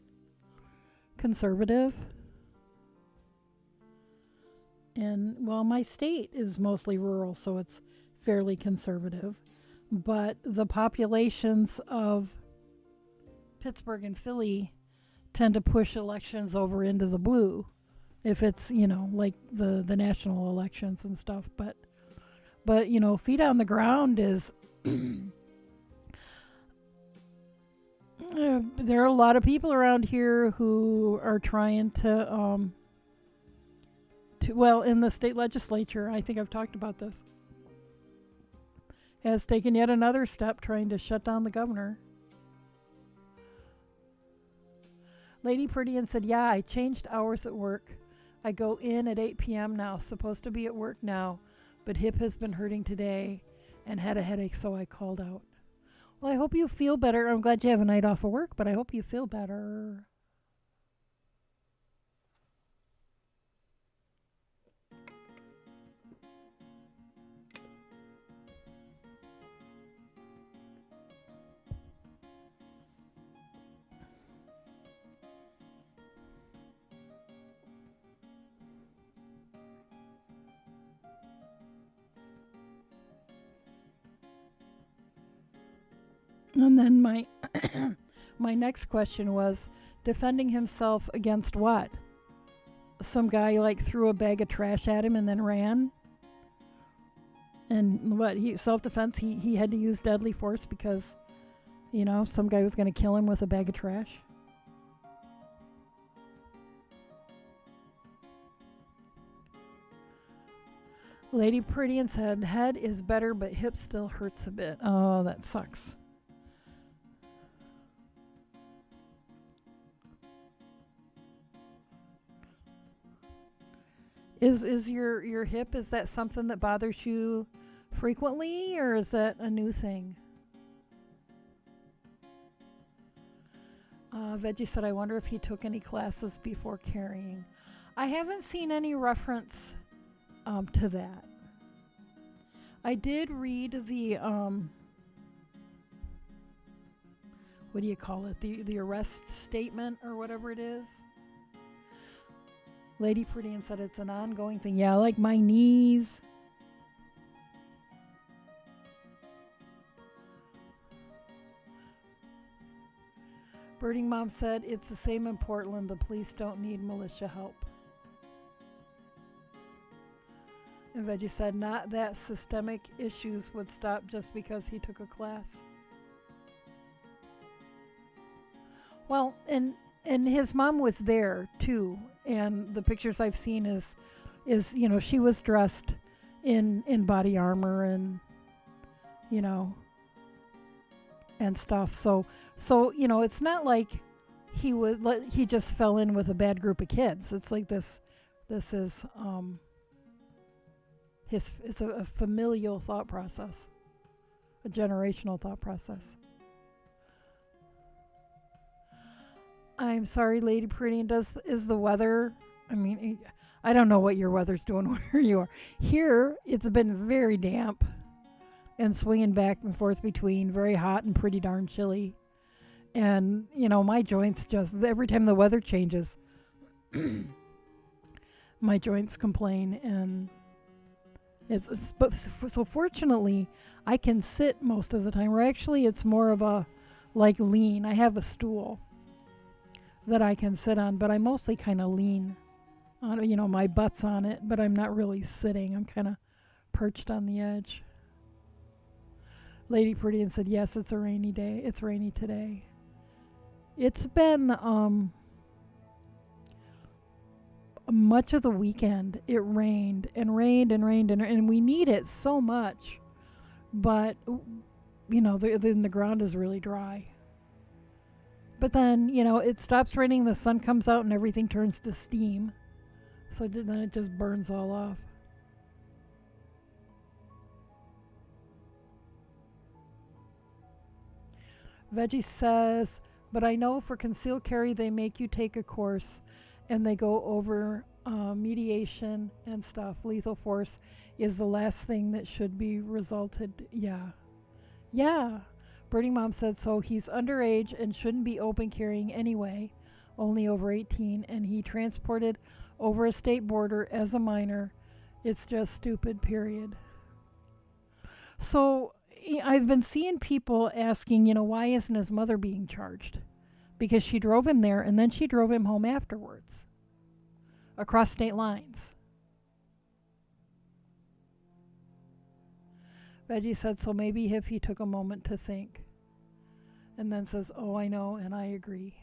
conservative. And my state is mostly rural, so it's fairly conservative. But the populations of Pittsburgh and Philly tend to push elections over into the blue, if it's like the national elections and stuff. But feet on the ground is. There are a lot of people around here who are trying to in the state legislature, I think I've talked about this, has taken yet another step trying to shut down the governor. Lady Peridian said, yeah, I changed hours at work. I go in at 8 p.m. now, supposed to be at work now, but hip has been hurting today and had a headache, so I called out. Well, I hope you feel better. I'm glad you have a night off of work, but I hope you feel better. And then my next question was, defending himself against what? Some guy threw a bag of trash at him and then ran? And what, self-defense, he had to use deadly force because, some guy was going to kill him with a bag of trash? Lady Peridian said, head is better, but hip still hurts a bit. Oh, that sucks. Is your hip, is that something that bothers you frequently, or is that a new thing? Veggie said, I wonder if he took any classes before carrying. I haven't seen any reference to that. I did read the, what do you call it? The arrest statement or whatever it is. Lady Peridian said it's an ongoing thing. Yeah, like my knees. Birding Mom said it's the same in Portland. The police don't need militia help. And Veggie said, not that systemic issues would stop just because he took a class. Well, and his mom was there too, and the pictures I've seen is she was dressed in body armor and and stuff. So it's not like he just fell in with a bad group of kids. It's like this is it's a familial thought process, a generational thought process. I'm sorry, Lady Pretty. And is the weather? I mean, I don't know what your weather's doing where you are. Here, it's been very damp and swinging back and forth between very hot and pretty darn chilly. And my joints just every time the weather changes, my joints complain, and but so fortunately I can sit most of the time. Or actually, it's more of a lean. I have a stool that I can sit on, but I mostly kind of lean on, my butt's on it, but I'm not really sitting. I'm kind of perched on the edge. Lady Pretty and said, yes, it's a rainy day. It's rainy today. It's been much of the weekend. It rained and rained and rained and we need it so much, but the ground is really dry. But then, it stops raining, the sun comes out, and everything turns to steam. So then it just burns all off. Veggie says, but I know for concealed carry, they make you take a course, and they go over mediation and stuff. Lethal force is the last thing that should be resulted. Yeah. Birdie Mom said, so he's underage and shouldn't be open carrying anyway, only over 18, and he transported over a state border as a minor. It's just stupid, period. So I've been seeing people asking, why isn't his mother being charged? Because she drove him there, and then she drove him home afterwards, across state lines. Veggie said, so maybe if he took a moment to think. And then says, oh, I know, and I agree.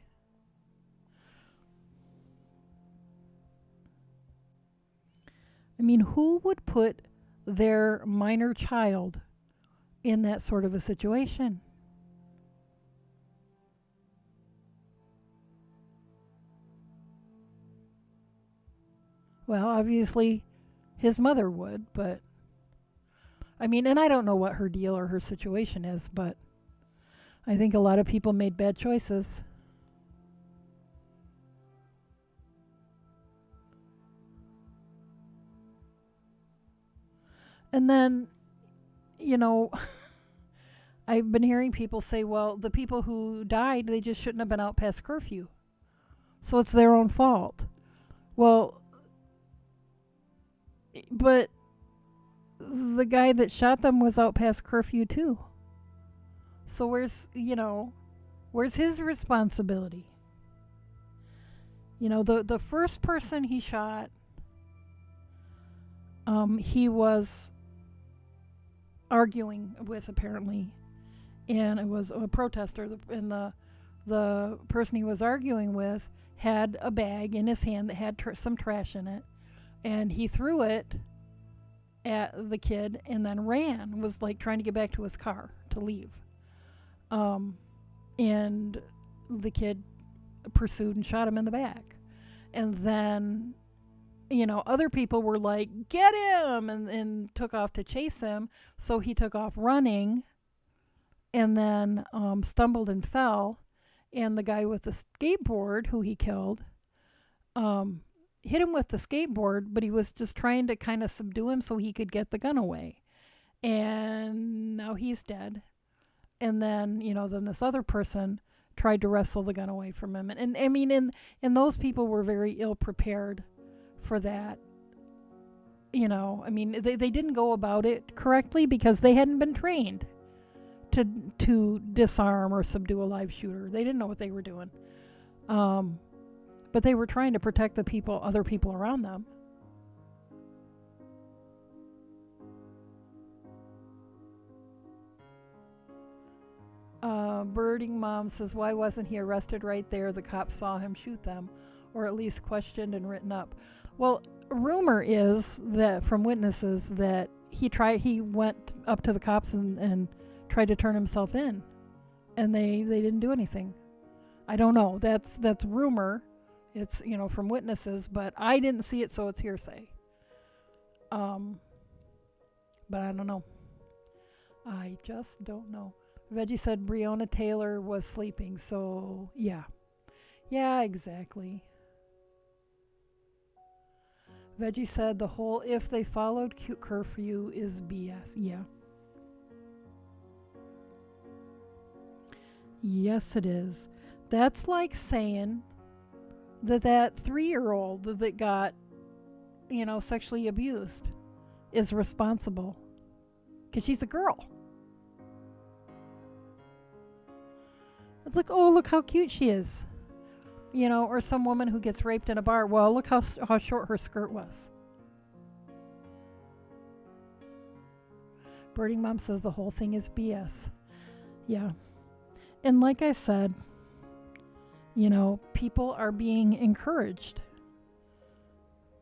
I mean, who would put their minor child in that sort of a situation? Well, obviously, his mother would, but I mean, and I don't know what her deal or her situation is, but I think a lot of people made bad choices. And then, I've been hearing people say, well, the people who died, they just shouldn't have been out past curfew. So it's their own fault. Well, but the guy that shot them was out past curfew too. So where's his responsibility? The first person he shot, he was arguing with, apparently, and it was a protester, and the person he was arguing with had a bag in his hand that had some trash in it, and he threw it at the kid and then ran, was trying to get back to his car to leave. And the kid pursued and shot him in the back. And then, other people were like, get him, and took off to chase him. So he took off running and then stumbled and fell. And the guy with the skateboard, who he killed, hit him with the skateboard, but he was just trying to kind of subdue him so he could get the gun away. And now he's dead. And then, then this other person tried to wrestle the gun away from him. And I mean, and those people were very ill prepared for that. I mean, they didn't go about it correctly because they hadn't been trained to disarm or subdue a live shooter. They didn't know what they were doing. But they were trying to protect other people around them. Birding Mom says, why wasn't he arrested right there? The cops saw him shoot them, or at least questioned and written up. Well, rumor is that from witnesses that he went up to the cops and tried to turn himself in, and they didn't do anything. I don't know. That's rumor. It's from witnesses, but I didn't see it, so it's hearsay. But I don't know. I just don't know. Veggie said Breonna Taylor was sleeping, so yeah. Yeah, exactly. Veggie said the whole if they followed curfew is BS. Yeah. Yes, it is. That's like saying that 3-year-old that got, sexually abused is responsible because she's a girl. It's like, oh, look how cute she is. Or some woman who gets raped in a bar. Well, look how short her skirt was. Birding Mom says the whole thing is BS. Yeah. And like I said, people are being encouraged.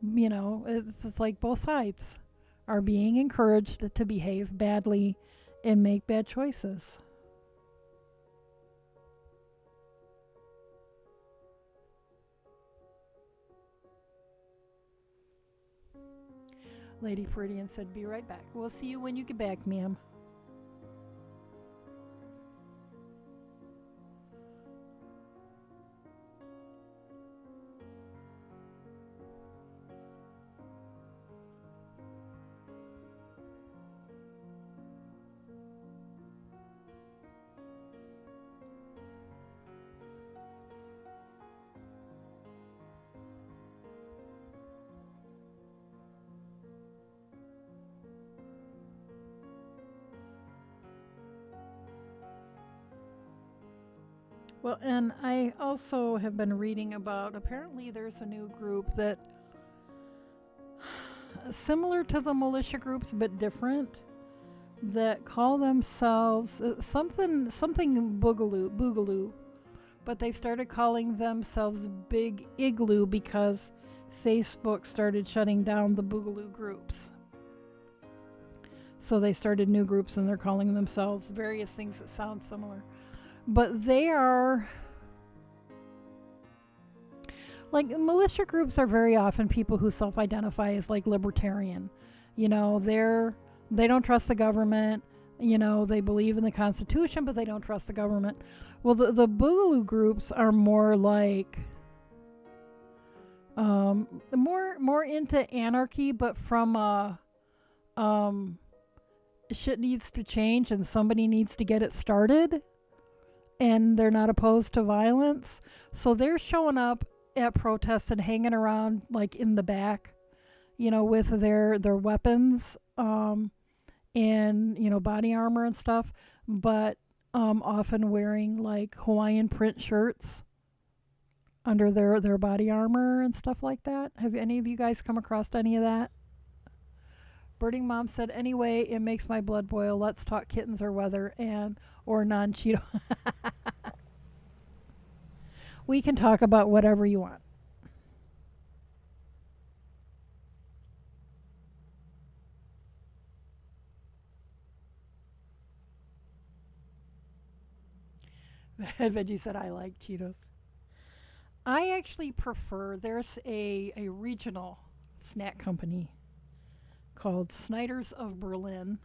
It's like both sides are being encouraged to behave badly and make bad choices. Lady Floridian said, be right back. We'll see you when you get back, ma'am. Well, and I also have been reading about, apparently there's a new group that, similar to the militia groups but different, that call themselves something boogaloo, but they started calling themselves Big Igloo because Facebook started shutting down the boogaloo groups. So they started new groups and they're calling themselves various things that sound similar. But they are, like, militia groups are very often people who self-identify as like libertarian. They don't trust the government. They believe in the Constitution, but they don't trust the government. Well, the Boogaloo groups are more like more into anarchy, but from shit needs to change and somebody needs to get it started. And they're not opposed to violence. So they're showing up at protests and hanging around like in the back, with their weapons, and, body armor and stuff, but often wearing like Hawaiian print shirts under their body armor and stuff like that. Have any of you guys come across any of that? Birding Mom said, anyway, it makes my blood boil. Let's talk kittens or weather or non-Cheeto. We can talk about whatever you want. Veggie said, I like Cheetos. I actually prefer, there's a regional snack company called Snyder's of Berlin,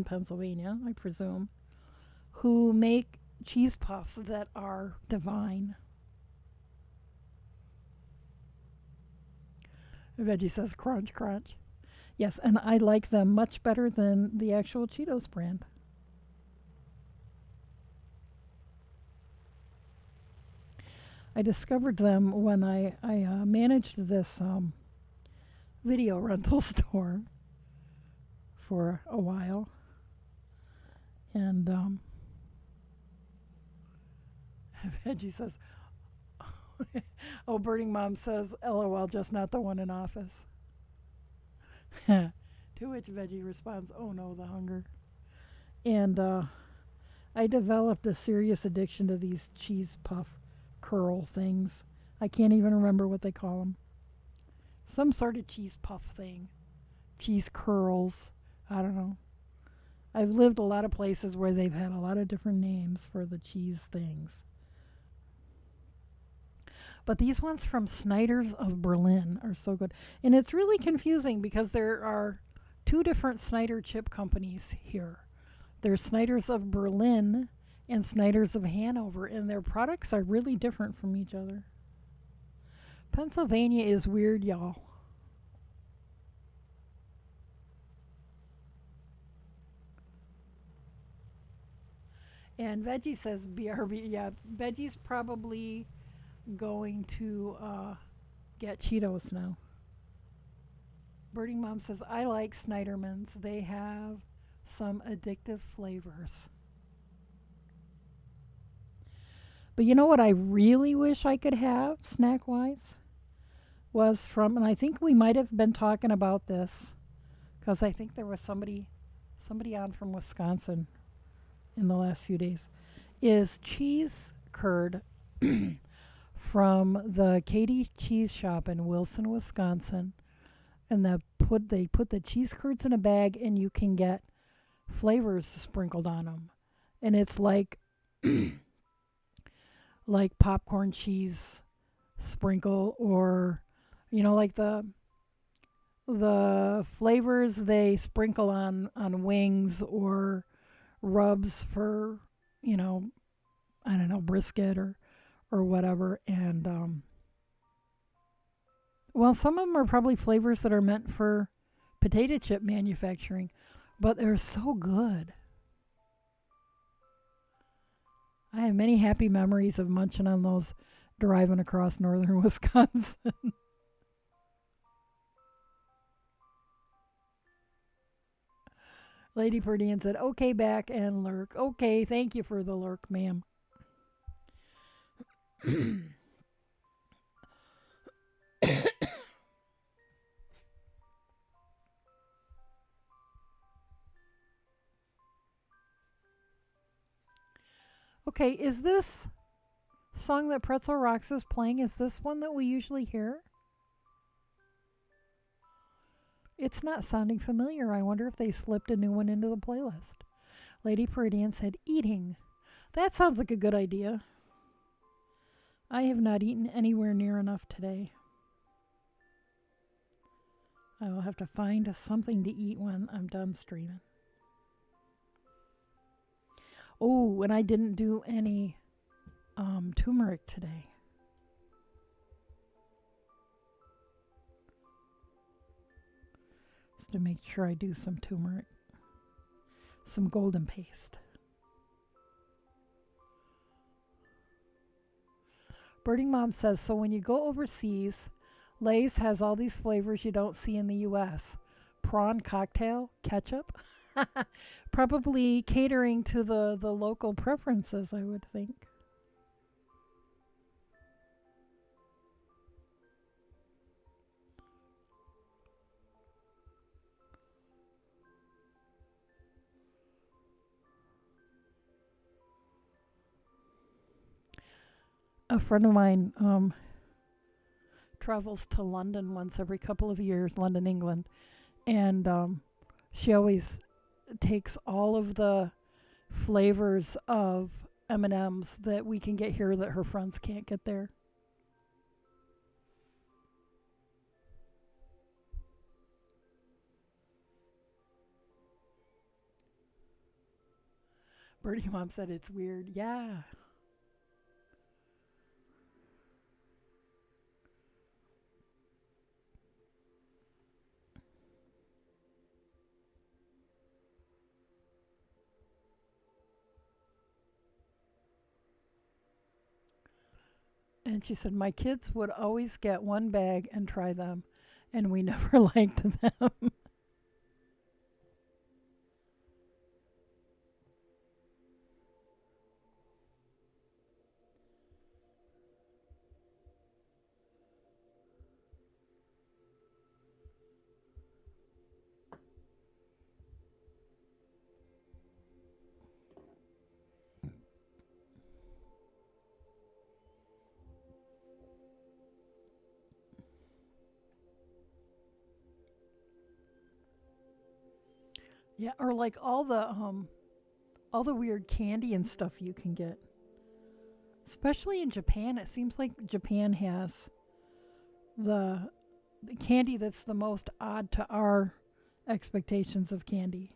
Pennsylvania, I presume, who make cheese puffs that are divine. Veggie says crunch, crunch. Yes, and I like them much better than the actual Cheetos brand. I discovered them when I managed this video rental store for a while. And Veggie says, oh, Birding Mom says, LOL, just not the one in office. To which Veggie responds, oh no, the hunger. And I developed a serious addiction to these cheese puff curl things. I can't even remember what they call them. Some sort of cheese puff thing. Cheese curls. I don't know. I've lived a lot of places where they've had a lot of different names for the cheese things. But these ones from Snyder's of Berlin are so good. And it's really confusing because there are two different Snyder chip companies here. There's Snyder's of Berlin and Snyder's of Hanover, and their products are really different from each other. Pennsylvania is weird, y'all. And Veggie says BRB. Yeah, Veggie's probably going to get Cheetos now. Birding Mom says, I like Snyderman's. They have some addictive flavors. But you know what I really wish I could have, snack wise, was from, and I think we might have been talking about this because I think there was somebody on from Wisconsin in the last few days, is cheese curd from the Katie Cheese Shop in Wilson, Wisconsin. And they put the cheese curds in a bag, and you can get flavors sprinkled on them, and it's like like popcorn cheese sprinkle, or like the flavors they sprinkle on wings or rubs for I don't know, brisket or whatever. And well, some of them are probably flavors that are meant for potato chip manufacturing, but they're so good. I have many happy memories of munching on those driving across northern Wisconsin. Lady Perdian said, okay, back and lurk. Okay, thank you for the lurk, ma'am. Okay, is this song that Pretzel Rocks is playing, is this one that we usually hear? It's not sounding familiar. I wonder if they slipped a new one into the playlist. Lady Peridian said, eating. That sounds like a good idea. I have not eaten anywhere near enough today. I will have to find something to eat when I'm done streaming. Oh, and I didn't do any turmeric today. Just to make sure I do some turmeric. Some golden paste. Birding Mom says, so when you go overseas, Lay's has all these flavors you don't see in the U.S. Prawn cocktail, ketchup. Probably catering to the local preferences, I would think. A friend of mine travels to London once every couple of years, London, England, and she always takes all of the flavors of M&Ms that we can get here that her friends can't get there. Birdie Mom said it's weird. Yeah. And she said, my kids would always get one bag and try them, and we never liked them. Yeah, or like all the weird candy and stuff you can get. Especially in Japan, it seems like Japan has the, the candy that's the most odd to our expectations of candy.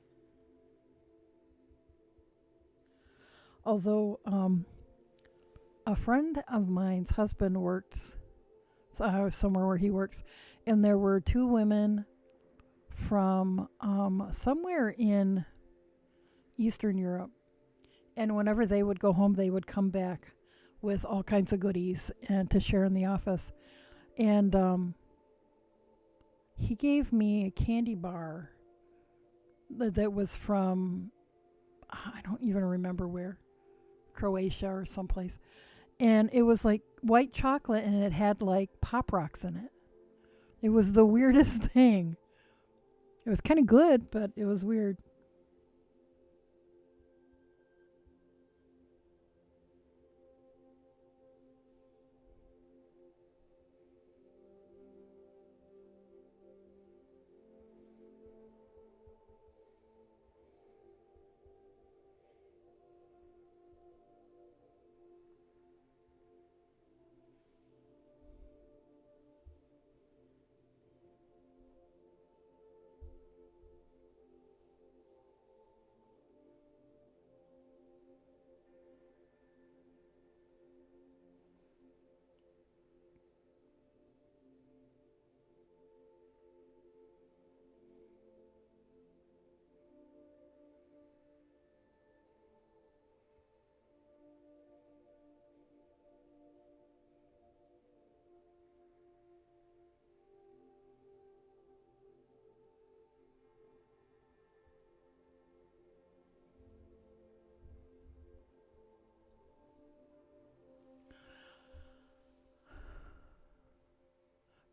Although a friend of mine's husband works somewhere where he works, and there were two women from somewhere in Eastern Europe. And whenever they would go home, they would come back with all kinds of goodies and to share in the office. And he gave me a candy bar that was from, I don't even remember where, Croatia or someplace. And it was like white chocolate and it had like pop rocks in it. It was the weirdest thing. It was kind of good, but it was weird.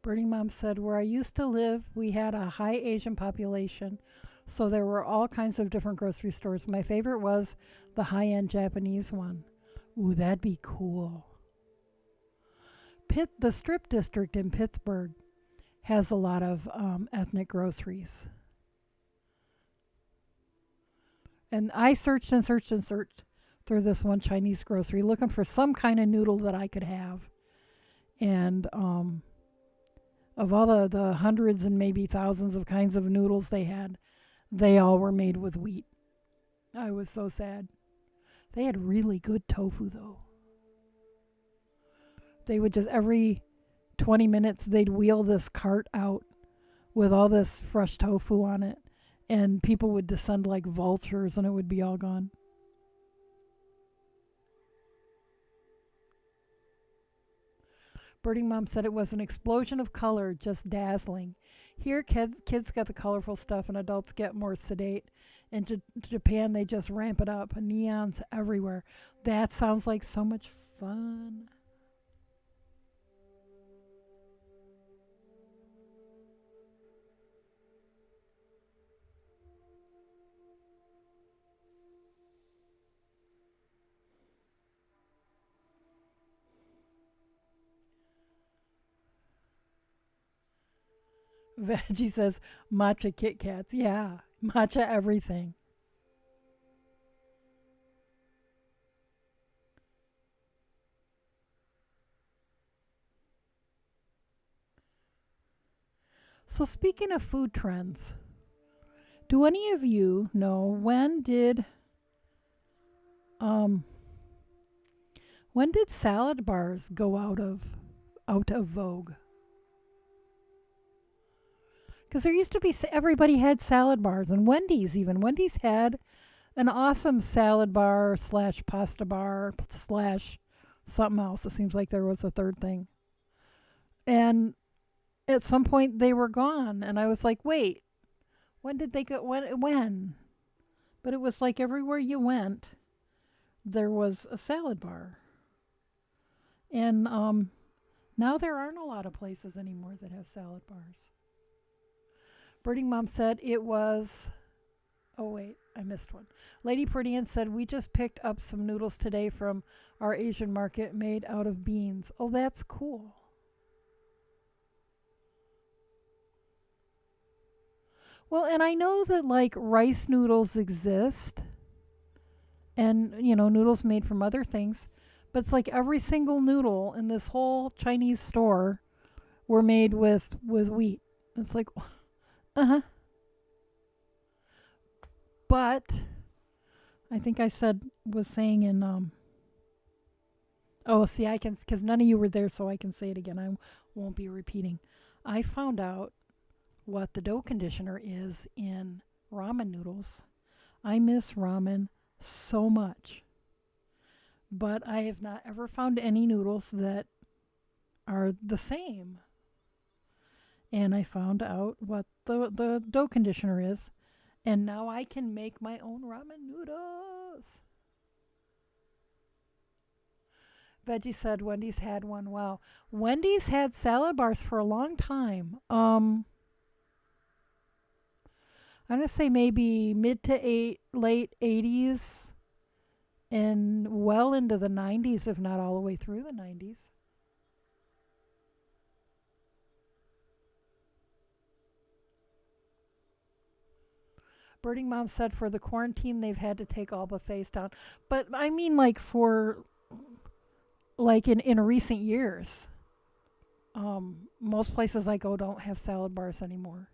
Birdie Mom said, where I used to live, we had a high Asian population. So there were all kinds of different grocery stores. My favorite was the high end Japanese one. Ooh, that'd be cool. The Strip District in Pittsburgh has a lot of ethnic groceries. And I searched and searched and searched through this one Chinese grocery looking for some kind of noodle that I could have. And of all the hundreds and maybe thousands of kinds of noodles they had, they all were made with wheat. I was so sad. They had really good tofu, though. They would just, every 20 minutes, they'd wheel this cart out with all this fresh tofu on it, and people would descend like vultures, and it would be all gone. Birding Mom said it was an explosion of color, just dazzling. Here, kids get the colorful stuff, and adults get more sedate. In Japan, they just ramp it up. Neons everywhere. That sounds like so much fun. Veggie says matcha Kit Kats. Yeah, matcha everything. So speaking of food trends, do any of you know um when did salad bars go out of vogue? Because there used to be everybody had salad bars, and Wendy's had an awesome salad bar slash pasta bar slash something else. It seems like there was a third thing, and at some point they were gone, and I was like, wait, when did they go? When? But it was like everywhere you went, there was a salad bar, and now there aren't a lot of places anymore that have salad bars. Birding Mom said it was. Oh, wait, I missed one. Lady Prettian said, we just picked up some noodles today from our Asian market made out of beans. Oh, that's cool. Well, and I know that like rice noodles exist and, noodles made from other things, but it's like every single noodle in this whole Chinese store were made with wheat. It's like, uh-huh. But I think I was saying in oh, see, I can, because none of you were there, so I can say it again. I won't be repeating. I found out what the dough conditioner is in ramen noodles. I miss ramen so much, but I have not ever found any noodles that are the same. And I found out what the dough conditioner is, and now I can make my own ramen noodles. Veggie said Wendy's had one. Wow. Wendy's had salad bars for a long time. I'm gonna say maybe mid to late 80s and well into the 90s, if not all the way through the 90s. Birding Mom said for the quarantine they've had to take all buffets down. But I mean like for like in recent years. Most places I go don't have salad bars anymore.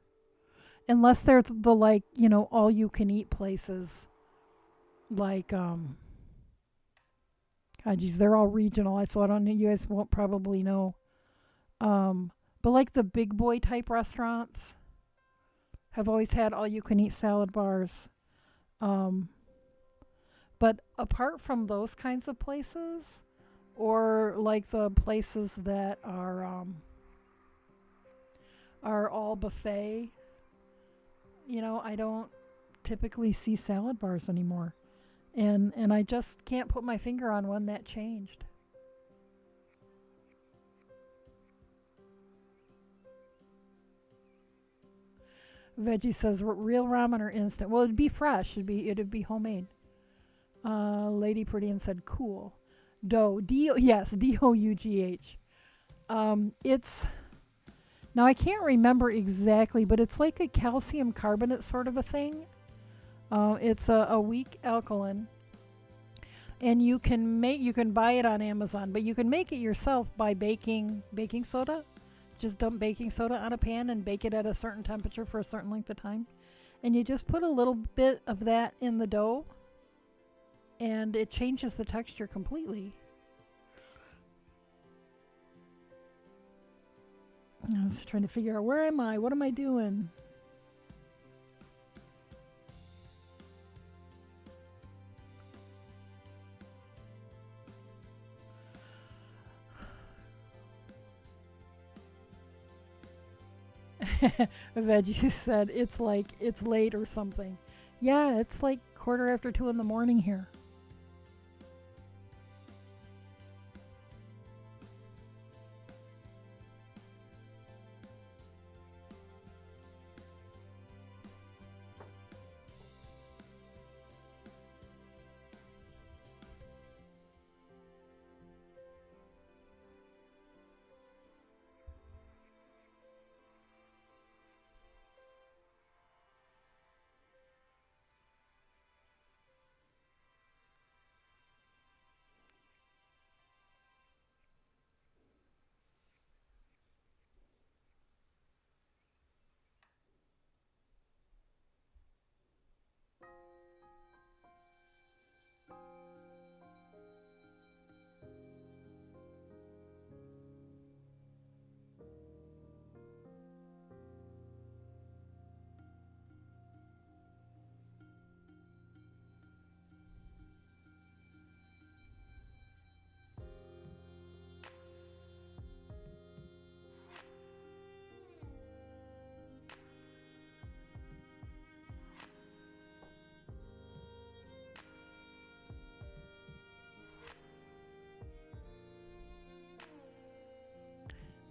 Unless they're the like, all you can eat places like God, geez, they're all regional, so I don't know. You guys won't probably know. But like the big boy type restaurants have always had all you can eat salad bars. Um, but apart from those kinds of places, or like the places that are all buffet, I don't typically see salad bars anymore. And I just can't put my finger on when that changed. Veggie says real ramen or instant. Well, it'd be fresh. It'd be homemade. Lady Prettian said cool. Dough. Yes, Dough. It's now I can't remember exactly, but it's like a calcium carbonate sort of a thing. It's a weak alkaline, and you can buy it on Amazon, but you can make it yourself by baking soda. Just dump baking soda on a pan and bake it at a certain temperature for a certain length of time. And you just put a little bit of that in the dough, and it changes the texture completely. I was trying to figure out, where am I? What am I doing? Veggie said it's like it's late or something. Yeah, it's like 2:15 in the morning here.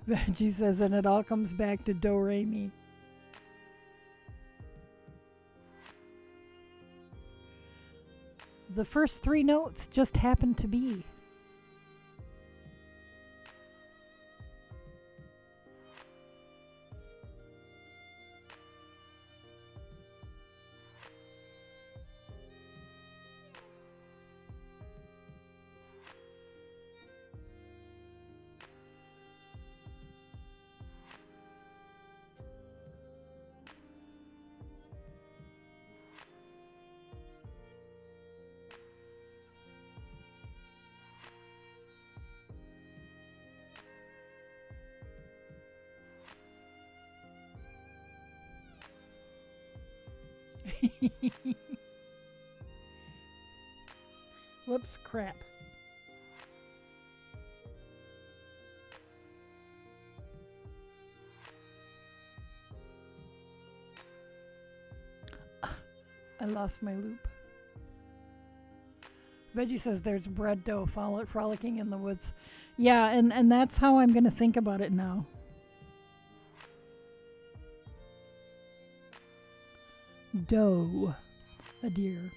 Veggie says, and it all comes back to do re mi. The first three notes just happen to be. Whoops, crap. I lost my loop. Veggie says there's bread dough frolicking in the woods. Yeah, and that's how I'm going to think about it now. Dough. A deer.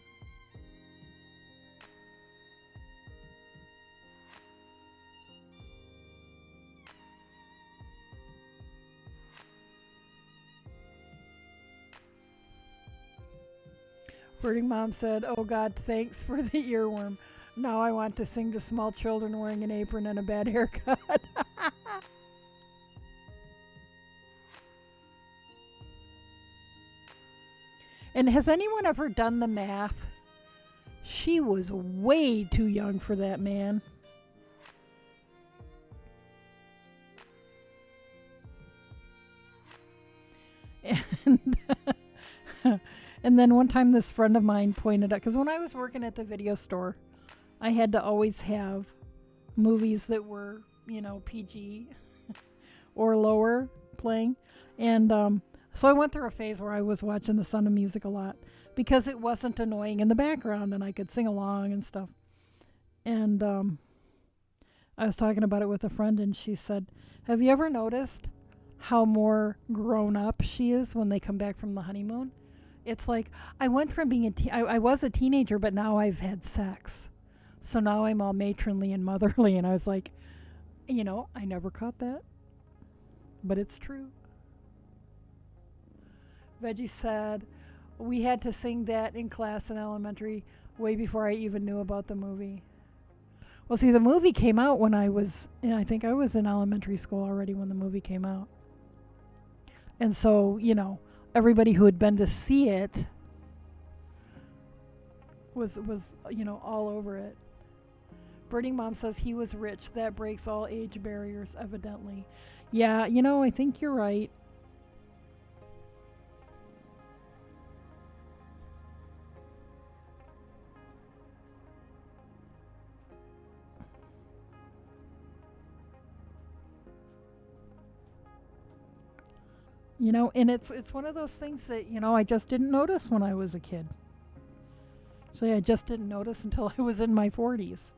Birding Mom said, "Oh God, thanks for the earworm. Now I want to sing to small children wearing an apron and a bad haircut." And has anyone ever done the math? She was way too young for that man. And and then one time this friend of mine pointed out, because when I was working at the video store, I had to always have movies that were, PG or lower playing. And so I went through a phase where I was watching The Sound of Music a lot because it wasn't annoying in the background and I could sing along and stuff. And I was talking about it with a friend and she said, "Have you ever noticed how more grown up she is when they come back from the honeymoon? It's like, I went from being I was a teenager, but now I've had sex. So now I'm all matronly and motherly." And I was like, I never caught that. But it's true. Veggie said, "We had to sing that in class in elementary way before I even knew about the movie." Well, see, the movie came out when I think I was in elementary school already when the movie came out. And so, everybody who had been to see it was all over it. Birding Mom says he was rich. That breaks all age barriers, evidently. Yeah, I think you're right. And it's one of those things that, I just didn't notice when I was a kid. So I just didn't notice until I was in my 40s.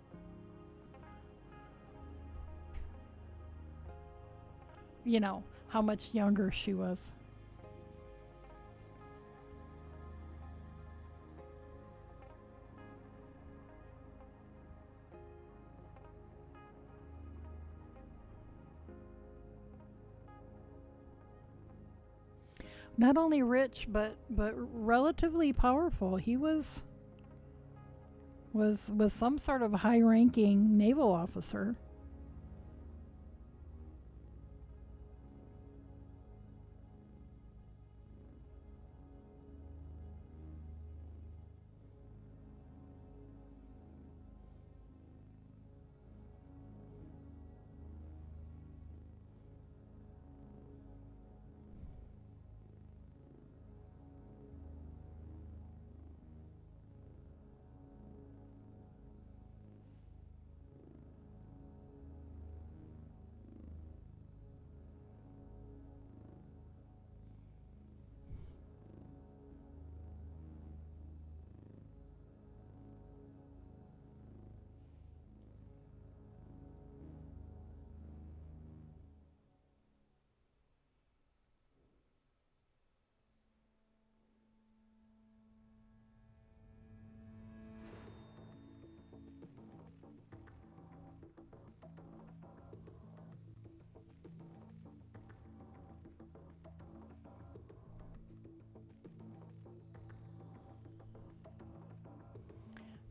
How much younger she was. Not only rich, but relatively powerful. He was some sort of high-ranking naval officer.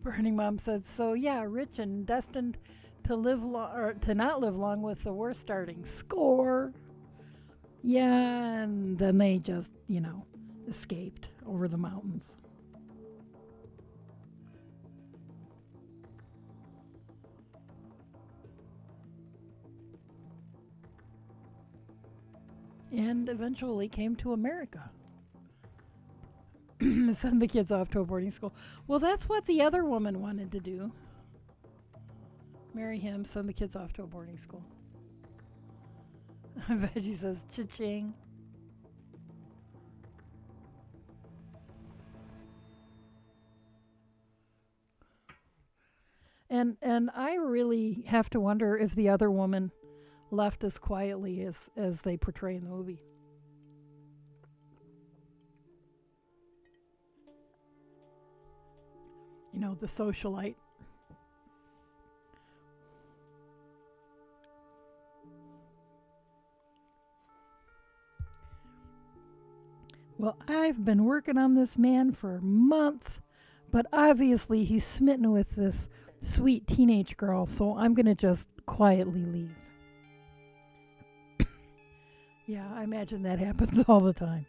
Burning Mom said, "So yeah, rich and destined to live or to not live long with the war starting. Score." Yeah, and then they just, escaped over the mountains. And eventually came to America. Send the kids off to a boarding school. Well, that's what the other woman wanted to do. Marry him, send the kids off to a boarding school. Veggie says, cha-ching. And I really have to wonder if the other woman left as quietly as they portray in the movie. You know, the socialite. Well, I've been working on this man for months, but obviously he's smitten with this sweet teenage girl, so I'm going to just quietly leave. Yeah, I imagine that happens all the time.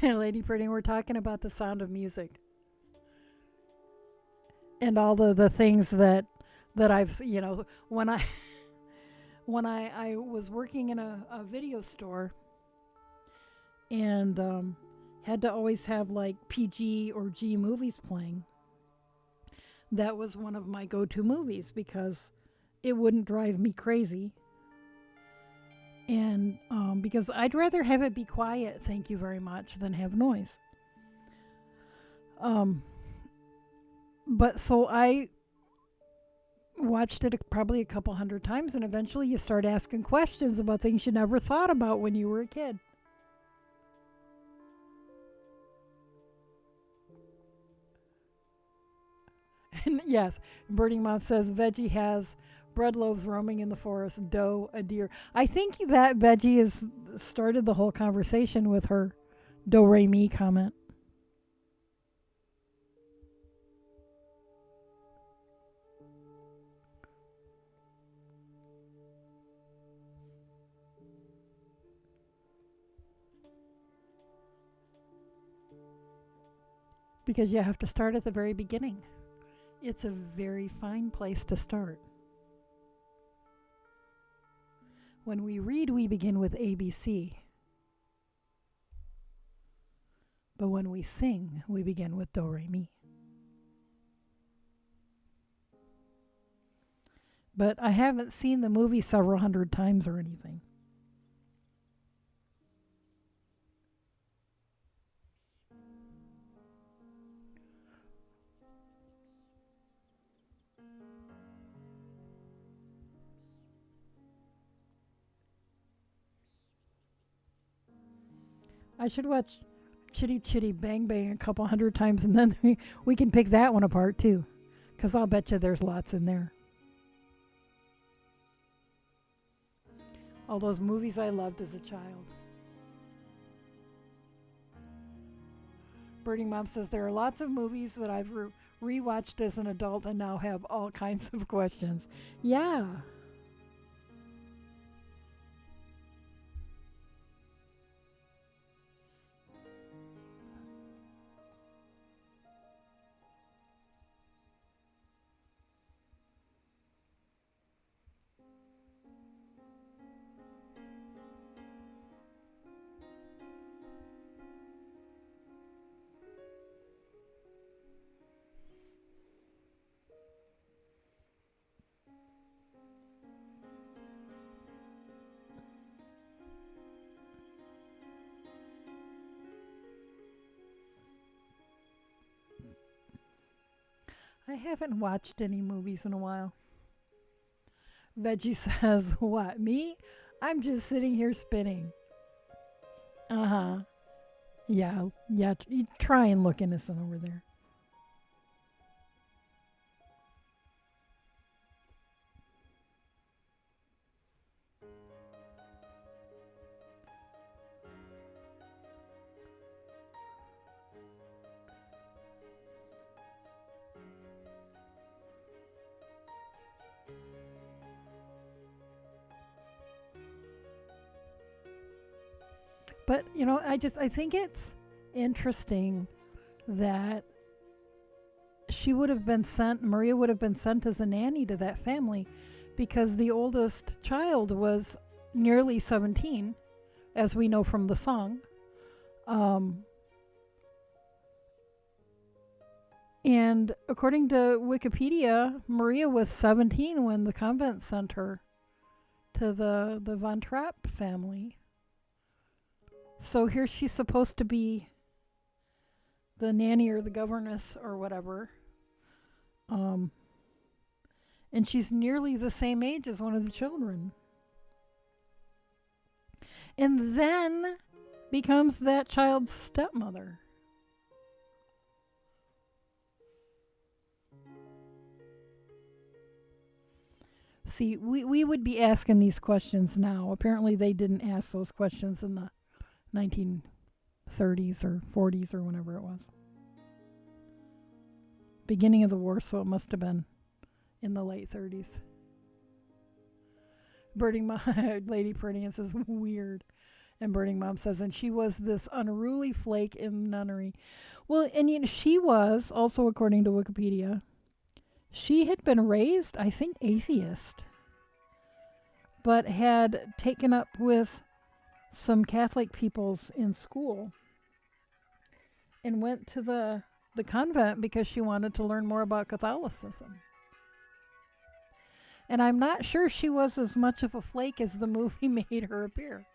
Lady Pretty, we're talking about the sound of music and all the things that I've, when I was working in a video store and had to always have like PG or G movies playing. That was one of my go-to movies because it wouldn't drive me crazy. And because I'd rather have it be quiet, thank you very much, than have noise. But so I watched it probably a couple hundred times, and eventually you start asking questions about things you never thought about when you were a kid. And yes, Birding Mom says Veggie has bread loaves roaming in the forest, doe, a deer. I think that Veggie has started the whole conversation with her do re mi comment. Because you have to start at the very beginning. It's a very fine place to start. When we read, we begin with ABC. But when we sing, we begin with do re mi. But I haven't seen the movie several hundred times or anything. I should watch Chitty Chitty Bang Bang a couple hundred times and then we can pick that one apart too. Because I'll bet you there's lots in there. All those movies I loved as a child. Birding Mom says there are lots of movies that I've rewatched as an adult and now have all kinds of questions. Yeah. I haven't watched any movies in a while. Veggie says, what, me? I'm just sitting here spinning. Uh-huh. Yeah, you try and look innocent over there. But, you know, I think it's interesting that Maria would have been sent as a nanny to that family because the oldest child was nearly 17, as we know from the song. And according to Wikipedia, Maria was 17 when the convent sent her to the Von Trapp family. So here she's supposed to be the nanny or the governess or whatever. And she's nearly the same age as one of the children. And then becomes that child's stepmother. See, we would be asking these questions now. Apparently they didn't ask those questions in the 1930s or 40s or whenever it was. Beginning of the war, so it must have been in the late 30s. Birding Mom, Lady Pretty, and says, weird. And Birding Mom says, and she was this unruly flake in nunnery. Well, and you know, she was, also according to Wikipedia, she had been raised, I think, atheist, but had taken up with some Catholic peoples in school and went to the convent because she wanted to learn more about Catholicism. And I'm not sure she was as much of a flake as the movie made her appear.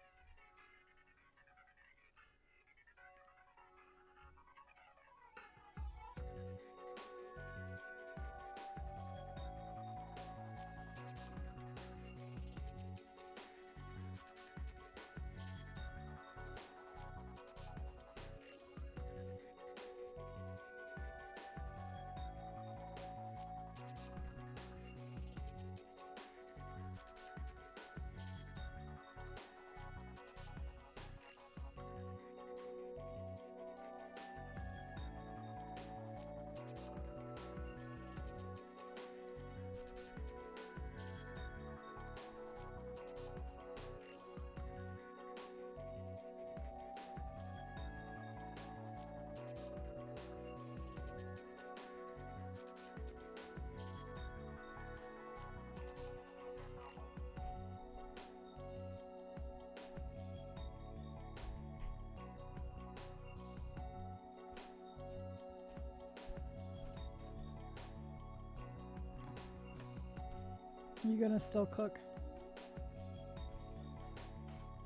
You're gonna still cook.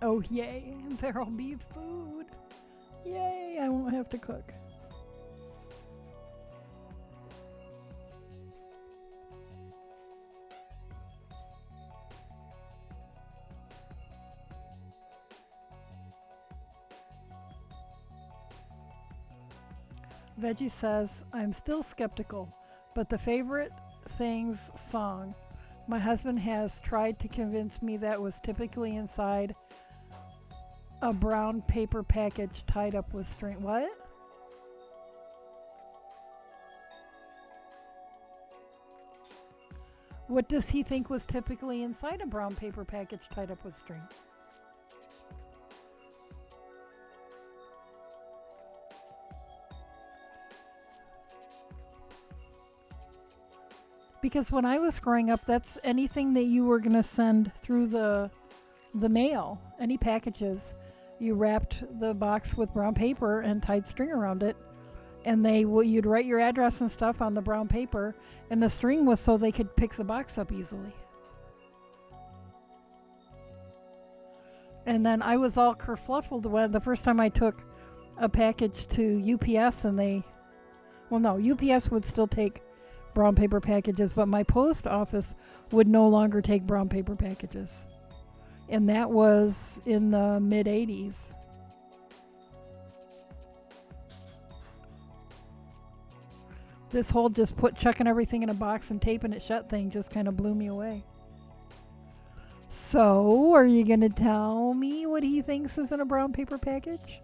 Oh, yay, there'll be food. Yay, I won't have to cook. Veggie says, I'm still skeptical, but the favorite things song, my husband has tried to convince me that was typically inside a brown paper package tied up with string. What? What does he think was typically inside a brown paper package tied up with string? Because when I was growing up, that's anything that you were going to send through the mail, any packages, you wrapped the box with brown paper and tied string around it, and you'd write your address and stuff on the brown paper, and the string was so they could pick the box up easily. And then I was all kerfluffled when the first time I took a package to UPS, and UPS would still take brown paper packages, but my post office would no longer take brown paper packages. And that was in the mid 80s. This whole just chucking everything in a box and taping it shut thing just kind of blew me away. So, are you going to tell me what he thinks is in a brown paper package?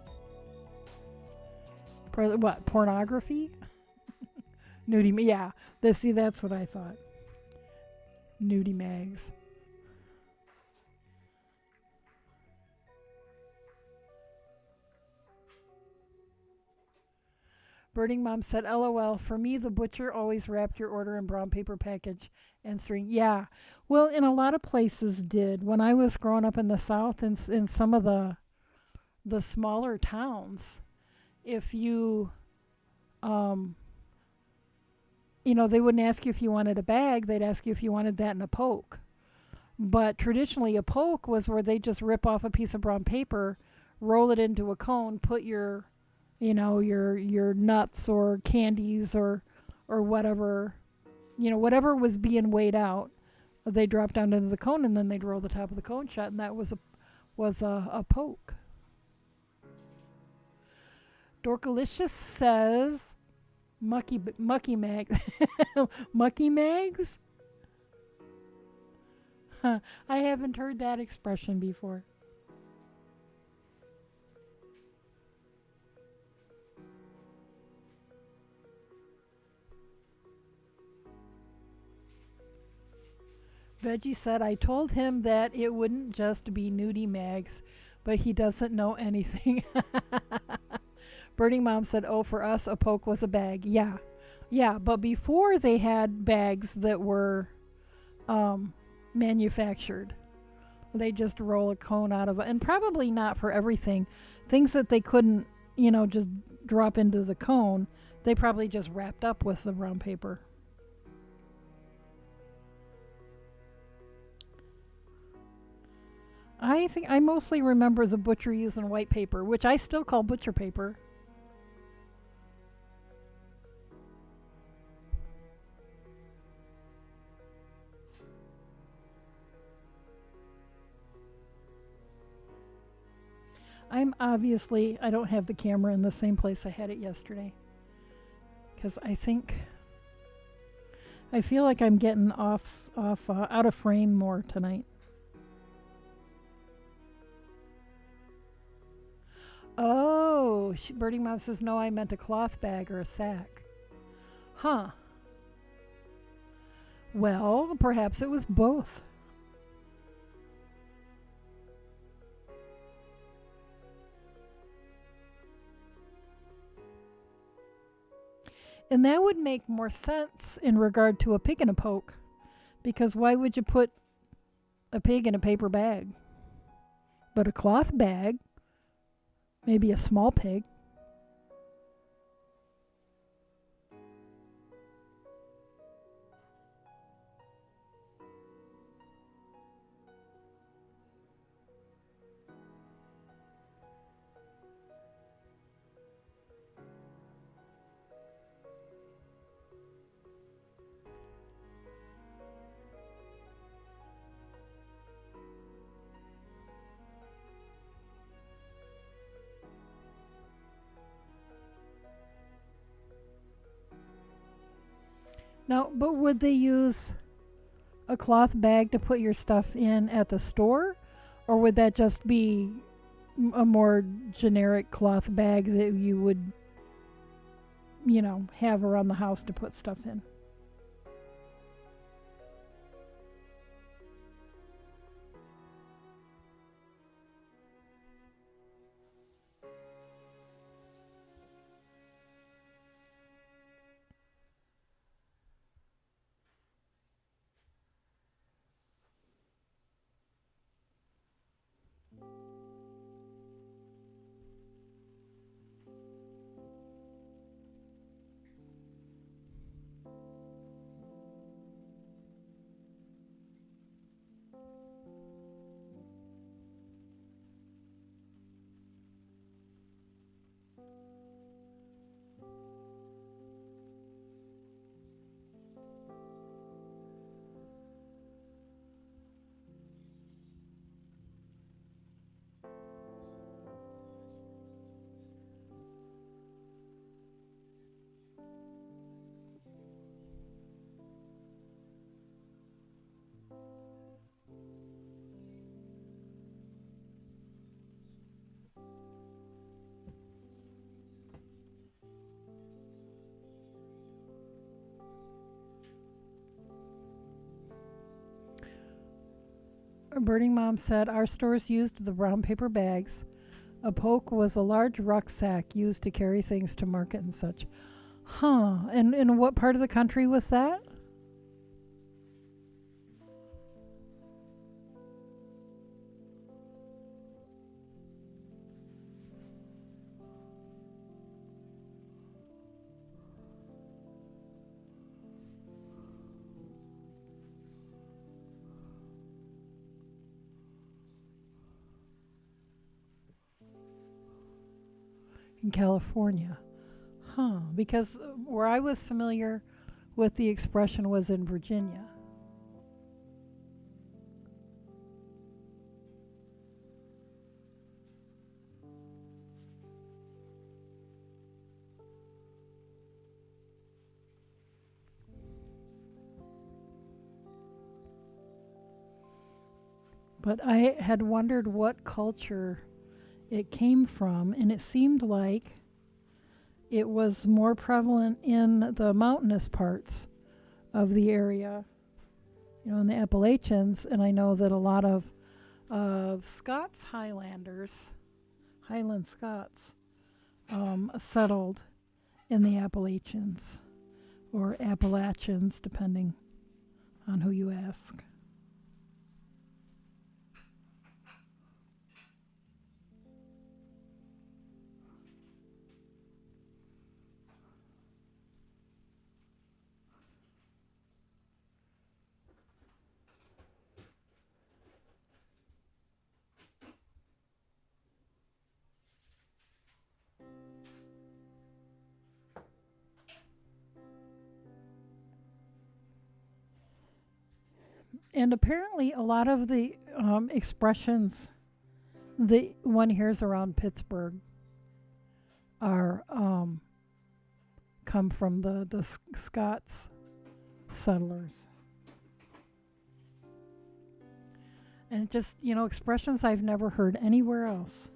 What, pornography? Nudie, yeah. That's what I thought. Nudie mags. Birding Mom said, LOL, for me, the butcher always wrapped your order in brown paper package and string. Yeah. Well, in a lot of places did. When I was growing up in the South, in some of the smaller towns, if you, um, they wouldn't ask you if you wanted a bag. They'd ask you if you wanted that in a poke. But traditionally, a poke was where they just rip off a piece of brown paper, roll it into a cone, put your nuts or candies or whatever, whatever was being weighed out. They dropped down into the cone and then they'd roll the top of the cone shut, and that was a poke. Dorkalicious says, mucky mag, mucky mags. Huh, I haven't heard that expression before. Veggie said, I told him that it wouldn't just be nudie mags, but he doesn't know anything. Birding Mom said, oh, for us, a poke was a bag. Yeah. Yeah, but before they had bags that were manufactured, they just roll a cone out of it. And probably not for everything. Things that they couldn't, just drop into the cone, they probably just wrapped up with the brown paper. I think I mostly remember the butcher using white paper, which I still call butcher paper. I don't have the camera in the same place I had it yesterday. Because I feel like I'm getting out of frame more tonight. Oh, Birdie Mom says, no, I meant a cloth bag or a sack. Huh. Well, perhaps it was both. And that would make more sense in regard to a pig in a poke. Because why would you put a pig in a paper bag? But a cloth bag, maybe a small pig. Now, but would they use a cloth bag to put your stuff in at the store? Or would that just be a more generic cloth bag that you would, have around the house to put stuff in? Birding Mom said, our stores used the brown paper bags, A poke was a large rucksack used to carry things to market and such. Huh. And in what part of the country was that? In California. Huh. Because where I was familiar with the expression was in Virginia. But I had wondered what culture it came from, and it seemed like it was more prevalent in the mountainous parts of the area, in the Appalachians. And I know that a lot of Scots Highland Scots, settled in the Appalachians, or Appalachians, depending on who you ask. And apparently, a lot of the expressions that one hears around Pittsburgh are come from the Scots settlers, and just expressions I've never heard anywhere else.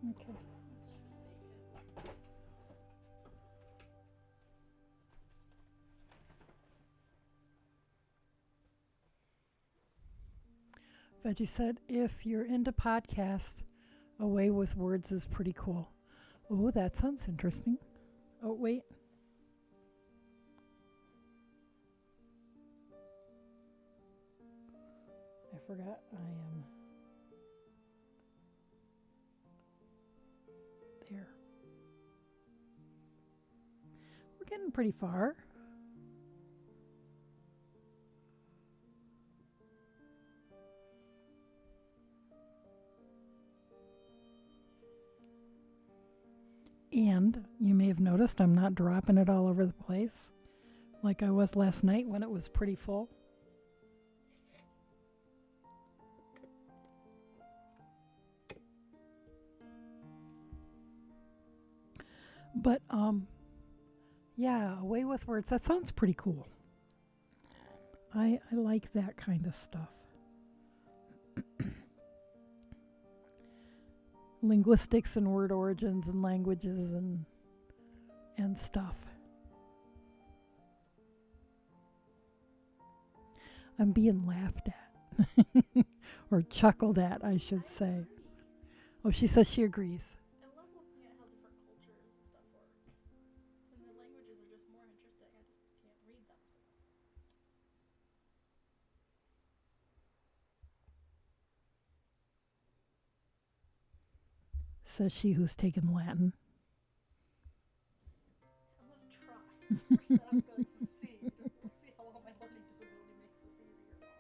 Okay. Veggie said, if you're into podcast, A Way with Words is pretty cool. Oh, that sounds interesting. Oh, wait. I forgot I am there. We're getting pretty far. And you may have noticed I'm not dropping it all over the place like I was last night when it was pretty full. But yeah, away with words. That sounds pretty cool. I like that kind of stuff. Linguistics and word origins and languages and stuff. I'm being laughed at. Or chuckled at, I should say. Oh, she says she agrees. I love looking at how different cultures and stuff work. And the languages are just more interesting. I just can't read them. Says she who's taken Latin. I'm going to try. First, then I was going to see. We'll see how well my learning disability makes this easier.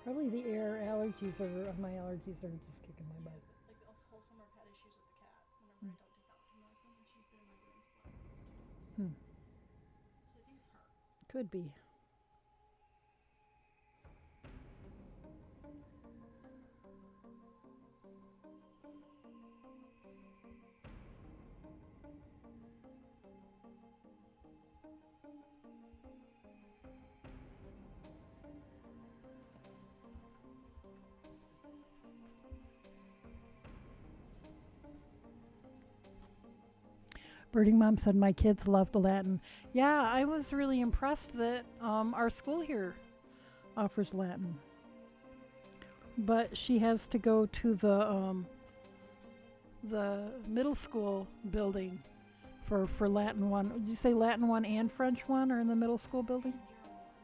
Probably the air allergies are my allergies are just kicking my butt. Like this whole summer I've had issues with the cat whenever I don't take allergy medicine, and she's been in my room for like almost 2 days. Hmm. So I think it's her. Could be. Birding Mom said my kids loved Latin. Yeah, I was really impressed that our school here offers Latin. But she has to go to the middle school building for Latin 1. Did you say Latin 1 and French 1 are in the middle school building?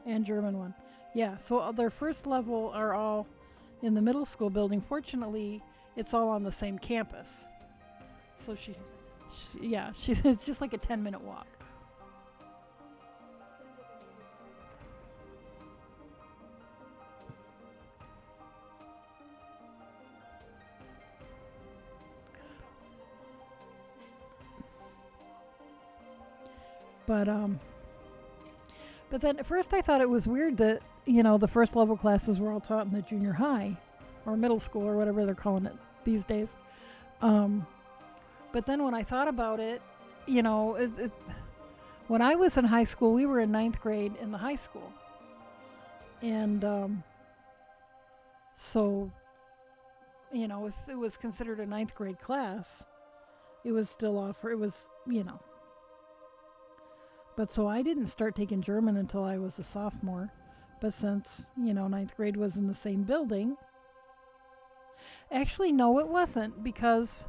And German 1. Yeah, so their first level are all in the middle school building. Fortunately, it's all on the same campus. So it's just like a 10-minute walk. But then at first I thought it was weird that, the first level classes were all taught in the junior high or middle school or whatever they're calling it these days. But then when I thought about it, when I was in high school, we were in 9th grade in the high school. And so, if it was considered a 9th grade class, it was still offered. It was, But so I didn't start taking German until I was a sophomore. But since, 9th grade was in the same building. Actually, no, it wasn't, because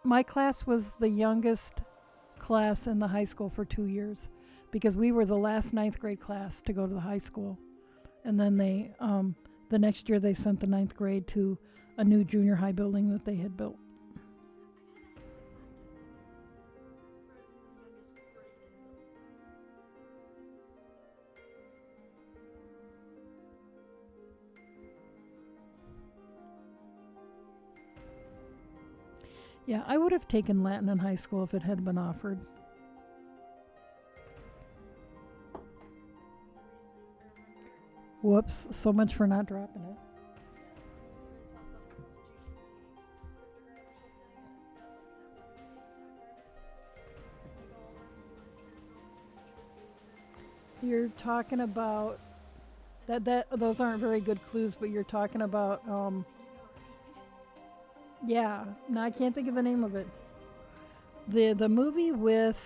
my class was the youngest class in the high school for 2 years, because we were the last 9th grade class to go to the high school. And then they, the next year they sent the 9th grade to a new junior high building that they had built. Yeah, I would have taken Latin in high school if it had been offered. Whoops, so much for not dropping it. You're talking about that those aren't very good clues, but you're talking about yeah, no, I can't think of the name of it. The movie with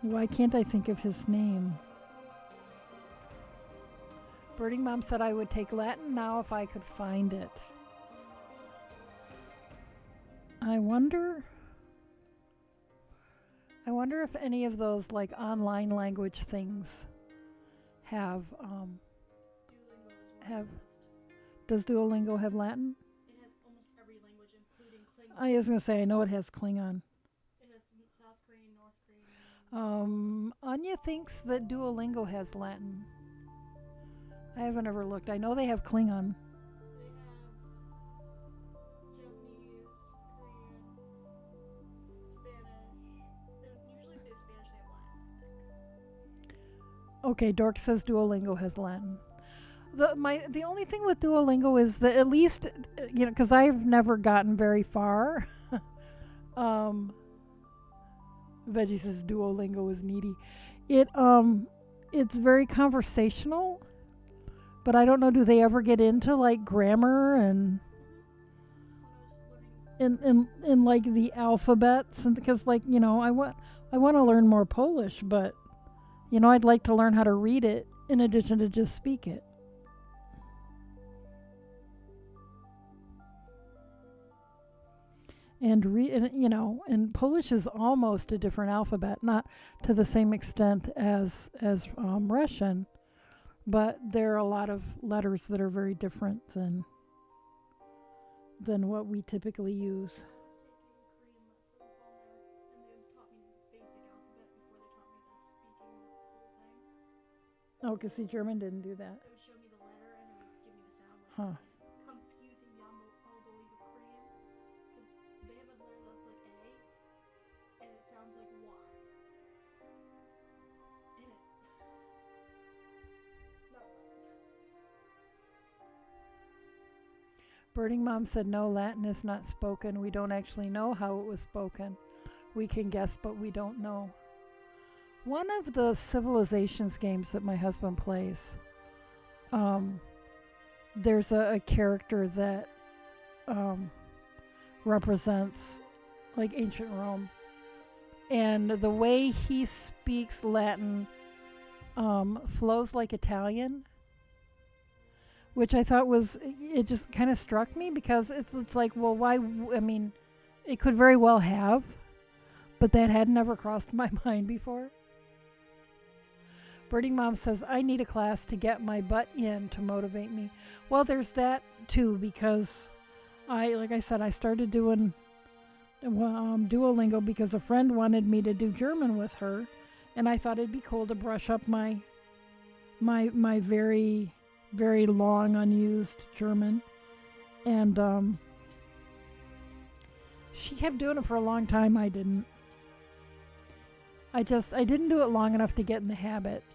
why can't I think of his name? Birding Mom said I would take Latin now if I could find it. I wonder if any of those like online language things have Duolingo is one have of the best. does Duolingo have Latin? It has almost every language, including Klingon. I was gonna say I know it has Klingon. It has South Korean, North Korean. Anya thinks that Duolingo has Latin. I haven't ever looked. I know they have Klingon. They have Japanese, Korean, Spanish. And usually if they have Spanish, they have Latin, I think. Okay, Dork says Duolingo has Latin. The only thing with Duolingo is that at least because I've never gotten very far. Veggie says Duolingo is needy. It's very conversational, but I don't know. Do they ever get into like grammar and When I was learning, in like the alphabets? And because I want to learn more Polish, but I'd like to learn how to read it in addition to just speak it. And Polish is almost a different alphabet, not to the same extent as Russian, but there are a lot of letters that are very different than what we typically use. I was taking Korean lessons on there, and they taught me basic alphabet before they taught me the speaking full thing. Oh, because see, German didn't do that. It would show me the letter, and it would give me the sound. Huh. It's confusing beyond all belief with Korean, because they have a letter that looks like A, and it sounds like Y. And it's not fun. Birding Mom said no, Latin is not spoken. We don't actually know how it was spoken. We can guess, but we don't know. One of the Civilizations games that my husband plays, there's a character that represents like ancient Rome. And the way he speaks Latin flows like Italian, which I thought it just kind of struck me because it's like, well, why? It could very well have, but that had never crossed my mind before. Birding Mom says, I need a class to get my butt in to motivate me. Well, there's that too, because like I said, I started doing Duolingo because a friend wanted me to do German with her, and I thought it'd be cool to brush up my very, very long unused German. And she kept doing it for a long time. I didn't. I didn't do it long enough to get in the habit.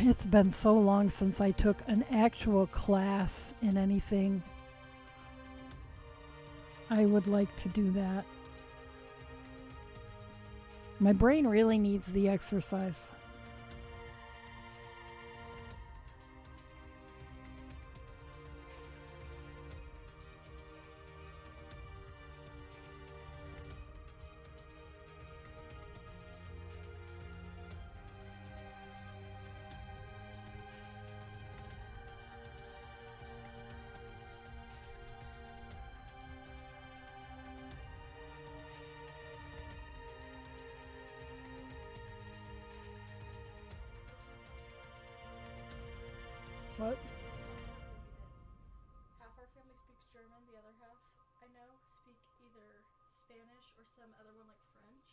It's been so long since I took an actual class in anything. I would like to do that. My brain really needs the exercise. What? Half our family speaks German, the other half, I know, speak either Spanish or some other one like French.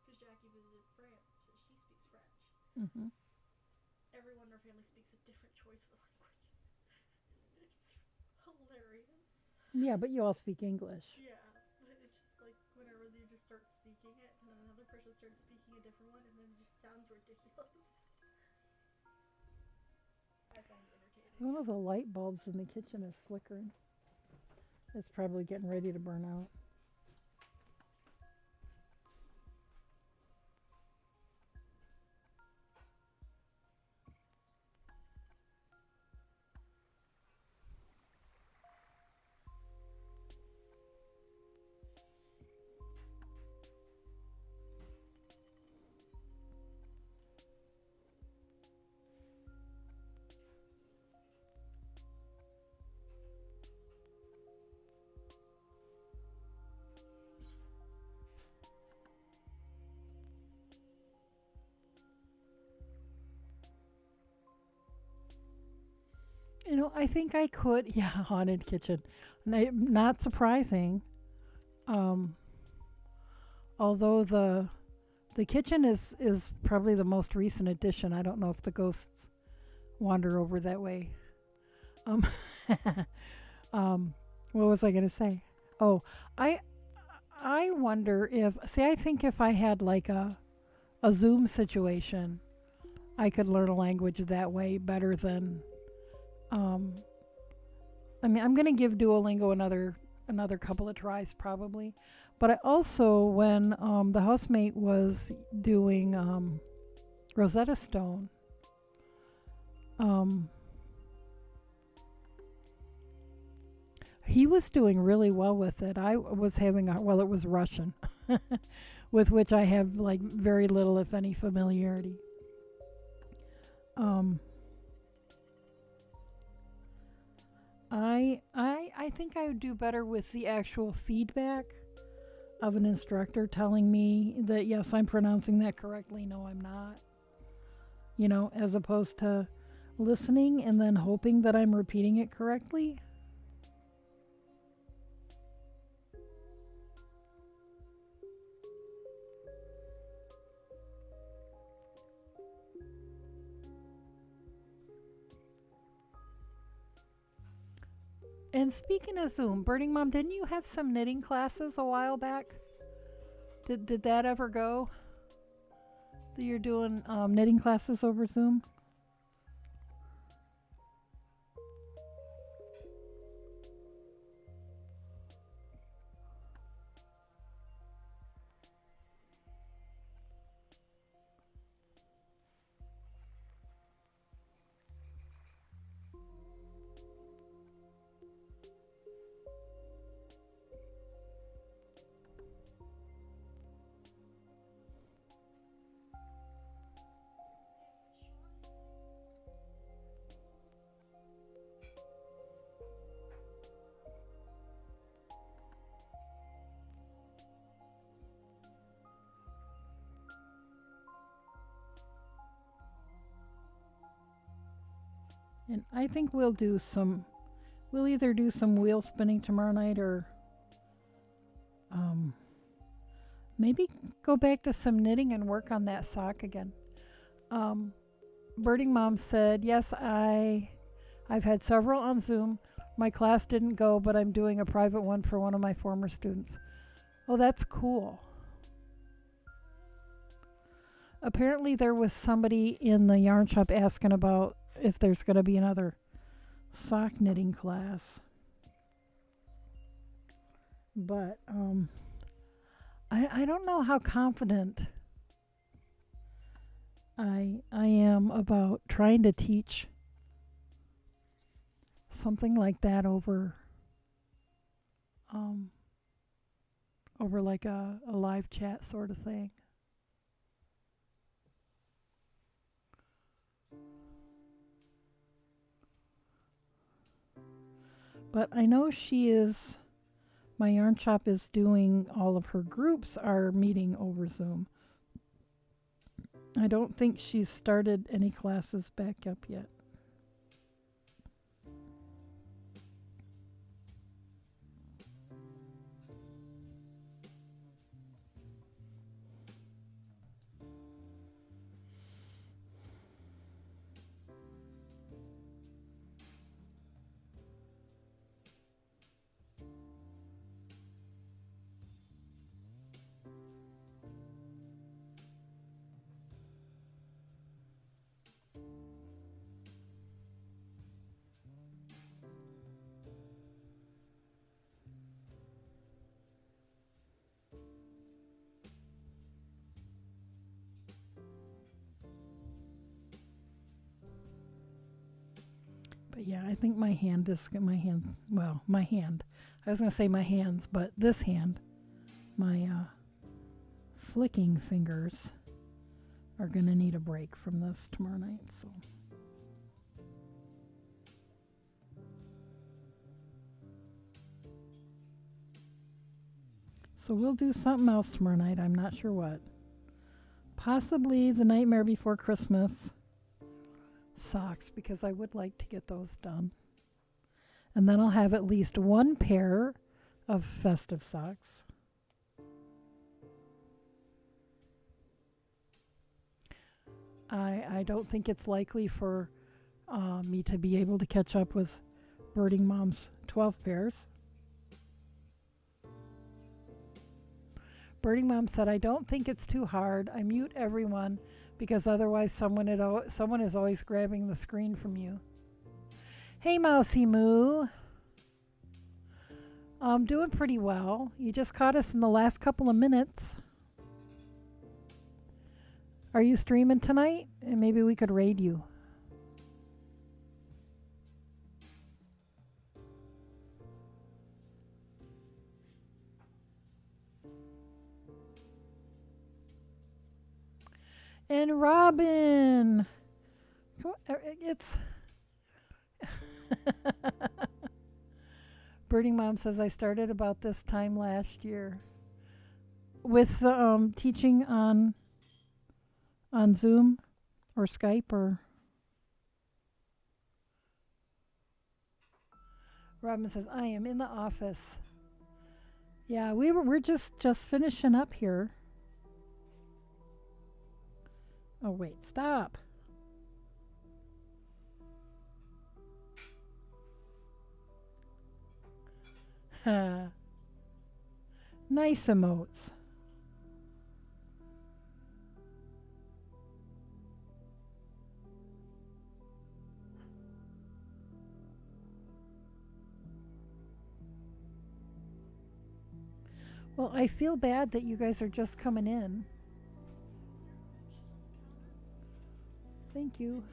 Because Jackie visited France, so she speaks French. Mm-hmm. Everyone in our family speaks a different choice of a language. It's hilarious. Yeah, but you all speak English. Yeah, but it's just like speaking it, and then another person starts speaking a different one, and then it just sounds ridiculous. I find it entertaining. One of the light bulbs in the kitchen is flickering. It's probably getting ready to burn out. I think I could. Yeah, haunted kitchen. Not surprising. Um, although the kitchen is probably the most recent addition. I don't know if the ghosts wander over that way. Um, what was I going to say? Oh, I I wonder if. See, I think if I had like a Zoom situation, I could learn a language that way better than. Um, I mean, I'm gonna give Duolingo another couple of tries probably, but I also when the housemate was doing Rosetta Stone, um, he was doing really well with it. I was having it was Russian, with which I have like very little, if any, familiarity. Um, I think I would do better with the actual feedback of an instructor telling me that yes, I'm pronouncing that correctly, no, I'm not. As opposed to listening and then hoping that I'm repeating it correctly. And speaking of Zoom, Birding Mom, didn't you have some knitting classes a while back? Did that ever go? That you're doing knitting classes over Zoom? And I think we'll either do some wheel spinning tomorrow night or um, maybe go back to some knitting and work on that sock again. Um, Birding Mom said, yes, I've had several on Zoom. My class didn't go, but I'm doing a private one for one of my former students. Oh, that's cool. Apparently there was somebody in the yarn shop asking about if there's going to be another sock knitting class. But I don't know how confident I am about trying to teach something like that over like a live chat sort of thing. But I know my yarn shop is doing, all of her groups are meeting over Zoom. I don't think she's started any classes back up yet. But yeah, I think my hand my hand. I was going to say my hands, but this hand, my flicking fingers are going to need a break from this tomorrow night. So we'll do something else tomorrow night. I'm not sure what. Possibly the Nightmare Before Christmas socks, because I would like to get those done. And then I'll have at least one pair of festive socks. I don't think it's likely for me to be able to catch up with Birding Mom's 12 pairs. Birding Mom said, I don't think it's too hard. I mute everyone because otherwise someone is always grabbing the screen from you. Hey, Mousy Moo. I'm doing pretty well. You just caught us in the last couple of minutes. Are you streaming tonight? And maybe we could raid you. And Robin. It's... Birding Mom says, I started about this time last year with the teaching on Zoom or Skype or... Robin says, I am in the office. Yeah, we're just finishing up here. Oh, wait, stop. Nice emotes. Well, I feel bad that you guys are just coming in. Thank you.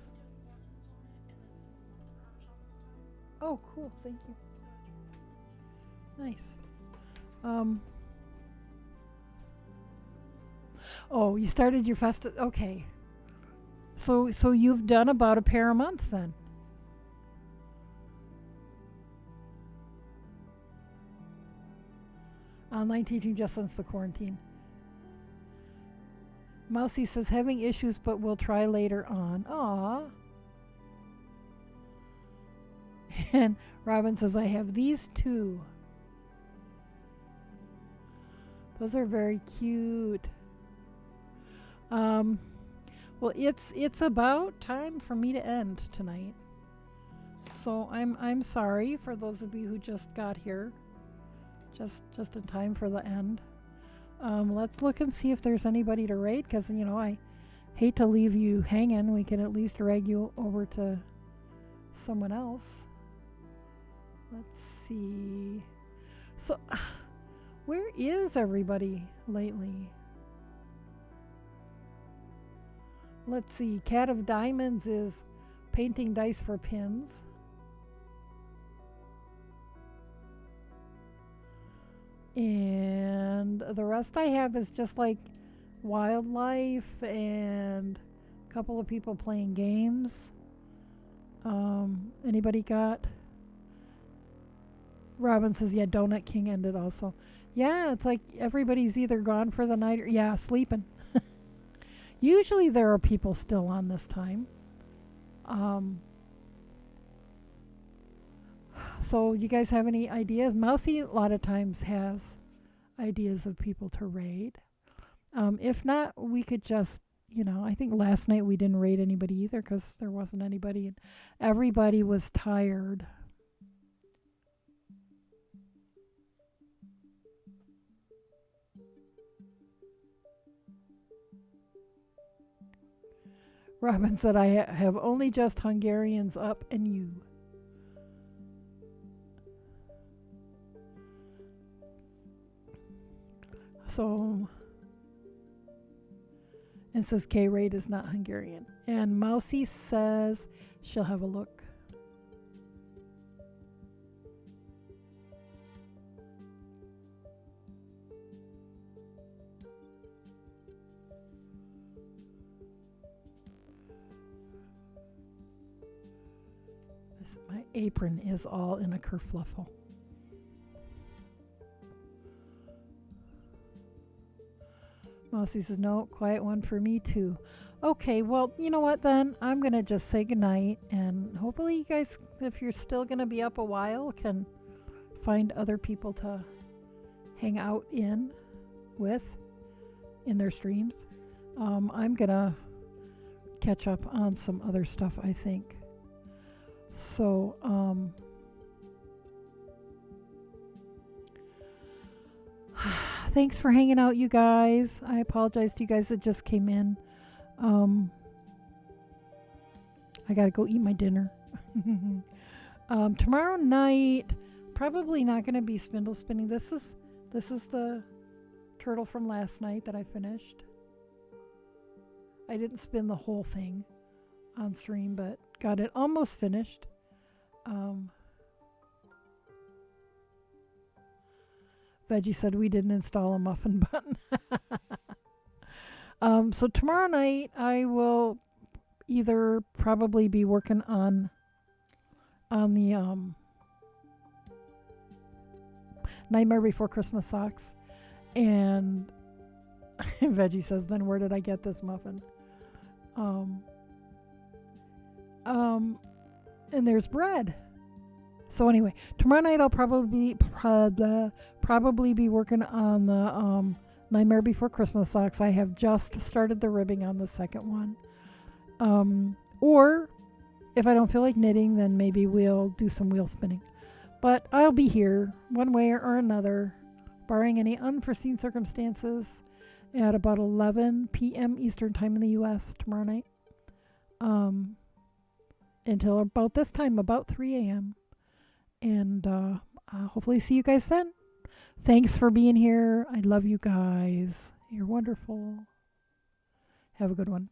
Oh, cool. Thank you. Nice. Oh, you started your okay. So you've done about a pair a month then. Online teaching just since the quarantine. Mousy says having issues, but we'll try later on. Aw. And Robin says I have these two. Those are very cute. Well, it's about time for me to end tonight. So I'm sorry for those of you who just got here. Just in time for the end. Let's look and see if there's anybody to raid, because I hate to leave you hanging. We can at least drag you over to someone else. Let's see. So, where is everybody lately? Let's see. Cat of Diamonds is painting dice for pins. And the rest I have is just like wildlife and a couple of people playing games. Anybody got? Robin says, yeah, Donut King ended also. Yeah, it's like everybody's either gone for the night or, sleeping. Usually there are people still on this time. So you guys have any ideas? Mousy a lot of times has ideas of people to raid. If not, we could just, I think last night we didn't raid anybody either because there wasn't anybody and everybody was tired. Robin said, I have only just Hungarians up and you. So, and says K-Raid is not Hungarian. And Mousy says she'll have a look. My apron is all in a kerfluffle. Mousy says, no, quiet one for me too. Okay, well, you know what then? I'm going to just say goodnight, and hopefully you guys, if you're still going to be up a while, can find other people to hang out with in their streams. I'm going to catch up on some other stuff, I think. So, thanks for hanging out, you guys. I apologize to you guys that just came in. I gotta go eat my dinner. Tomorrow night, probably not gonna be spindle spinning. This is the turtle from last night that I finished. I didn't spin the whole thing on stream, but got it almost finished. Veggie said we didn't install a muffin button. So tomorrow night I will either probably be working on the Nightmare Before Christmas socks, and Veggie says, then where did I get this muffin? And there's bread. So anyway, tomorrow night I'll probably be working on the Nightmare Before Christmas socks. I have just started the ribbing on the second one. Or if I don't feel like knitting, then maybe we'll do some wheel spinning. But I'll be here one way or another, barring any unforeseen circumstances, at about 11 p.m. Eastern Time in the U.S. tomorrow night. Until about this time, about 3 a.m. And I'll hopefully see you guys then. Thanks for being here. I love you guys. You're wonderful. Have a good one.